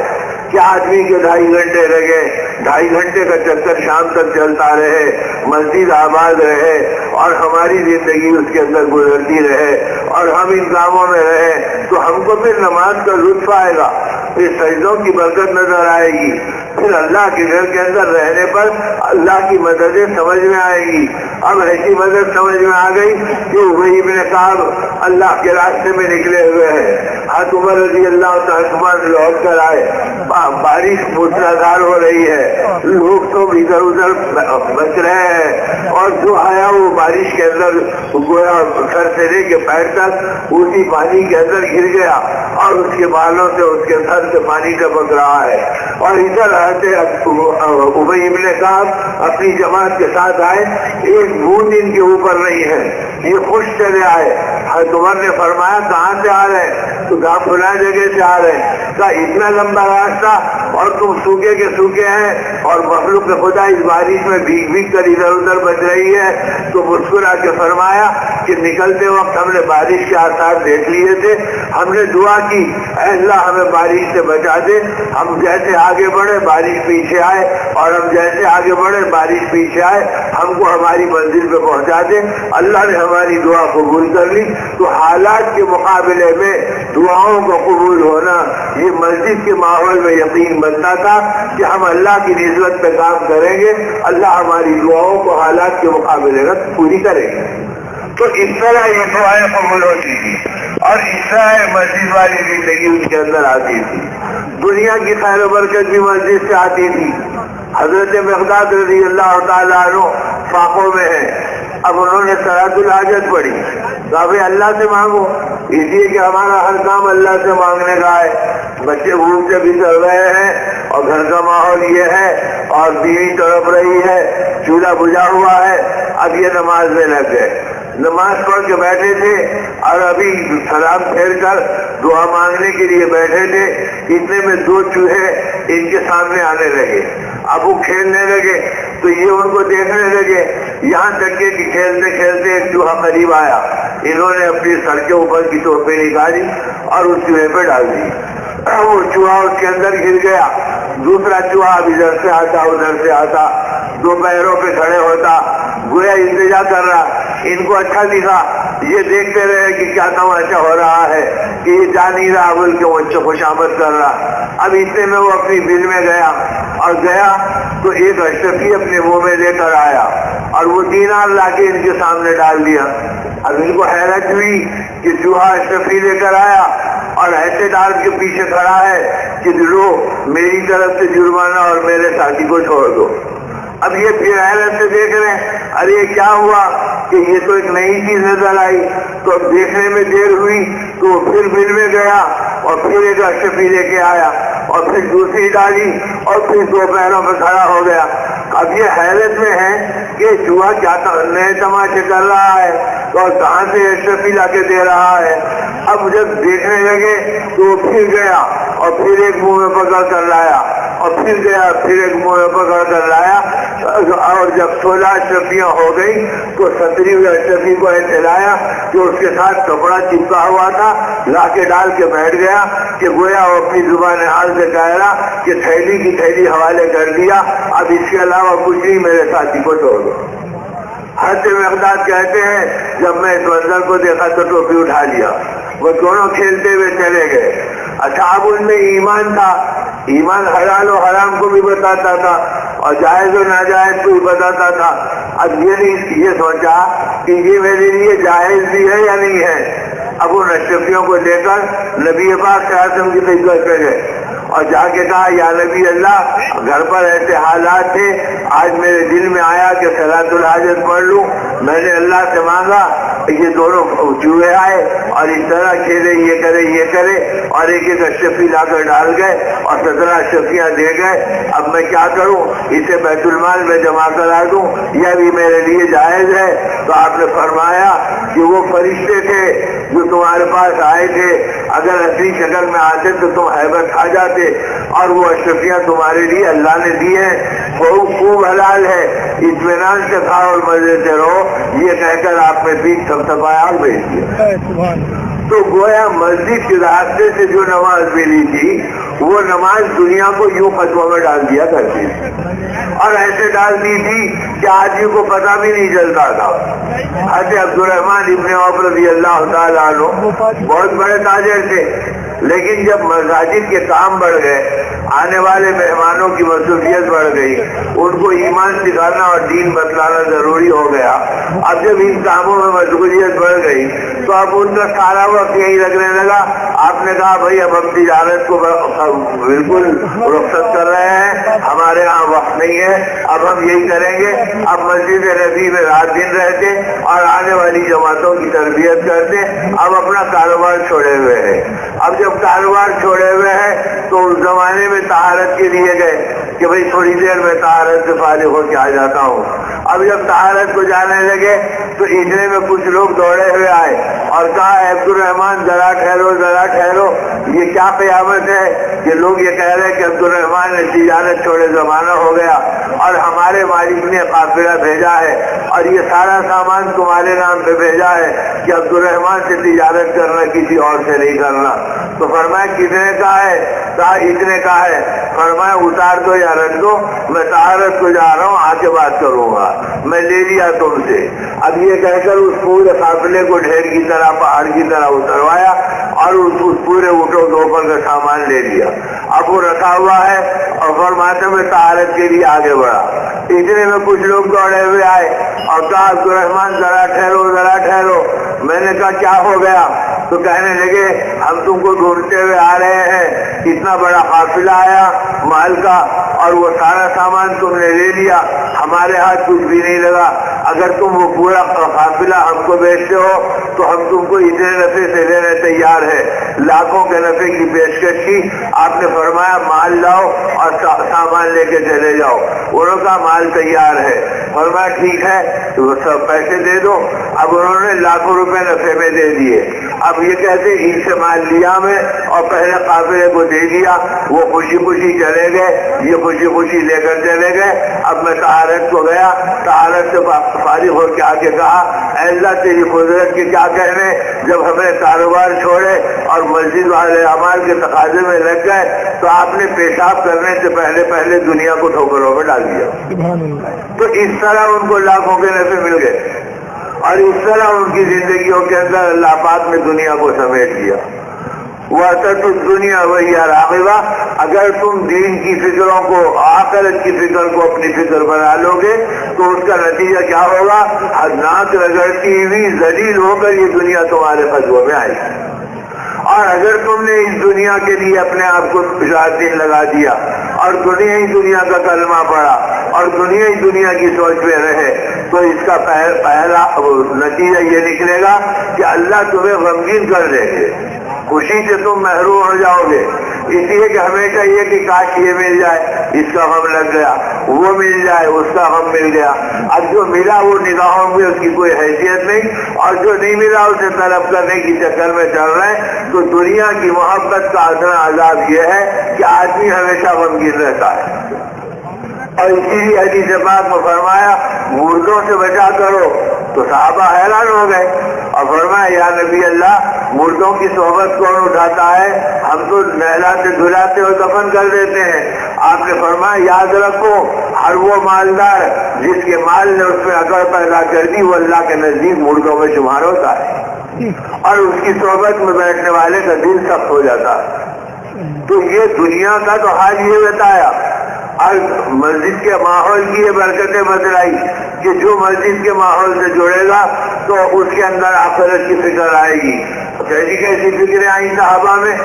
[SPEAKER 1] کہ آدمی کے 2.5 گھنٹے لگے، 2.5 گھنٹے کا چکر شام تک چلتا رہے، مسجد آباد رہے اور ہماری زندگی اس کے اندر گزرتی رہے اور ہم ان کاموں میں رہے تو ہم کو پھر نماز کا لطف آئے گا، پھر سجدوں کی برکت نظر آئے گی، پھر اللہ کے گھر کے اندر رہنے پر اللہ کی مددیں سمجھ میں آئے گی۔ اب ایسی مدد سمجھ میں آ گئی کہ وہی ابن کعب اللہ کے راستے میں نکلے ہوئے ہیں، حضرت عمر رضی اللہ تعالیٰ لوٹ کر آئے، بارش موسلادھار ہو رہی ہے، لوگ تو ادھر ادھر بچ رہے ہیں اور جو آیا وہ بارش کے اندر گویا سر سے لے کے پیر تک اسی پانی کے اندر گر گیا اور اس کے بالوں سے اس کے سر سے پانی ٹپک رہا ہے۔ اور ادھر آتے ابی ابن کعب اپنی جماعت کے ساتھ آئے، ایک بوند ان کے اوپر نہیں ہے، یہ خوش چلے آئے۔ حضرت عمر نے فرمایا کہاں سے آ رہے ہیں؟ تو کہا فلاں جگہ سے آ رہے ہیں۔ کہا اتنا لمبا راستہ اور تم سوکھے کے سوکھے ہیں اور مخلوق خدا اس بارش میں بھیگ بھیگ کر ادھر ادھر بچ رہی ہے؟ تو مسکرا کے فرمایا کہ نکلتے وقت ہم نے بارش کے آثار دیکھ لیے تھے، ہم نے دعا کی اے اللہ ہمیں بارش سے بچا دے، ہم جیسے آگے بڑھے بارش پیچھے آئے اور ہم جیسے آگے بڑھے بارش پیچھے آئے، ہم کو ہماری منزل پہ پہنچا دے۔ اللہ نے ہماری دعا قبول کر لی۔ تو حالات کے مقابلے میں دعاؤں کو قبول ہونا یہ مسجد کے ماحول میں یقین بنتا تھا کہ ہم اللہ کی نسبت پہ کام کریں گے، اللہ ہماری دعاؤں کو حالات کے مقابلے میں پوری کرے گی۔ تو اس طرح یہ دعائیں قبول ہوتی تھی اور اس طرح مسجد والی زندگی ان کے اندر آتی تھی۔ دنیا کی خیر و برکت بھی مسجد سے آتی تھی۔ حضرت مقداد رضی اللہ تعالیٰ عنہ فاقوں میں ہے، اب انہوں نے صلاۃ الحاجت پڑھی، کہا بھائی اللہ سے مانگو، اس لیے کہ ہمارا ہر کام اللہ سے مانگنے کا ہے۔ بچے بھوک سے بھی چل رہے ہیں اور گھر کا ماحول یہ ہے اور بیوی تڑپ رہی ہے، چولہا بجھا ہوا ہے، اب یہ نماز میں لگ گئے۔ نماز پڑھ کے بیٹھے تھے اور ابھی سلام پھیر کر دعا مانگنے کے لیے بیٹھے تھے، اتنے میں 2 چوہے ان کے سامنے آنے لگے۔ اب وہ کھیلنے لگے تو یہ ان کو دیکھنے لگے، یہاں تک کہ کھیلتے کھیلتے ایک چوہا قریب آیا، انہوں نے اپنی سر کے اوپر کی ٹوپی نکالی اور اس چوہے پہ ڈال دی، وہ چوہا اس کے اندر گر گیا۔ دوسرا چوہا اب ادھر سے آتا ادھر سے آتا، 2 پیروں پہ کھڑے ہوتا، گویا التجا کر رہا۔ ان کو اچھا دکھا یہ دیکھتے رہے کہ کیا تماشا ہو رہا ہے کہ یہ جا نہیں رہا بول کے وہ خوش آمد کر رہا۔ اب اتنے میں وہ اپنی بل میں گیا اور گیا تو ایک اشرفی اپنے منہ میں لے کر آیا اور وہ دینار لا کے ان کے سامنے ڈال دیا۔ اب ان کو حیرت ہوئی کہ چوہا اشرفی لے کر آیا اور ایسے ڈال کے پیچھے کھڑا ہے کہ لو میری طرف سے جرمانہ اور میرے ساتھی کو چھوڑ دو۔ اب یہ پھر حیرت سے دیکھ رہے ہیں، ارے یہ کیا ہوا کہ یہ تو ایک نئی چیز نظر آئی۔ تو اب دیکھنے میں دیر ہوئی تو وہ پھر بل میں گیا اور پھر ایک اشرفی لے کے آیا اور پھر دوسری ڈالی اور پھر دو پیروں پہ کھڑا ہو گیا۔ اب یہ حیرت میں ہے کہ چوہا کیا نئے تماشے کر رہا ہے اور کہاں سے اشرفی لا کے دے رہا ہے۔ اب جب دیکھنے لگے تو وہ پھر گیا اور پھر ایک منہ میں پکڑ کر لایا اور پھر گیا پھر ایک منہ میں پکڑ کر لایا اور جب 16 اشرفیاں ہو گئی تو 17ویں اشرفی کو ایسے لایا کہ اس کے ساتھ کپڑا چپکا ہوا تھا، لا کے ڈال کے بیٹھ گیا کہ گویا وہ اپنی زبان حال سے کہہ رہا کہ تھیلی کی تھیلی حوالے کر دیا، اب اس کے علاوہ کچھ نہیں، میرے ساتھی کو چھوڑ دو۔ حضرت مقداد کہتے ہیں جب میں اس منظر کو دیکھا تو ٹوپی اٹھا لیا، وہ دونوں کھیلتے ہوئے چلے گئے۔ اچھا اب ان میں ایمان تھا، ایمان حلال و حرام کو بھی بتاتا تھا اور جائز و ناجائز کو بھی بتاتا تھا۔ اب یہ سوچا کہ یہ میرے لیے جائز بھی ہے یا نہیں ہے۔ اب ان اشرفیوں کو لے کر نبی پاک صلی اللہ علیہ وسلم کی خدمت پہ گئے اور جا کے کہا یا نبی اللہ، گھر پر ایسے حالات تھے، آج میرے دل میں آیا کہ صلاۃ الحاجت پڑھ لوں، میں نے اللہ سے مانگا، یہ دونوں چوہے آئے اور اس طرح کھیلے، یہ کرے اور ایک ایک اشرفی لا کر ڈال گئے اور 17 اشرفیاں دے گئے۔ اب میں کیا کروں، اسے بیت المال میں جمع کرا دوں یا بھی میرے لیے جائز ہے؟ تو آپ نے فرمایا کہ وہ فرشتے تھے جو تمہارے پاس آئے تھے، اگر اصلی شکل میں آتے تو تم ہیبت کھا جاتے، اور وہ اشرفیاں تمہارے لیے اللہ نے دی ہیں، خوب حلال ہے، اطمینان سے کھاؤ اور مزے سے رہو، یہ کہہ کر آپ نے پیٹ تھپتھپایا اور بھیج دیا۔ تو گویا مسجد کے راستے سے جو نماز ملی تھی وہ نماز دنیا کو یوں فتویٰ میں ڈال دیا کرتی اور ایسے ڈال دی تھی کہ آدمی کو پتہ بھی نہیں چلتا تھا۔ حضرت عبدالرحمن ابن عوف رضی اللہ تعالیٰ عنہ بہت بڑے تاجر تھے، لیکن جب مساجد کے کام بڑھ گئے، آنے والے مہمانوں کی مصروفیت بڑھ گئی، ان کو ایمان سکھانا اور دین بتلانا ضروری ہو گیا۔ اب جب ان کاموں میں مشغولیت بڑھ گئی تو اب ان کا سارا وقت یہی لگنے لگا۔ آپ نے کہا بھائی اب ہم تجارت کو بالکل رخصت کر رہے ہیں، ہمارے ہاں وقت نہیں ہے، اب ہم یہی کریں گے، اب مسجد نبی میں رات دن رہتے اور آنے والی جماعتوں کی تربیت کرتے، اب اپنا کاروبار چھوڑے ہوئے ہیں۔ اب جب کاروبار چھوڑے ہوئے ہیں تو اس زمانے میں طہارت کے لیے گئے کہ بھئی تھوڑی دیر میں طہارت سے فارغ ہو کے آ جاتا ہوں۔ اب جب طہارت کو جانے لگے تو اتنے میں کچھ لوگ دوڑے ہوئے آئے اور کہا عبدالرحمن ذرا ٹھہرو، یہ کیا قیامت ہے کہ لوگ یہ کہہ رہے ہیں کہ عبدالرحمن نے تجارت چھوڑے زمانہ ہو گیا اور ہمارے مالک نے قافلہ بھیجا ہے اور یہ سارا سامان تمہارے نام پہ بھیجا ہے کہ عبدالرحمن سے تجارت کرنا، کسی اور سے نہیں کرنا۔ تو فرمایا کتنے کا ہے؟ کہا اتنے کا ہے۔ فرمایا اتار دو یا رکھ دو، میں طہارت کو جا رہا ہوں، آ کے بات کروں گا، میں لے لیا تم سے۔ اب یہ کہہ کر اس پورے قافلے کو ڈھیر کی طرح پہاڑ کی طرح اتروایا اور اس پورے اٹھو دوپہر کا سامان لے لیا۔ اب وہ رکھا ہوا ہے اور فرماتے میں طہارت کے لیے آگے بڑھا۔ اتنے میں کچھ لوگ دوڑے ہوئے آئے اور کہا عبدالرحمن ذرا ٹھہرو۔ میں نے کہا کیا ہو گیا؟ تو کہنے لگے ہم تم کو ڈھونڈتے ہوئے آ رہے ہیں، اتنا بڑا قافلہ آیا مال کا اور وہ سارا سامان تم نے لے لیا، ہمارے ہاتھ کچھ بھی نہیں لگا۔ اگر تم وہ پورا قافلہ ہم کو بیچتے ہو تو ہم تم کو اتنے نفع سے لینے تیار ہے۔ لاکھوں کے نفع کی پیشکش کی۔ آپ نے فرمایا مال لاؤ اور سامان لے کے چلے جاؤ۔ انہوں کا مال تیار ہے۔ فرمایا ٹھیک ہے تو سب پیسے دے دو۔ اب انہوں نے لاکھوں روپے نفع میں دے دیے۔ اب یہ کہتے ان سے مال لیا میں اور پہلے قافلے کو دے دیا، وہ خوشی خوشی چلے گئے، یہ خوشی خوشی لے کر چلے گئے۔ اب میں طہارت کو گیا، طہارت سے فارغ ہو کے آ کے کہا اے اللہ تیری قدرت کے کیا کہنے، جب ہمیں کاروبار چھوڑے اور مسجد والے اعمال کے تقاضے میں لگ گئے تو آپ نے پیشاب کرنے سے پہلے دنیا کو ٹھوکروں میں ڈال دیا۔ تو اس طرح ان کو لاکھوں کے نفع مل گئے اور اس طرح ان کی زندگیوں کے اندر اللہ پاک نے دنیا کو سمیٹ دیا۔ وَأَتَتُ الدُّنْيَا وَهِيَ رَاغِبَةٌ، اگر تم دین کی فکروں کو، آخرت کی فکر کو اپنی فکر بنا لو گے تو اس کا نتیجہ کیا ہوگا؟ ناک رگڑتی ہوئی ذلیل ہو کر یہ دنیا تمہارے قدموں میں آئے گی۔ اور اگر تم نے اس دنیا کے لیے اپنے آپ کو رات دن لگا دیا اور دنیا ہی دنیا کا کلمہ پڑا اور دنیا ہی دنیا کی سوچ میں رہے تو اس کا پہلا نتیجہ یہ نکلے گا کہ اللہ تمہیں غمگین کر دیں گے، خوشی سے تم محروم ہو جاؤ گے، اس لیے کہ ہمیشہ یہ کہ کاش یہ مل جائے، اس کا غم لگ گیا، وہ مل جائے، اس کا غم مل گیا۔ اب جو ملا وہ نگاہوں میں اس کی کوئی حیثیت نہیں، اور جو نہیں ملا اسے طلب کرنے کی چکر میں چل رہے ہیں۔ تو دنیا کی محبت کا ادنا عذاب یہ ہے کہ آدمی ہمیشہ غمگین رہتا ہے۔ اور اسی لیے حدیث پاک میں فرمایا مردوں سے بچا کرو، تو صحابہ حیران ہو گئے اور فرمایا یا نبی اللہ مردوں کی صحبت کون اٹھاتا ہے؟ ہم تو نہلاتے دھلاتے اور دفن کر دیتے ہیں۔ آپ نے فرمایا یاد رکھو ہر وہ مالدار جس کے مال نے اس میں اکڑ پیدا کر دی وہ اللہ کے نزدیک مردوں میں شمار ہوتا ہے، اور اس کی صحبت میں بیٹھنے والے کا دل سخت ہو جاتا ہے۔ تو یہ دنیا کا تو حال یہ بتایا، اور مسجد کے ماحول کی یہ برکتیں بتلائی کہ جو مسجد کے ماحول سے جڑے گا تو اس کے اندر آخرت کی فکر آئے گی۔ کیسی کیسی فکریں آئیں صحابہ میں؟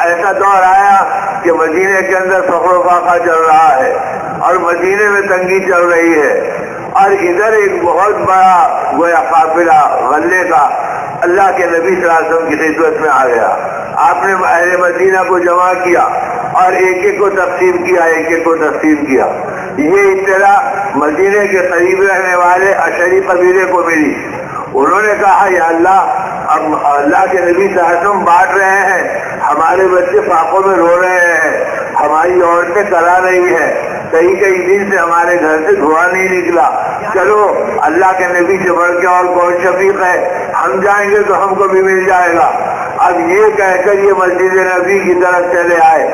[SPEAKER 1] ایسا دور آیا کہ مدینے کے اندر فخر و فاقہ چل رہا ہے اور مدینے میں تنگی چل رہی ہے، اور ادھر ایک بہت بڑا گویا قافلہ غلے کا اللہ کے نبی صلی اللہ علیہ وسلم کی خدمت میں آ گیا۔ آپ نے اہل مدینہ کو جمع کیا اور ایک ایک کو تقسیم کیا، ایک ایک کو تقسیم کیا۔ یہ اطلاع مدینے کے قریب رہنے والے اشعری قبیلے کو ملی۔ انہوں نے کہا یا اللہ اب اللہ کے نبی صلی اللہ علیہ وسلم بانٹ رہے ہیں، ہمارے بچے فاقوں میں رو رہے ہیں، ہماری عورتیں کرا رہی ہیں، کئی کئی دن سے ہمارے گھر سے دھواں نہیں نکلا، چلو اللہ کے نبی سے بڑھ کے اور کون شفیق ہے، ہم جائیں گے تو ہم کو بھی مل جائے گا۔ اب یہ کہہ کر یہ مسجد نبی کی طرف چلے آئے۔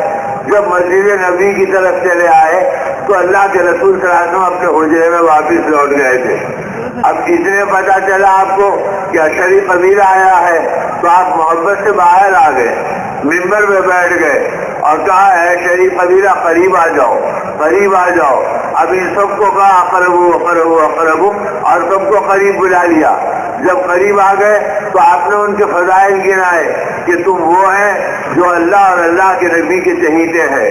[SPEAKER 1] جب مسجد نبی کی طرف چلے آئے تو اللہ کے رسول صلی اللہ علیہ وسلم اپنے حجرے میں واپس لوٹ گئے تھے۔ اب اتنے پتا چلا آپ کو کہ اشعری قبیلہ آیا ہے تو آپ محبت سے باہر آ گئے، ممبر میں بیٹھ گئے اور کہا اے اشعری قبیلہ قریب آ جاؤ، قریب آ جاؤ۔ اب ان سب کو کہا اقربو اقربو اقربو، اور سب کو قریب بلا لیا۔ جب قریب آ گئے تو آپ نے ان کے فضائل گنائے کہ تم وہ ہیں جو اللہ اور اللہ کے نبی کے چہیتے ہیں،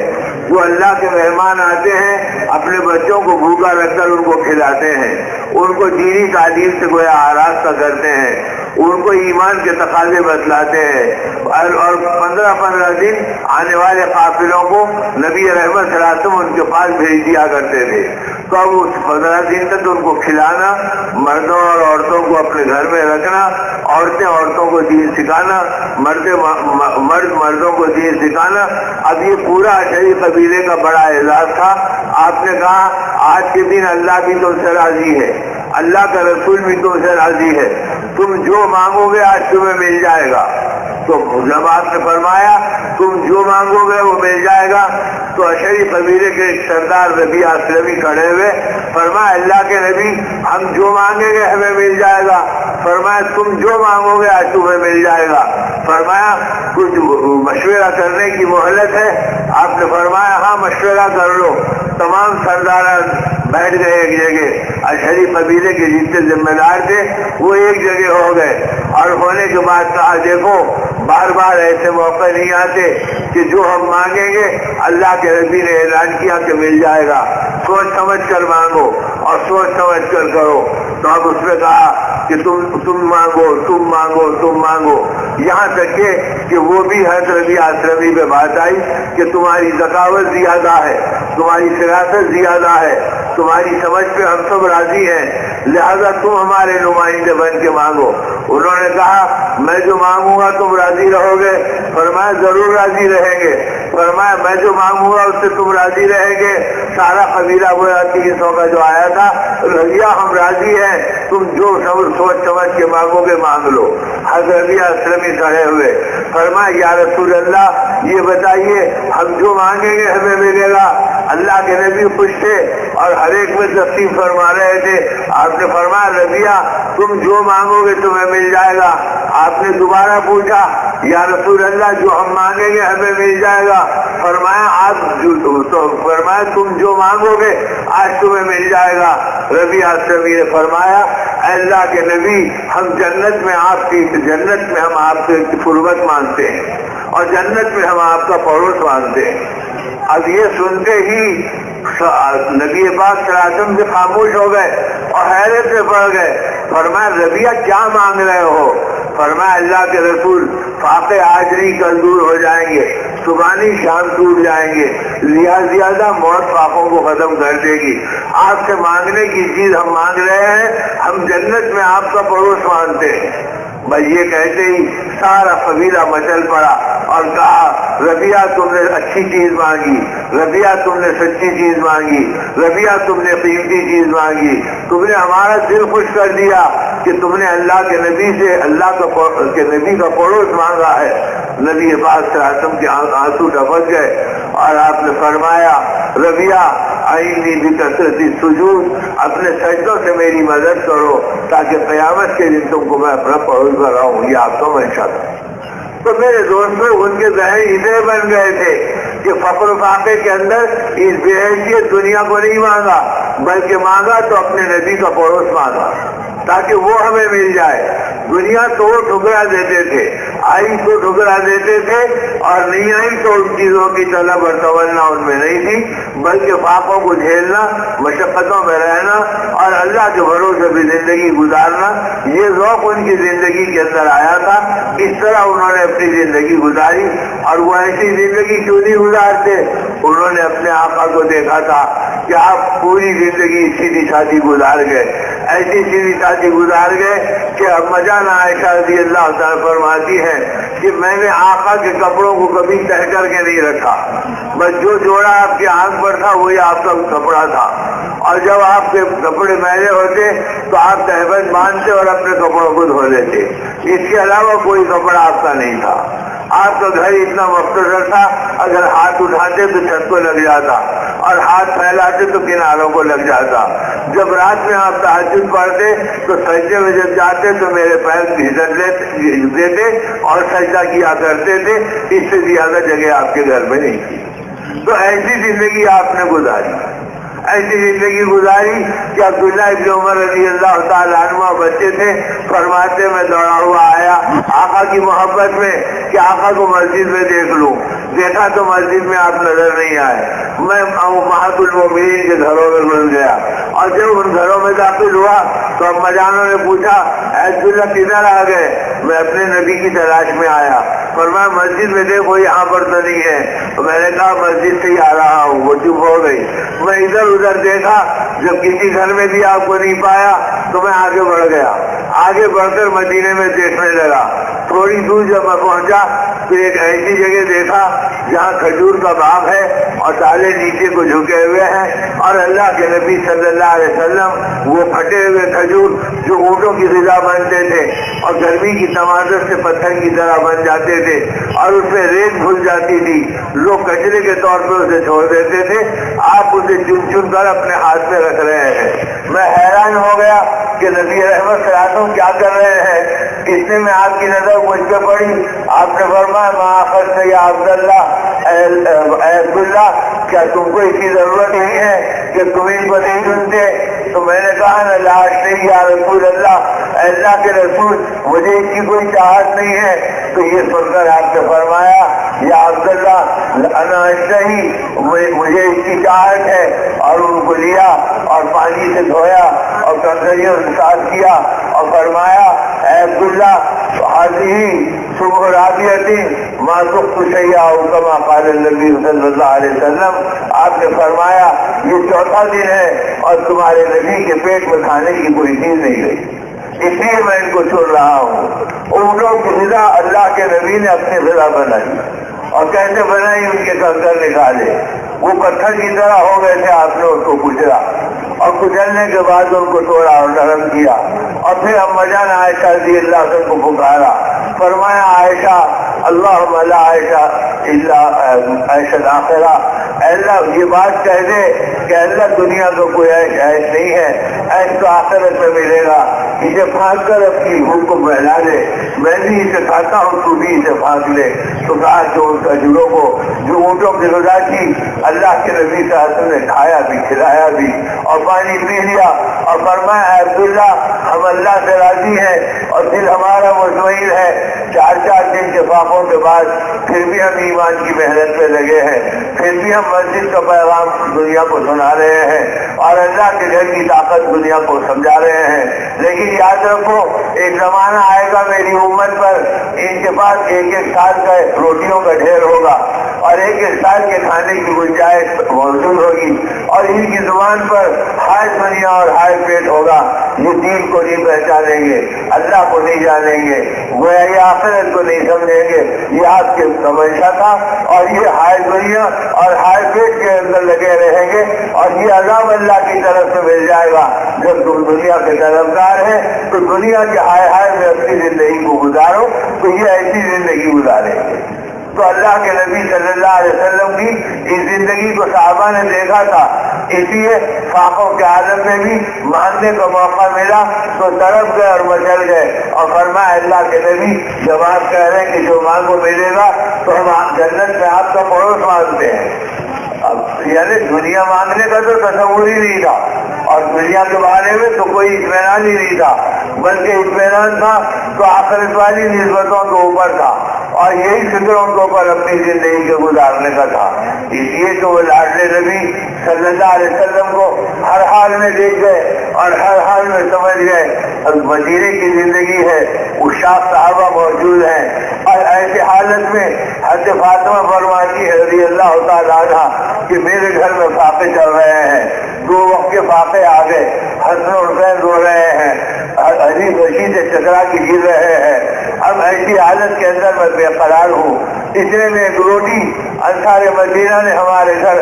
[SPEAKER 1] جو اللہ کے مہمان آتے ہیں اپنے بچوں کو بھوکا رکھ کر ان کو کھلاتے ہیں، ان کو دینی تعلیم سے گویا آراستہ کرتے ہیں، ان کو ایمان کے تقاضے بتلاتے ہیں، اور 15 دن آنے والے قافلوں کو نبی رحمت صلی اللہ علیہ وسلم ان کے پاس بھیج دیا کرتے تھے۔ تو اب اس 15 دن تک ان کو کھلانا، مردوں اور عورتوں کو اپنے گھر میں رکھنا، عورتیں عورتوں کو دین سکھانا، مرد مردوں کو دین سکھانا، اب یہ پورا اشعری قبیلے کا بڑا اعزاز تھا۔ آپ نے کہا آج کے دن اللہ بھی تم سے راضی ہے، اللہ کا رسول بھی تم سے راضی ہے، تم جو مانگو گے آج تمہیں مل جائے گا۔ تو جب آپ نے فرمایا تم جو مانگو گے وہ مل جائے گا تو اشعری قبیلے کے سردار ربیعہ اسلمی کھڑے ہوئے، فرمایا اللہ کے نبی ہم جو مانگیں گے ہمیں مل جائے گا۔ فرمایا تم جو مانگو گے آج تمہیں مل جائے گا۔ فرمایا کچھ مشورہ کرنے کی مہلت ہے؟ آپ نے فرمایا ہاں مشورہ کر لو۔ تمام سرداران بیٹھ گئے ایک جگہ، اشعری قبیلے کے جتنے ذمہ دار تھے وہ ایک جگہ ہو گئے، اور ہونے کے بعد کہا دیکھو بار بار ایسے موقع نہیں آتے کہ جو ہم مانگیں گے اللہ کے نبی نے اعلان کیا کہ مل جائے گا، سوچ سمجھ کر مانگو اور سوچ سمجھ کر کرو۔ تو اب اس نے کہا کہ تم مانگو تم مانگو تم مانگو، یہاں تک کہ وہ بھی حضرت ربیعہ اسلمی پہ بات آئی کہ تمہاری ذکاوت زیادہ ہے، تمہاری فراست زیادہ ہے، تمہاری سمجھ پہ ہم سب راضی ہیں، لہذا تم ہمارے نمائندے بن کے مانگو۔ انہوں نے کہا میں جو مانگوں گا تم راضی رہو گے؟ فرمایا ضرور راضی رہیں گے۔ فرمایا میں جو مانگوں گا اس سے تم راضی رہیں گے؟ سارا قبیلہ وہ 300 کا جو آیا تھا رضیہ ہم راضی ہیں، تم جو سوچ سمجھ کے مانگو گے مانگ لو۔ حضرت ربیعہ اسلمی کھڑے ہوئے، فرمایا یا رسول اللہ یہ بتائیے ہم جو مانگیں گے ہمیں ملے گا؟ اللہ کے نبی خوش تھے اور ہر ایک میں تقسیم فرما رہے تھے۔ آپ نے فرمایا ربیعہ تم جو مانگو گے تمہیں مل جائے گا۔ آپ نے دوبارہ پوچھا یا رسول اللہ جو ہم مانگیں گے ہمیں مل جائے گا؟ فرمایا فرمایا تم جو مانگو گے آج تمہیں مل جائے گا۔ ربیعہ اسلمی نے فرمایا اے اللہ کے نبی ہم جنت میں آپ کی قربت مانگتے ہیں اور جنت میں ہم آپ کا پڑوس مانگتے ہیں۔ اب یہ سنتے ہی نبی پاک صلی اللہ علیہ وسلم سے خاموش ہو گئے اور حیرت میں پڑ گئے۔ فرمایا ربیعہ کیا مانگ رہے ہو؟ فرمایا اللہ کے رسول فاقے آج نہیں کل دور ہو جائیں گے، صبح نہیں شام ٹوٹ جائیں گے، زیادہ موت فاقوں کو ختم کر دے گی۔ آپ سے مانگنے کی چیز ہم مانگ رہے ہیں، ہم جنت میں آپ کا پڑوس مانگتے ہیں۔ بھائی یہ کہتے ہی سارا قبیلہ مچل پڑا اور کہا ربیعہ تم نے اچھی چیز مانگی، ربیعہ تم نے سچی چیز مانگی، ربیعہ تم نے قیمتی چیز مانگی، تم نے ہمارا دل خوش کر دیا کہ تم نے اللہ کے نبی سے کے نبی کا پڑوس مانگا ہے۔ نبی پاک صلی اللہ علیہ وسلم کے آنسو ٹپک گئے اور آپ نے فرمایا ربیعہ آئینی بکثرت السجود، اپنے سجدوں سے میری مدد کرو تاکہ قیامت کے دن تم کو میں اپنا پڑوس بناؤں، یہ آپ کا منشا تھا۔ تو میرے دوستوں ان کے ذہن اتنے بن گئے تھے کہ فقر و فاقے کے اندر اس بے حیثیت دنیا کو نہیں مانگا بلکہ مانگا تو اپنے نبی کا پڑوس مانگا تاکہ وہ ہمیں مل جائے۔ دنیا تو وہ ٹھکرا دیتے تھے، آئی تو ٹھکرا دیتے تھے اور نہیں آئی تو ان چیزوں کی طلب اور تمنا ان میں نہیں تھی بلکہ فاقوں کو جھیلنا، مشقتوں میں رہنا اور اللہ کے بھروسے بھی زندگی گزارنا، یہ ذوق ان کی زندگی کے اندر آیا تھا۔ اس طرح انہوں نے اپنی زندگی گزاری اور وہ ایسی زندگی کیوں نہیں گزارتے؟ انہوں نے اپنے آقا کو دیکھا تھا کہ آپ پوری زندگی سیدھی سادھی گزار گئے، ایسی سیدھی سادھی گزار گئے کہ اما جان عائشہ رضی اللہ تعالیٰ فرماتی ہے کہ میں نے آقا کے کپڑوں کو کبھی تہہ کر کے نہیں رکھا، بس جو جوڑا آپ کی آنکھ پر تھا وہی آپ کا کپڑا تھا، اور جب آپ کے کپڑے میلے ہوتے تو آپ تہبند باندھتے اور اپنے کپڑوں کو دھو لیتے، اس کے علاوہ کوئی کپڑا آپ کا نہیں تھا۔ آپ کا گھر اتنا مختصر تھا، اگر ہاتھ اٹھاتے تو چھت کو لگ جاتا اور ہاتھ پھیلاتے تو کناروں کو لگ جاتا۔ جب رات میں آپ تہجد پڑھتے تو سجدے میں جب جاتے تو میرے پیر گھسٹ دیتے اور سجدہ کیا کرتے تھے، اس سے زیادہ جگہ آپ کے گھر میں نہیں تھی۔ تو ایسی زندگی آپ نے گزاری، ایسی زندگی گزاری کہ عبداللہ ابن عمر رضی اللہ تعالیٰ عنہ بچے تھے، فرماتے میں دوڑا ہوا آیا آقا کی محبت میں کہ آقا کو مسجد میں دیکھ لوں، دیکھا تو مسجد میں آپ نظر نہیں آئے، میں امہات المومنین کے گھروں میں گھس گیا اور جب ان گھروں میں داخل ہوا تو اما جانوں نے پوچھا عبداللہ کدھر آ گئے؟ میں اپنے نبی کی تلاش میں آیا۔ فرمایا مسجد میں دیکھو یہاں پر تو نہیں ہے، میں نے کہا مسجد سے ہی آ رہا ہوں، وہ چپ ہو گئی۔ میں ادھر ادھر دیکھا، جب کسی گھر میں بھی آپ کو نہیں پایا تو میں آگے بڑھ گیا، آگے بڑھ کر مدینے میں دیکھنے لگا۔ تھوڑی دور جب میں پہنچا تو ایک ایسی جگہ دیکھا جہاں کھجور کا باغ ہے اور تالے نیچے کو جھکے ہوئے ہیں اور اللہ کے نبی صلی اللہ علیہ وسلم وہ پھٹے ہوئے کھجور جو اونٹوں کی غذا بنتے تھے اور گرمی کی تمازت سے پتھر کی طرح بن جاتے تھے اور اس میں ریت گھل جاتی تھی، لوگ کچرے کے طور پر اسے چھوڑ دیتے تھے، آپ اسے چن چن کر اپنے ہاتھ میں رکھ رہے ہیں۔ میں حیران ہو گیا کہ نبی رحمت صلی اللہ علیہ وسلم کیا کر رہے ہیں؟ اتنے میں آپ کی نظر مجھ پہ پڑی، آپ نے فرمایا ماخذ سے یا عبداللہ، اے عبداللہ کیا تم کو اس کی ضرورت نہیں ہے کہ تم ان کو نہیں سنتے؟ تو میں نے کہا نا لاش نہیں یا رسول اللہ، اللہ کے رسول مجھے اس کی کوئی چاہت نہیں ہے۔ تو یہ سن کر آپ نے فرمایا یا عبداللہ انا اشتہی، مجھے اس کی چاہت ہے، اور ان کو لیا اور پانی سے دھویا اور کنکریوں سے صاف کیا اور فرمایا اے عبداللہ حاضی صبح رابعتی ما سخت شیئا کما قال النبی صلی اللہ علیہ وسلم، آپ نے فرمایا یہ چوتھا دن ہے اور تمہارے نبی کے پیٹ میں کھانے کی کوئی چیز نہیں گئی، اس لیے میں ان کو چھوڑ رہا ہوں۔ اونٹوں کی غذا اللہ کے نبی نے اپنی غذا بنائی اور کیسے بنائی؟ ان کے کنکر نکالے، وہ پتھر کی طرح ہو گئے تھے، آپ نے ان کو کچلا اور کچلنے کے بعد ان کو توڑا اور نرم کیا اور پھر اما جان عائشہ رضی اللہ عنہا کو پکارا، فرمایا عائشہ اللہم لا عائشہ الا عائشہ الآخرہ، اللہ یہ بات کہہ دے کہ اللہ دنیا کا کوئی عیش نہیں ہے، عیش تو آخرت میں ملے گا، اسے پھانک کر اپنی بھوک کو بہلا دے، میں بھی اسے کھاتا ہوں تو بھی اسے پھانک لے۔ تو کہا جو ان کھجوروں کو جو اونٹوں کی غذا تھی اللہ کے نبی صلی اللہ علیہ وسلم نے کھایا بھی کھلایا بھی اور پانی پی لیا اور فرمایا اے عبداللہ ہم اللہ سے راضی ہیں اور دل ہمارا مطمئن ہے، 4 دن کے فاقوں کے بعد پھر بھی ہم ایمان کی محنت پہ لگے ہیں، پھر بھی ہم مسجد کا پیغام دنیا کو سنا رہے ہیں اور اللہ کے گھر کی طاقت دنیا کو سمجھا رہے ہیں۔ لیکن یاد رکھو ایک زمانہ آئے گا میری امت پر ان کے پاس 1 سال کا روٹیوں کا ڈھیر ہوگا اور 1 سال کے کھانے کی گنجائش موجود ہوگی اور ان کی زبان پر ہائے دنیا اور ہائے پیٹ ہوگا، یہ دین کو نہیں پہچانیں گے، اللہ کو نہیں جانیں گے، گویا یہ آخرت کو نہیں سمجھیں گے، یہ آپ کے تماشا تھا اور یہ ہائے دنیا اور ہائے پیٹ کے اندر لگے رہیں گے اور یہ عذاب اللہ کی طرف سے مل جائے گا۔ جب تم دنیا کے طرفدار ہیں تو دنیا کے ہائے ہائے میں اپنی زندگی کو گزارو، تو یہ ایسی زندگی گزاریں گے۔ تو اللہ کے نبی صلی اللہ علیہ وسلم کی اس زندگی کو صحابہ نے دیکھا تھا، اس لیے فاقوں کے عالم میں بھی مانگنے کا موقع ملا تو تڑپ گئے اور مچل گئے اور فرمایا اللہ کے نبی جب آپ کہہ رہے ہیں کہ جو مانگو ملے گا تو ہم جنت میں آپ کا پڑوس مانگتے ہیں۔ اب یعنی دنیا مانگنے کا تو تصور ہی نہیں تھا اور دنیا کے بارے میں تو کوئی اطمینان ہی نہیں تھا، بلکہ اطمینان تھا تو آخرت والی نسبتوں کے اوپر تھا اور یہی فکروں کے اوپر اپنی زندگی کے گزارنے کا تھا۔ اس لیے تو وہ لاڈلے نبی صلی اللہ علیہ وسلم کو ہر حال میں دیکھ گئے اور ہر حال میں سمجھ گئے اور مدینے کی زندگی ہے، عشاق صحابہ موجود ہیں اور ایسی حالت میں حضرت فاطمہ فرماتی ہے رضی اللہ تعالیٰ عنہ کہ میرے گھر میں فاقے چل رہے ہیں، 2 وقت کے فاقے آ گئے، حسن و حسین رو رہے ہیں، علی رشید سے چکرا کے گر رہے ہیں، اب ایسی حالت کے اندر میں بے قرار ہوں۔ اتنے میں ایک روٹی انصار مدینہ نے ہمارے گھر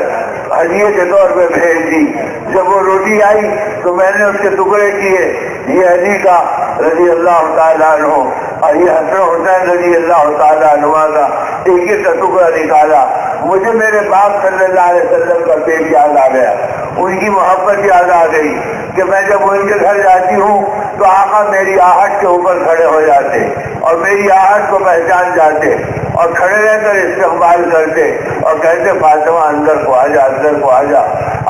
[SPEAKER 1] ہدیے کے طور پہ بھیج دی، جب وہ روٹی آئی تو میں نے اس کے ٹکڑے کیے، یہ علی کا رضی اللہ تعالیٰ عنہ اور یہ حسن حسین رضی اللہ تعالیٰ عنہ کا ایک کا ٹکڑا نکالا۔ مجھے میرے باپ صلی اللہ علیہ وسلم کا پیٹ یاد آ گیا، ان کی محبت یاد آ گئی کہ میں جب ان کے گھر جاتی ہوں تو آقا میری آہٹ کے اوپر کھڑے ہو جاتے اور میری آہٹ کو پہچان جاتے اور کھڑے رہ کر استقبال کرتے اور کہتے فاطمہ اندر کو آ جا، اندر کو آ جا،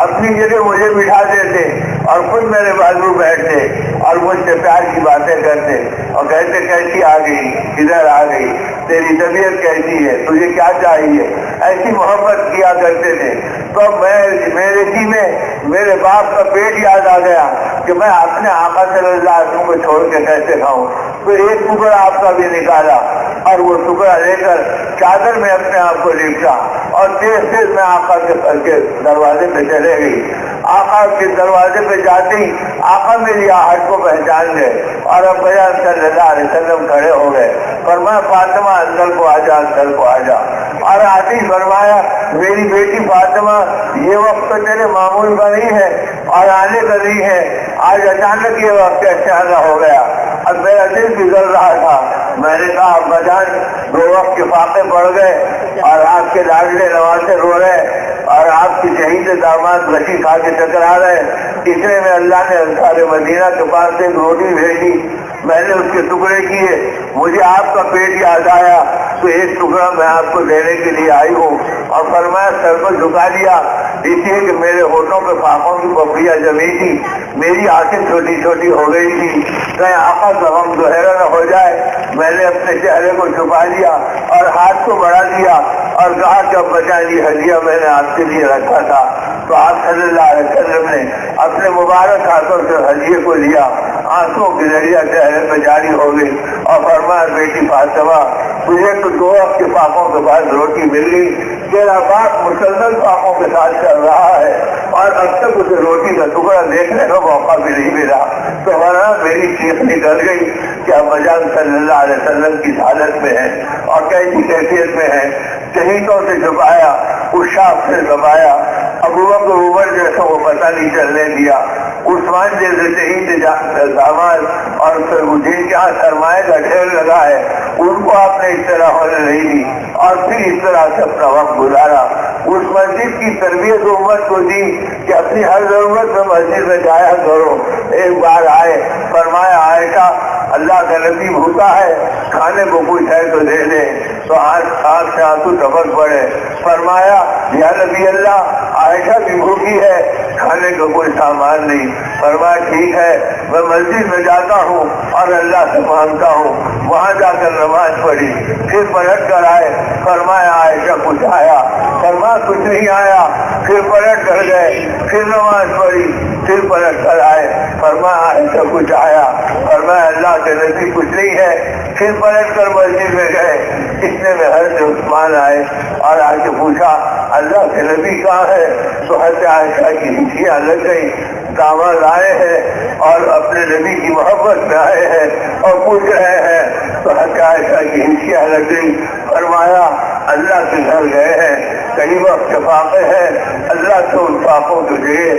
[SPEAKER 1] اپنی جگہ مجھے بٹھا دیتے اور خود میرے بازو بیٹھتے اور مجھ سے پیار کی باتیں کرتے اور کہتے کیسی آ گئی، کدھر آ گئی، تیری طبیعت کیسی ہے، تجھے کیا چاہیے، ایسی محبت کیا کرتے تھے۔ تو میرے جی میں میرے باپ کا پیٹ یاد آ گیا کہ میں اپنے آقا صلی اللہ علیہ وسلم کو چھوڑ کے کیسے کھاؤں، تو ایک ٹکڑا آپ کا بھی نکالا اور وہ ٹکڑا لے کر چادر میں اپنے آپ کو لپٹا اور تیز تیز میں آقا کے دروازے پہ چلے گئی۔ آقا کے دروازے پہ جاتے ہی آقا میری آہٹ کو پہچان گئے اور اب بیان صلی اللہ علیہ وسلم کھڑے ہو گئے، فرمایا فاطمہ اندر کو آ جا، اندر کو آ جا، اور آتے ہی فرمایا میری بیٹی فاطمہ یہ وقت تو تیرے معمول کا نہیں ہے اور آنے کا نہیں ہے، آج اچانک یہ وقت کیسے آنا ہو گیا، اب میرا دل بگڑ رہا تھا۔ میں نے کہا ابا جان 2 وقت کے فاقے پڑ گئے اور آپ کے لاڈلے نوازے رو رہے اور آپ کی شہید داماد بچی کھا کے ٹکرا رہے، اتنے میں اللہ نے انصار مدینہ کے پاس ایک روٹی بھیجی، میں نے اس کے ٹکڑے کیے، مجھے آپ کا پیٹ یاد آیا تو ایک ٹکڑا میں آپ کو دینے کے لیے آئی ہوں اور فرمایا سر کو جھکا دیا، اس لیے کہ میرے ہونٹوں پہ فاقوں کی پپڑیاں جمی تھی، میری آنکھیں چھوٹی چھوٹی ہو گئی تھی، کہیں آقا کا غم ظاہر نہ ہو جائے، میں نے اپنے چہرے کو چھپا لیا اور ہاتھ کو بڑھا دیا اور کہا کہ اب بچا یہ ہدیہ میں نے آپ کے لیے رکھا تھا۔ تو آپ صلی اللہ علیہ وسلم نے اپنے مبارک ہاتھوں سے ہدیے کو لیا، آنسوں کی لڑیاں چہرے پہ جاری ہو گئی اور فرمایا بیٹی فاطمہ تجھے تو 2 وقت کے فاقوں کے بعد روٹی مل گئی، تیرا باپ مسلسل فاقوں کے ساتھ چل رہا ہے اور اب تک اسے روٹی کا ٹکڑا دیکھنے کا موقع بھی نہیں ملا۔ تو ورنہ میری چیخ نکل گئی کہ ابا جان صلی اللہ علیہ وسلم کی حالت میں ہے اور کیسی کیفیت میں ہے، شہیدوں سے چھپایا، عشاق سے دبایا، ابو بکر عمر جیسا وہ پتہ نہیں چلنے دیا، عثمان جیسے شہید داماد اور جن کے ہاں سرمایہ کا ڈھیر لگا ہے ان کو آپ نے اس طرح ہونے نہیں دی اور پھر اس طرح سے اپنا وقت گزارا۔ اس مسجد کی تربیت امت کو دی کہ اپنی ہر ضرورت میں مسجد میں جایا کرو۔ ایک بار آئے، فرمایا عائشہ اللہ کا نبی بھوکا ہے، کھانے کو کچھ ہے تو دے دے۔ تو آنکھ سے آنسو ٹپک پڑے۔ فرمایا یا نبی اللہ عائشہ بھی بھوکی ہے، کھانے کا کوئی سامان نہیں۔ فرمایا ٹھیک ہے، میں مسجد میں جاتا ہوں اور اللہ سے مانگتا ہوں۔ وہاں جا کر نماز پڑھی، پھر پلٹ کر آئے، فرمایا عائشہ کچھ آیا؟ فرمایا کچھ نہیں آیا۔ پھر پلٹ کر گئے، پھر نماز پڑھی، پھر پلٹ کر آئے، فرمایا عائشہ کچھ آیا؟ فرمایا اللہ کے نبی کچھ نہیں ہے۔ پھر پلٹ کر مسجد میں گئے، اتنے میں حضرت عثمان آئے اور آ کے پوچھا اللہ کے نبی کہاں ہے؟ تو حضرت عائشہ کی ہنسیاں لگ گئی، داماد آئے ہیں اور اپنے نبی کی محبت میں آئے ہیں اور پوچھ رہے ہیں، تو حضرت عائشہ کی ہنسیاں لگ گئی۔ فرمایا اللہ کے گھر گئے ہیں، کئی وقت فاقے ہیں، اللہ سے ان فاقوں کے لیے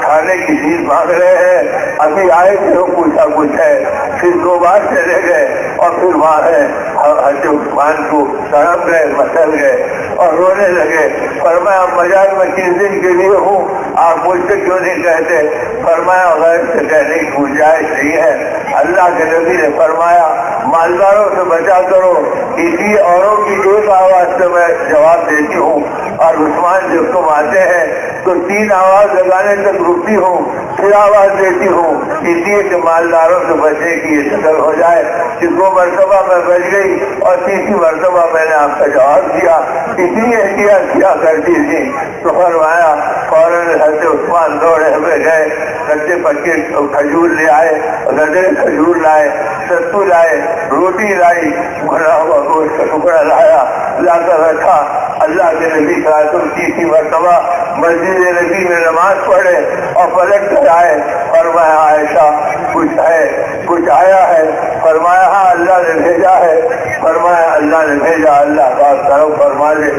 [SPEAKER 1] کھانے کی چیز مانگ رہے ہیں، ابھی آئے تھے وہ پوچھا کچھ ہے۔ پھر 2 بار چلے گئے اور پھر وہاں ہے حضرت عثمان کو تڑپ گئے، مسل گئے اور رونے لگے۔ فرمایا مجال میں کس دن کے لیے ہوں، آپ مجھ سے کیوں نہیں کہتے؟ فرمایا غیر سے کہنے کی گنجائش نہیں ہے۔ اللہ کے نبی نے فرمایا مالداروں سے بچا کرو، اسی اوروں کی ایک آواز سے میں جواب دیتی ہوں، اور عثمان جب تم آتے ہیں تو 3 آواز لگانے تک رکتی ہوں، پھر آواز دیتی ہوں، اس لیے کہ مالداروں سے بچنے کی یہ شکل ہو جائے کہ 2 مرتبہ میں بچ گئی اور 3ری مرتبہ میں نے آپ کا جواب دیا، اتنی احتیاط کیا کرتی تھی۔ تو فرمایا فوراً حضرت عثمان دوڑے ہوئے گئے، کچے پکے کھجور لے آئے، گدے کھجور لائے، ستو لائے، روٹی لائی، بھرا ہوا گوشت کا ٹکڑا لایا، لا کر رکھا۔ اللہ کے نبی کا تم 3ری مرتبہ مسجد نبی میں نماز پڑھے اور پلٹ کر آئے۔ فرمایا عائشہ کچھ ہے، کچھ آیا ہے؟ فرمایا ہاں اللہ نے بھیجا ہے۔ فرمایا اللہ نے بھیجا، اللہ بات کرو فرما دے،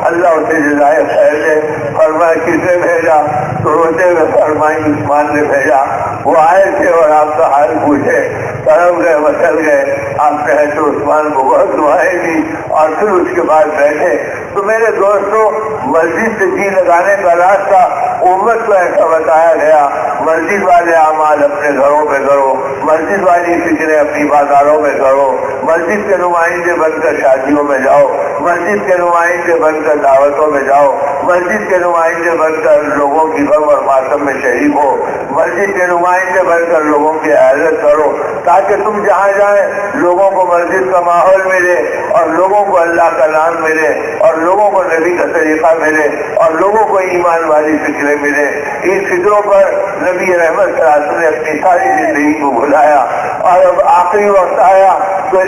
[SPEAKER 1] اللہ اسے جزائے خیر دے۔ فرمایا کس نے بھیجا؟ تو روتے ہوئے فرمائی عثمان نے بھیجا۔ وہ آئے تھے اور آپ کا حال پوچھے، تڑپ گئے، مسل گئے۔ آپ کہے تو عثمان کو بہت دعائیں دی اور پھر اس کے بعد بیٹھے۔ تو میرے دوستوں مسجد سے جی لگانے کا راستہ امت کو ایسا بتایا گیا، مسجد والے اعمال اپنے گھروں میں کرو، مسجد والی فکریں اپنی بازاروں میں کرو، مسجد کے نمائندے بن کر شادیوں میں جاؤ، مسجد کے نمائندے بن کر دعوتوں میں جاؤ، مسجد کے نمائندے بن کر لوگوں کی غم اور ماتم میں شریک ہو، مسجد کے نمائندے بن کر لوگوں کی عزت کرو، تاکہ تم جہاں جائیں لوگوں کو مسجد کا ماحول ملے اور لوگوں کو اللہ کا نام ملے اور لوگوں کو نبی کا طریقہ ملے اور لوگوں کو ایمان والی فکریں ملے۔ ان فکروں پر نبی رحمت صلی اللہ علیہ وسلم نے اپنی ساری زندگی کو بھلایا، اور اب آخری وقت آیا تو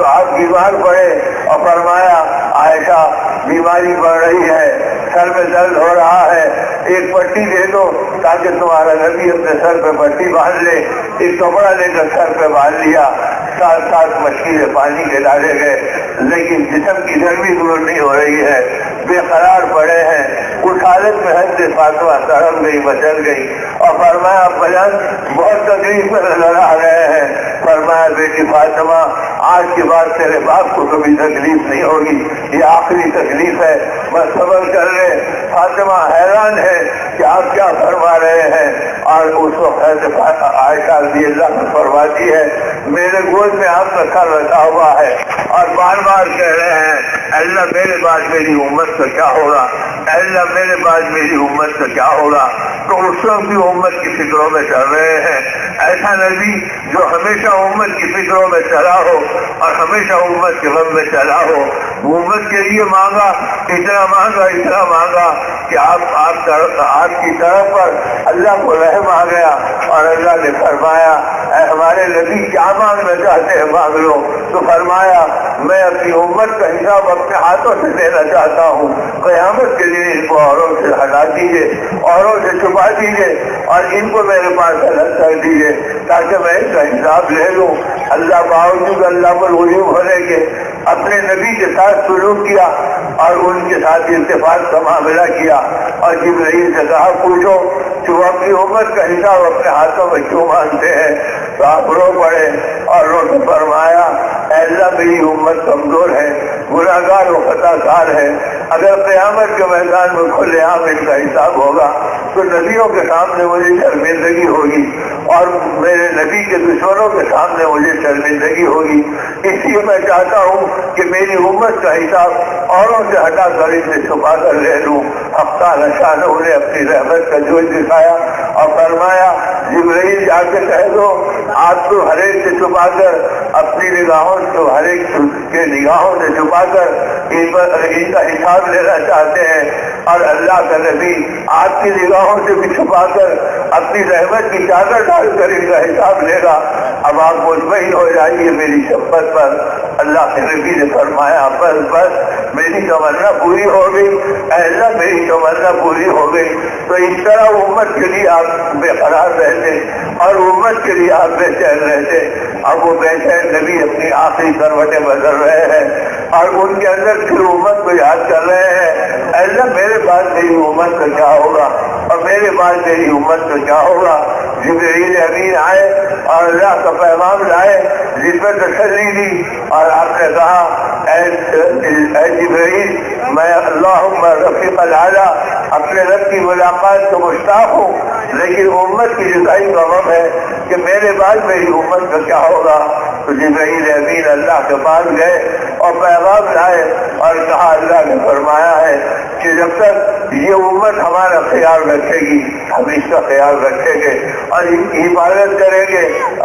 [SPEAKER 1] آپ بیمار پڑے اور فرمایا عائشہ بیماری بڑھ رہی ہے، سر میں درد ہو رہا ہے، ایک پٹی دے دو تاکہ تمہارا نبی اپنے سر پہ پٹی باندھ لے۔ ایک کپڑا لے کر سر پہ باندھ لیا، ساتھ مشکلیں پانی کے ڈالے گئے، لیکن جسم کی گرمی دور نہیں ہو رہی ہے، بے قرار پڑے ہیں۔ اس حالت میں حضرت فاطمہ تڑپ گئی، مچل گئی اور فرمایا بجن بہت تکلیف میں نظر آ رہے ہیں۔ فرمایا بیٹی فاطمہ آج کے بعد تیرے باپ کو کبھی تکلیف نہیں ہوگی، یہ آخری تکلیف ہے، بس صبر کر لے۔ فاطمہ حیران ہے کہ آپ کیا فرما رہے ہیں، اور اس وقت حضرت عائشہ رضی اللہ عنہا فرماتی ہے میرے گود میں آپ کا سر رکھا ہوا ہے اور بار بار کہہ رہے ہیں اللہ میرے بعد میری امت کا کیا ہوگا، اللہ میرے بعد میری امت کا کیا ہوگا۔ تو اس وقت بھی امت کی فکروں میں چل رہے ہیں۔ ایسا نبی جو ہمیشہ امت کی فکروں میں چلا ہو اور ہمیشہ امت کے غم میں چلا ہو، وہ امت کے لیے مانگا، اتنا مانگا کہ آپ کی طرف پر اللہ کو رحم آ گیا اور اللہ نے فرمایا اے ہمارے نبی کیا مانگنا چاہتے ہیں مانگ لو۔ تو فرمایا میں اپنی امت کا حساب اپنے ہاتھوں سے دینا چاہتا ہوں، قیامت کے لیے ان کو اوروں سے ہٹا دیجیے، اوروں سے چھپا دیجیے اور ان کو میرے پاس الگ کر دیجیے تاکہ میں اس کا حساب لے لوں۔ اللہ باوجود اللہ پر غیوب ہونے کے اپنے نبی کے ساتھ سلوک کیا اور ان کے ساتھ اتفاق کا معاملہ کیا، اور جبرائیل سے کہا پوچھو کہ وہ اپنی امت کا حساب اپنے ہاتھوں میں کیوں مانگتے ہیں؟ تو آپ رو پڑے اور رو کے فرمایا اے اللہ میری امت کمزور ہے، گناہگار و خطا کار ہے، اگر قیامت کے میدان میں کھلے عام ان کا حساب ہوگا تو نبیوں کے سامنے مجھے شرمندگی ہوگی اور میرے نبی کے دشمنوں کے سامنے مجھے شرمندگی ہوگی۔ اس لیے میں چاہتا ہوں کہ میری امت کا حساب اوروں سے ہٹا کر اسے چھپا کر لے لوں۔ حق تعالی شانہ نے اپنی رحمت کا جوش دکھایا اور فرمایا جبرائیل جا کے کہہ دو آپ تو ہر ایک سے چھپا کر اپنی نگاہوں سے، ہر ایک کے نگاہوں سے چھپا کر ان کا حساب لینا چاہتے ہیں، اور اللہ کا نبی آپ کی نگاہوں سے بھی چھپا کر اپنی رحمت کی چادر ڈال کر ان کا حساب لے گا۔ اب آپ مطمئن ہو جائیے میری شفقت پر۔ اللہ کے نبی نے فرمایا بس بس میری تمنا پوری ہو گئی، اے اللہ میری تمنا پوری ہو گئی۔ تو اس طرح امت کے لیے آپ بے قرار رہتے اور امت کے لیے آپ بے چین رہتے۔ اب وہ بے چین نبی اپنی آخری کروٹیں بدل رہے ہیں اور ان کے اندر پھر امت کو یاد کر رہے ہیں، اے اللہ میرے بعد میری امت کا کیا ہوگا اور میرے بعد میری امت کا کیا ہوگا۔ جبرائیل امین آئے اور اللہ کا پیغام لائے، جس میں تسلی دی اور آپ نے کہا اے جبرائیل میں اللہم رفیق الاعلیٰ اپنے رب کی ملاقات کو مشتاق ہوں، لیکن امت کی جدائی کا غم ہے کہ میرے بعد میری امت کا کیا ہوگا۔ تو جبرائیل امین اللہ کے پاس گئے اور پیغام لائے اور کہا اللہ نے فرمایا ہے کہ جب تک یہ امت ہمارا خیال رکھے گی ہم اس کا خیال رکھیں گے اور اس کی حفاظت کریں گے۔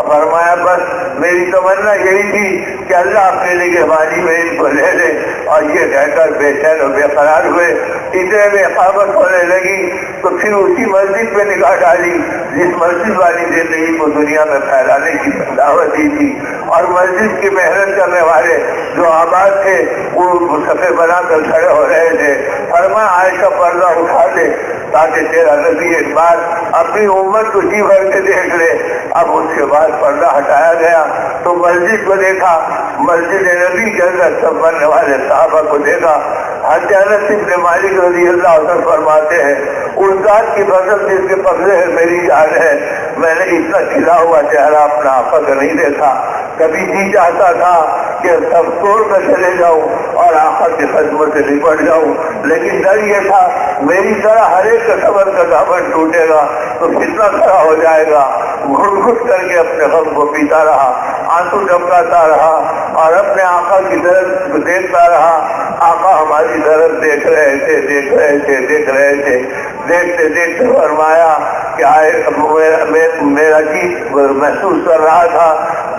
[SPEAKER 1] فرمایا بس میری تمنا یہی تھی کہ اللہ اپنے نگہبانی میں ان کو لے لے، اور یہ کہہ کر بے چین و بے قرار ہوئے۔ اتنے میں اقامت ہونے لگی تو پھر اسی مسجد پہ نگاہ ڈالی جس مسجد والی زندگی کو دنیا میں پھیلانے کی دعوت دی تھی، اور مسجد کی محنت کرنے والے جو آباد تھے وہ صفے بنا کر کھڑے ہو رہے تھے۔ فرمایا عائشہ پردہ اٹھا دے تاکہ تیرا نبی ایک بار اپنی امت کو جی بھر کے دیکھ لے۔ اب اس کے بعد پردہ ہٹایا گیا تو مسجد کو دیکھا، مسجد نبی کے اندر سب بننے والے صحابہ کو دیکھا۔ حضرت انس بن مالک رضی اللہ عنہ فرماتے ہیں اس ذات کی قسم جس کے قبضے ہے میری جان ہے، میں نے اتنا کھلا ہوا چہرہ اپنا آقا کا نہیں دیکھا۔ کبھی جی چاہتا تھا کہ سب توڑ کر چلے جاؤں اور آقا کی خدمت سے نپٹ جاؤں، لیکن ڈر یہ تھا میری طرح ہر ایک کا صبر کا دامن ٹوٹے گا تو فتنہ کھڑا ہو جائے گا۔ گھٹ گھٹ کر کے اپنے غم کو پیتا رہا، آنسو ٹپکاتا رہا اور اپنے آقا کی طرف دیکھتا رہا۔ آقا ہماری طرف دیکھ رہے تھے، دیکھ رہے تھے، دیکھ رہے تھے۔ دیکھتے دیکھتے فرمایا کہ میرا جی محسوس کر رہا تھا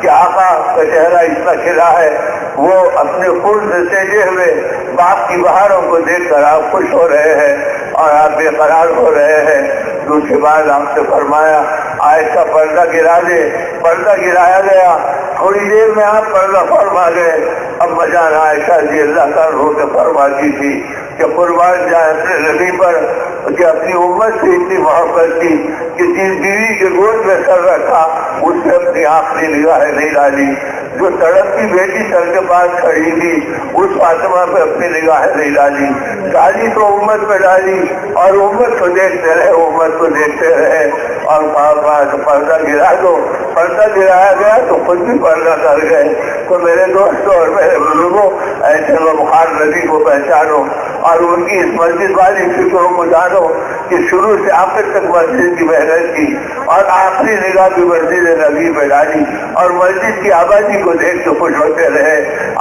[SPEAKER 1] کہ آقا کا چہرہ اتنا کھلا ہے، وہ اپنے خون سے سینجے ہوئے باغ کی بہاروں کو دیکھ کر آپ خوش ہو رہے ہیں اور آپ بے قرار ہو رہے ہیں۔ دوسری بار آپ سے فرمایا عائشہ پردہ گرا دے، پردہ گرایا گیا۔ تھوڑی دیر میں آپ پردہ فرما گئے۔ اب مجان عائشہ رضی اللہ تعالیٰ ہو کے فرماتی تھی کہ قربان جائے اپنے نبی پر کہ اپنی امت سے اتنی محبت تھی کہ جس بیوی کے گود میں سر رکھا اس سے اپنی آخری نگاہیں نہیں ڈالی، جو تڑپتی بیٹی سر کے پاس کھڑی تھی اس فاطمہ پہ اپنی نگاہیں نہیں ڈالی، ڈالی تو امت پہ ڈالی اور امت کو دیکھتے رہے، امت کو دیکھتے رہے اور پردہ گرا دو۔ پردہ گرایا گیا تو خود بھی پردہ کر گئے۔ تو میرے دوستوں اور میرے بزرگوں ایسے بخار نبی کو پہچانو اور ان کی اس مسجد والی فکروں کو جانو کہ شروع سے آخر تک مسجد کی محنت کی اور آخری نگاہ بھی مسجد نبی پہ ڈالی اور مسجد کی آبادی کو دیکھ کے خوش ہوتے رہے۔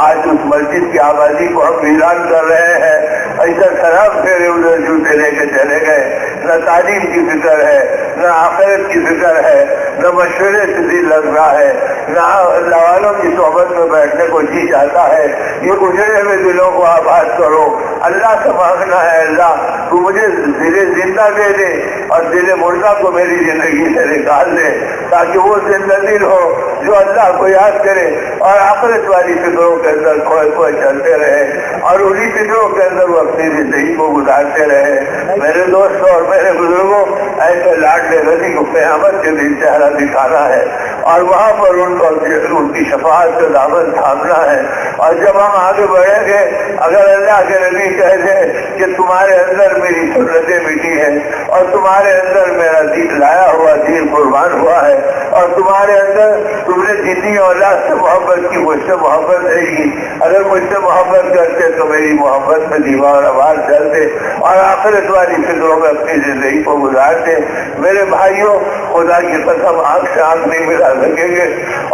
[SPEAKER 1] آج اس مسجد کی آبادی کو ہم ویران کر رہے ہیں، ایسا شراب پھیرے ادھر جوتے لے کے چلے گئے۔ نہ تعلیم کی فکر ہے، نہ آخرت کی فکر ہے، نہ مشورے سے دل لگ رہا ہے، نہ اللہ والوں کی صحبت میں بیٹھنے کو جی چاہتا ہے۔ یہ اجڑے ہوئے دلوں کو آباد کرو۔ اللہ سے مانگنا ہے اللہ تو مجھے دل زندہ دے دے اور دل مردہ کو میری زندگی سے نکال دے تاکہ وہ زندہ دل ہو جو اللہ کو یاد کرے اور آخرت والی فکروں کے اندر کھوئے کھوئے چلتے رہے اور انہی فکروں کے اندر وہ اپنی زندگی کو گزارتے رہے۔ میرے دوستوں اور میرے بزرگوں ایسے لاڈلے نبی کو قیامت کے دن چہرہ دکھانا ہے اور وہاں پر ان کی شفاعت کا دامن تھامنا ہے۔ اور جب ہم آگے بڑھیں گے، اگر اللہ کے نبی کہہ دیں کہ تمہارے اندر میری سنتیں مٹی ہیں اور تمہارے اندر میرا دین لایا ہوا دین قربان ہوا ہے، اور تمہارے اندر تم نے جتنی اولاد سے محبت کی مجھ سے محبت نہیں کی، اگر مجھ سے محبت کرتے تو میری محبت میں دیوار آواز چلتے اور آخرت والی فکروں میں اپنی زندگی کو گزارتے۔ میرے بھائیوں، خدا کی قسم آنکھ سے آنکھ نہیں ملا سکیں گے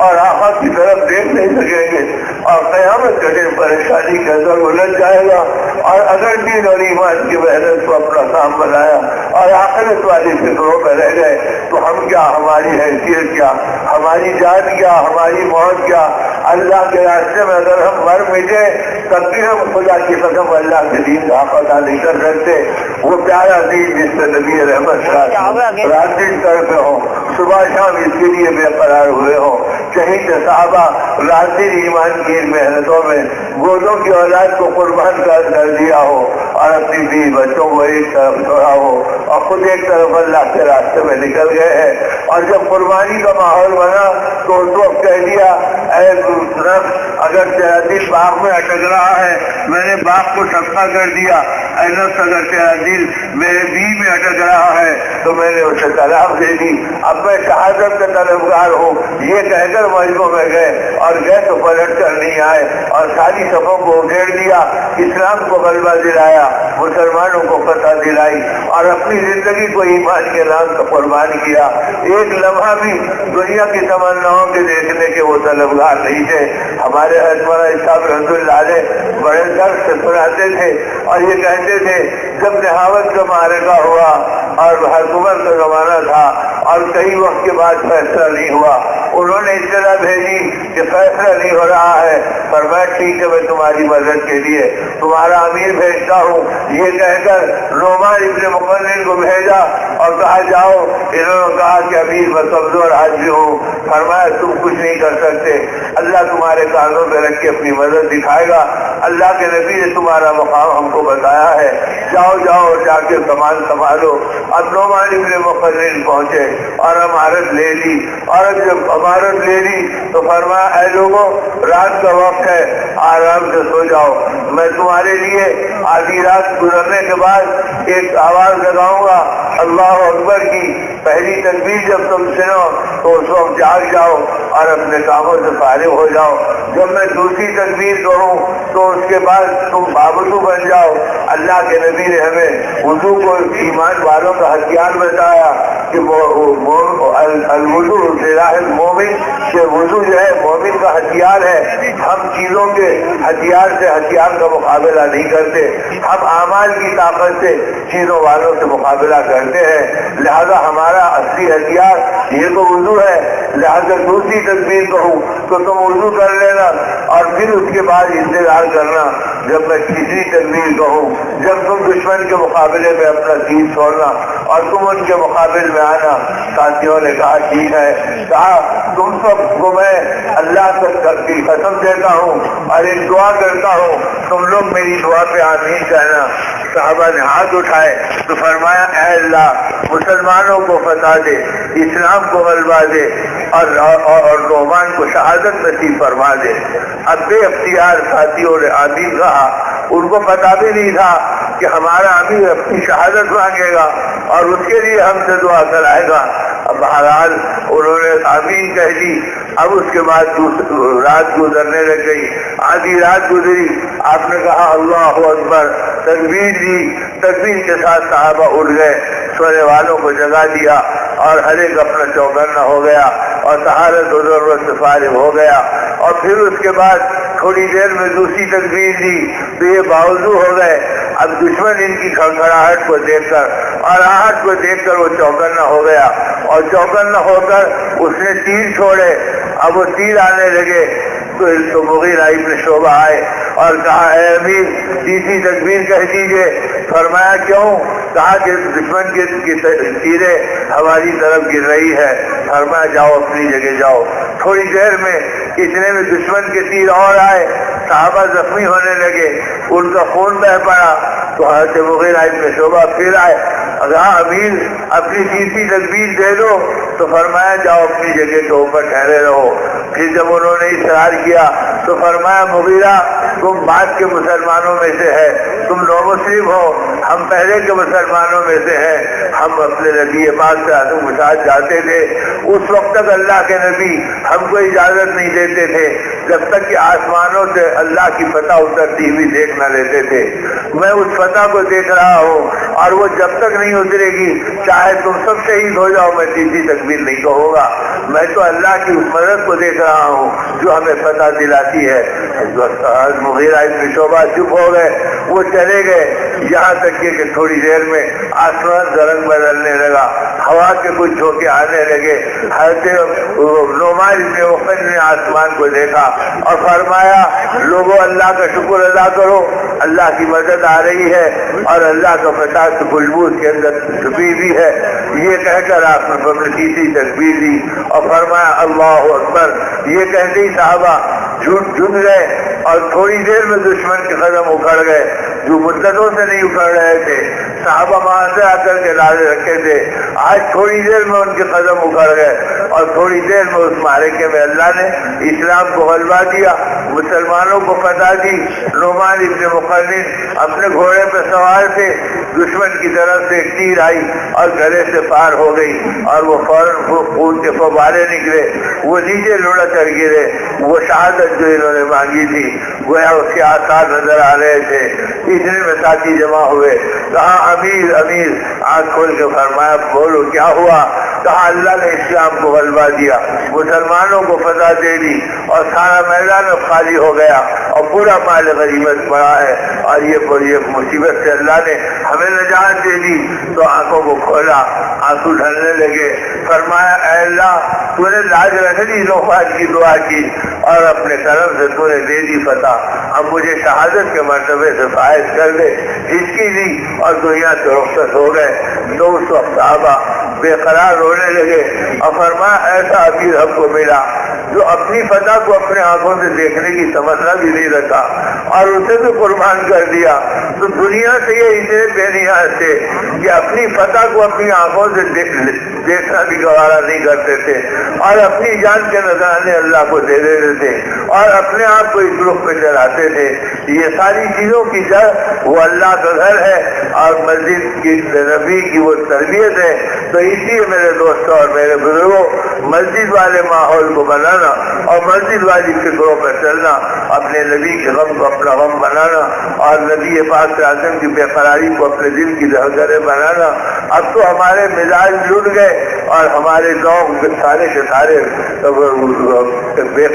[SPEAKER 1] اور آقا کی طرف دیکھ نہیں سکیں گے، اور قیامت کا دن پریشانی کے اندر الجھ جائے گا۔ اور اگر دین اور ایمان کی محنت کو اپنا کام بنایا اور آخرت والی فکروں میں رہ گئے تو ہم کیا، ہماری حیثیت کیا، ہماری جان کیا، ہماری موت کیا؟ اللہ کے راستے میں اگر ہم مر مٹے تب بھی ہم خدا کی قسم اللہ کے دین کا حق ادا نہیں کر سکتے۔ وہ پیارا دین جس سے نبی رحمت رات دن کرتے ہوں، صبح شام اس کے لیے بے قرار ہوئے ہوں، شہید صحابہ رات دن ایمان کی محنتوں میں گودوں کی اولاد کو قربان کر دیا ہو اور اپنی بیوی بچوں کو ایک طرف چھوڑا ہو اور خود ایک طرف اللہ کے راستے میں نکل گئے ہیں۔ اور جب قربانی کا ماحول بنا تو اس وقت کہہ دیا، اے رب، اگر تیرا دل باغ میں اٹک رہا ہے میں نے باغ کو صدقہ کر دیا، اے نفس اگر تیرا دل میرے بیوی میں اٹک رہا ہے تو میں نے اسے طلاق دے دی، اب میں شہادت کا طلبگار ہوں۔ یہ کہہ کر مسجدوں میں گئے اور گئے تو پلٹ کر نہیں آئے اور ساری صفوں کو اکھیڑ دیا، اسلام کو غلبہ دلایا، مسلمانوں کو فتح دلائی اور اپنی زندگی کو ایمان کے نام کا قربان کیا۔ ایک لمحہ بھی دنیا کی تمناؤں کے دیکھنے کے وہ طلبگار نہیں تھے۔ ہمارے حضرت صاحب رحمۃ اللہ علیہ بڑے درد سے سناتے تھے اور یہ کہتے تھے، جب نہاوت کا معرکہ ہوا اور حکومت کا زمانہ تھا اور کئی وقت کے بعد فیصلہ نہیں ہوا، انہوں نے اطلاع بھیجی کہ فیصلہ نہیں ہو رہا ہے، فرمایا ٹھیک ہے میں تمہاری مدد کے لیے تمہارا امیر بھیجتا ہوں۔ یہ کہہ کر نعمان ابن مقرن کو بھیجا اور کہا جاؤ۔ انہوں نے کہا کہ امیر میں کمزور آدمی ہوں، فرمایا تم کچھ نہیں کر سکتے، اللہ تمہارے کانوں پہ رکھ کے اپنی مدد دکھائے گا، اللہ کے نبی نے تمہارا مقام ہم کو بتایا ہے، جاؤ جاؤ جا کے سامان سنبھالو۔ اب نعمان ابن مقرن پہنچے اور امارت لے لی، اور جب امارت لے لی تو فرمایا اے لوگوں رات کا وقت ہے، آرام سے سو جاؤ، میں تمہارے لیے آدھی رات گزرنے کے بعد ایک آواز لگاؤں گا اللہ اکبر کی، پہلی تکبیر جب تم سنو تو اس وقت جاگ جاؤ اور اپنے کاموں سے فارغ ہو جاؤ، جب میں دوسری تکبیر کہوں تو اس کے بعد تم بابسو بن جاؤ۔ اللہ کے نبی نے ہمیں وضو کو ایمان والوں کا ہتھیار بتایا کہ الوضو سلاح المومن، کہ وضو جو ہے مومن کا ہتھیار ہے۔ ہم چیزوں کے ہتھیار سے ہتھیار کا مقابلہ نہیں کرتے، ہم اعمال کی طاقت سے چیزوں والوں سے مقابلہ کرتے ہیں، لہذا ہمارا اصلی ہتھیار یہ تو وضو ہے۔ لہذا دوسری تکبیر کہوں تو تم وضو کر لینا اور پھر اس کے بعد انتظار کرنا جب میں تیسری تکبیر کہوں، جب تم دشمن کے مقابلے میں اپنا تیر چھوڑنا اور تم ان کے مقابل میں آنا۔ ساتھیوں نے کہا ٹھیک ہے، کہا تم سب کو میں اللہ کی قسم دیتا ہوں اور ایک دعا کرتا ہوں، تم لوگ میری دعا پہ آمین کہنا۔ صحابہ نے ہاتھ اٹھائے تو فرمایا اے اللہ مسلمانوں کو فتح دے، اسلام کو غلبہ دے اور نعمان کو شہادت نصیب فرما دے۔ اب بے اختیار ساتھیوں نے آمین کہا، ان کو پتا بھی نہیں تھا کہ ہمارا امیر اپنی شہادت مانگے گا اور اس کے لیے ہم سے دعا کرائے گا۔ اب بہرحال انہوں نے آمین کہہ دی۔ اب اس کے بعد رات گزرنے لگ گئی، آدھی رات گزری، آپ نے کہا اللہ اکبر، تکبیر دی، تکبیر کے ساتھ صحابہ اٹھ گئے، سونے والوں کو جگا دیا اور ہر ایک اپنا چوکنا ہو گیا اور سہارت و ضرورت سے فارغ ہو گیا۔ اور پھر اس کے بعد تھوڑی دیر میں دوسری تکبیر دی تو یہ باوضو ہو گئے۔ اب دشمن ان کی کھڑکھڑاہٹ کو دیکھ کر اور آہٹ کو دیکھ کر وہ چوکنا ہو گیا اور چوکنا ہو کر اس نے تیر چھوڑے۔ اب وہ تیر آنے لگے تو مغیرہ ابن شعبہ آئے اور کہا اے امیر تیسری تکبیر کہہ دیجئے۔ فرمایا کیوں؟ کہا کہ دشمن کی تیریں ہماری طرف گر رہی ہے۔ فرمایا جاؤ اپنی جگہ جاؤ۔ تھوڑی دیر میں اتنے میں دشمن کے تیر اور آئے، صحابہ زخمی ہونے لگے، ان کا خون بہ پڑا۔ تو حضرت مغیرہ ابن شعبہ پھر آئے، کہا امیر اپنی تیسری تکبیر دے دو، تو فرمایا جاؤ اپنی جگہ کے اوپر ٹھہرے رہو۔ پھر جب انہوں نے اصرار کیا تو فرمایا مغیرہ تم بعد کے مسلمانوں میں سے ہے، تم نو مسلم ہو، ہم پہلے کے مسلمانوں میں سے ہیں، ہم اپنے نبی پاک سے کے ساتھ جاتے تھے، اس وقت تک اللہ کے نبی ہم کو اجازت نہیں دیتے تھے جب تک کہ آسمانوں سے اللہ کی فتح اترتی ہوئی دیکھ نہ لیتے تھے۔ میں اس فتح کو دیکھ رہا ہوں اور وہ جب تک نہیں اترے گی چاہے تم سب شہید ہو جاؤ میں تیسری تکبیر نہیں کہوں گا۔ میں تو اللہ کی اس مدد کو دیکھ رہا ہوں جو ہمیں فتح دلاتی ہے۔ مغیرہ ابن شعبہ چپ ہو گئے، وہ چلے گئے، یہاں تک کہ تھوڑی دیر میں آسمان کا رنگ بدلنے لگا، ہوا کے کچھ جھونکے آنے لگے۔ حضرت نعمان ابن وقت نے آسمان کو دیکھا اور فرمایا لوگوں اللہ کا شکر ادا کرو، اللہ کی مدد آ رہی ہے اور اللہ کا فتح تو خوشبو کے اندر چھپی ہوئی ہے۔ یہ کہہ کر آپ نے اپنی تیسری تکبیر دی اور فرمایا اللہ اکبر۔ یہ کہتے ہی صحابہ جھک گئے اور تھوڑی دیر میں دشمن کے قدم اکھڑ گئے جو مدتوں سے نہیں اکھڑ رہے تھے۔ صحابہ وہاں سے آ کر کے نعرے رکھے تھے، آج تھوڑی دیر میں ان کے قدم اکھڑ گئے اور تھوڑی دیر میں اس معرکے میں اللہ نے اسلام کو غلبہ دیا، مسلمانوں کو فتح دی۔ نعمان ابن مقرن اپنے گھوڑے پہ سوار تھے، دشمن کی طرف سے ایک تیر آئی اور گلے سے پار ہو گئی اور وہ فوراً خون کے فوارے نکلے، وہ نیچے لڑک کر گرے۔ وہ شہادت جو انہوں نے مانگی تھی گویا اس کے آثار نظر آ رہے تھے۔ اتنے میں ساتھی جمع ہوئے، کہا امیر امیر، آنکھ کھول کے فرمایا بولو کیا ہوا؟ کہا اللہ نے اسلام کو غلبہ دیا، مسلمانوں کو فتح دے دی اور سارا میدان خالی ہو گیا اور پورا مال غنیمت پڑا ہے اور یہ مصیبت سے اللہ نے ہمیں نجات دے دی۔ تو آنکھوں کو کھولا، آنسو ڈھلنے لگے، فرمایا اے اللہ تو نے لاج رکھ دی، نعمان کی دعا کی اور اپنے کرم سے تو نے دے دی فتح، اب مجھے شہادت کے مرتبے سے فائز کر دے۔ اس کی دی اور دنیا سے رخصت ہو گئے۔ تو اس وقت صحابہ بے قرار رونے لگے اور فرمایا ایسا امیر ہم کو ملا جو اپنی فتح کو اپنے آنکھوں سے دیکھنے کی تمنا بھی نہیں رکھا اور اسے بھی قربان کر دیا۔ تو دنیا سے یہ اتنے بے نیاز تھے کہ اپنی فتح کو اپنی آنکھوں سے دیکھنا بھی گوارا نہیں کرتے تھے اور اپنی جان کے نذرانے اللہ کو دے دیتے تھے اور اپنے آپ کو اس رخ پہ چلاتے تھے۔ یہ ساری چیزوں کی جڑ وہ اللہ کا گھر ہے اور مسجد کی نبی کی وہ تربیت ہے۔ تو اس لیے میرے دوستوں اور میرے بزرگوں مسجد والے ماحول کو بنانا اور مسجد والی فکروں پر چلنا، اپنے نبی کے غم کو اپنا غم بنانا اور نبی پاک اعظم کی بے قراری کو اپنے دل کی دھڑکنیں بنانا۔ اب تو ہمارے مزاج جڑ گئے اور ہمارے گاؤں سارے کے سارے بے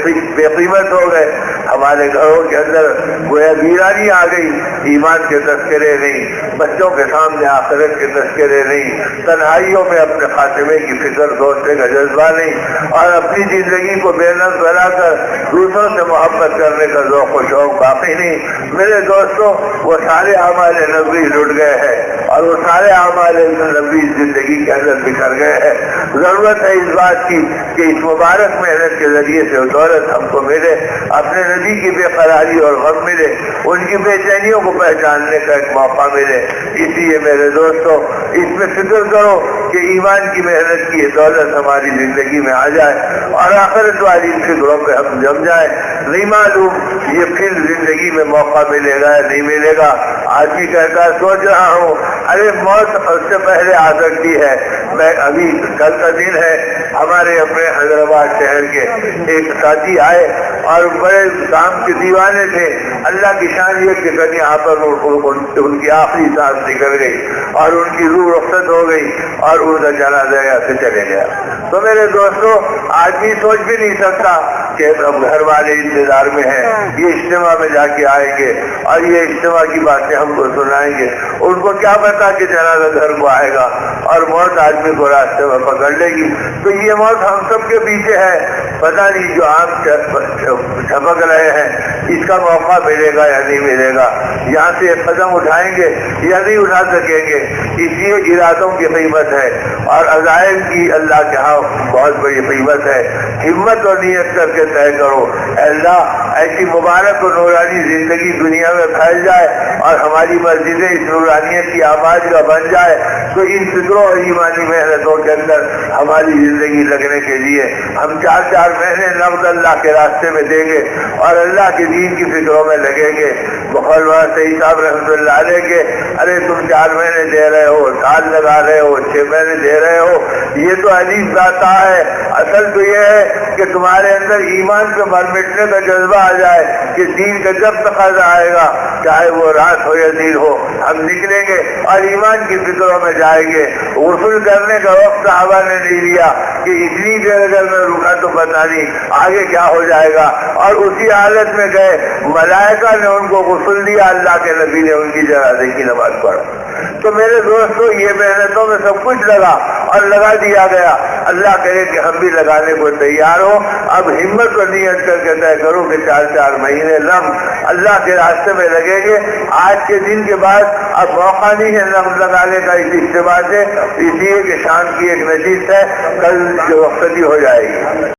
[SPEAKER 1] قیمت ہو گئے، ہمارے گھروں کے اندر گویا ویرانی آ گئی، ایمان کے تذکرے نہیں، بچوں کے سامنے آخرت کے تذکرے نہیں، تنہائیوں میں اپنے خاتمے کی فکر سوچنے کا جذبہ نہیں اور اپنی زندگی کو بے نظم بنا کر دوسروں سے محبت کرنے کا ذوق و شوق باقی نہیں۔ میرے دوستوں وہ سارے اعمال نبوی لٹ گئے ہیں اور وہ سارے اعمال نبوی زندگی کے اندر بکھر گئے ہیں۔ ضرورت ہے اس بات کی کہ اس مبارک محنت کے ذریعے سے دولت ہم کو ملے، اپنے نبی کی بے قراری اور غم ملے، ان کی بے چینیوں کو پہچاننے کا ایک موقع ملے۔ اس لیے میرے دوستوں اس میں فکر کرو کہ ایمان کی محنت کی دولت ہماری زندگی میں آ جائے اور آخرت والی فکروں پہ ہم جم جائیں۔ نہیں معلوم یہ پھر زندگی میں موقع ملے گا یا نہیں ملے گا۔ آدمی کہتا ہے سوچ رہا ہوں ارے موت اس سے پہلے آ سکتی ہے۔ میں ابھی کل کا دن ہے، ہمارے اپنے حیدرآباد شہر کے ایک ساتھی آئے اور بڑے کام کے دیوانے تھے۔ اللہ کی شان یہ کہ کل یہاں پر ان کی آخری سانس نکل گئی اور ان کی روح رخصت ہو گئی اور ان کا جنازہ یہاں سے چلے گیا۔ تو میرے دوستوں آدمی سوچ بھی نہیں سکتا کہ اب گھر والے انتظار میں ہیں، یہ اجتماع میں جا کے آئیں گے اور یہ اجتماع کی باتیں ہم کو سنائیں گے، ان کو کیا پتا کہ جنازہ گھر کو آئے گا اور موت آدمی کو راستے میں پکڑ لے گی۔ تو یہ موت ہم سب کے پیچھے ہے، پتہ نہیں جو آنکھ چھپک رہے ہیں اس کا موقع ملے گا یا نہیں ملے گا، یہاں سے ایک قدم اٹھائیں گے یا نہیں اٹھا سکیں گے، اس لیے ارادوں کی قیمت ہے اور عزائم کی اللہ کے ہاں بہت بڑی قیمت ہے۔ ہمت اور نیت کر کے طے کرو، اے اللہ ایسی مبارک اور نورانی زندگی دنیا میں پھیل جائے اور ہماری مسجدیں اس نورانیت کی آواز کا بن جائے، تو ان فکروں اور ایمانی محنتوں کے اندر ہماری زندگی لگنے کے لیے ہم 4 مہینے نقد اللہ کے راستے میں دیں گے اور اللہ کے دین کی فکروں میں لگیں گے۔ مخلوہ سعید صاحب رحمۃ اللہ علیہ کے ارے تم 4 مہینے دے رہے ہو، سال لگا رہے ہو، 6 مہینے دے رہے ہو، یہ تو عجیب ذاتہ ہے۔ اصل تو یہ ہے کہ تمہارے اندر ایمان پہ مر مٹنے کا جذبہ آ جائے کہ دین کا جب تقاضا آئے گا، چاہے وہ رات ہو یا دن ہو، ہم نکلیں گے اور ایمان کی فکروں میں جائیں گے۔ غسل کرنے کا وقت صحابہ نے نہیں لیا کہ اتنی دیر اگر میں رکا تو پتہ نہیں آگے کیا ہو جائے گا، اور اسی حالت میں گئے، ملائکہ نے ان کو غسل دیا، اللہ کے نبی نے ان کی جنازے کی نماز پڑھا۔ تو میرے دوستو یہ محنتوں میں سب کچھ لگا اور لگا دیا گیا، اللہ کرے کہ ہم بھی لگانے کو تیار ہو۔ اب ہمت اور نیت کر کے طے کرو کہ 4 مہینے نقد اللہ کے راستے میں لگیں گے۔ آج کے دن کے بعد اب موقع نہیں ہے نقد لگانے کا اس اجتماع سے، اس لیے کہ شام کی ایک نشست ہے، کل جو وقتی ہو جائے گی۔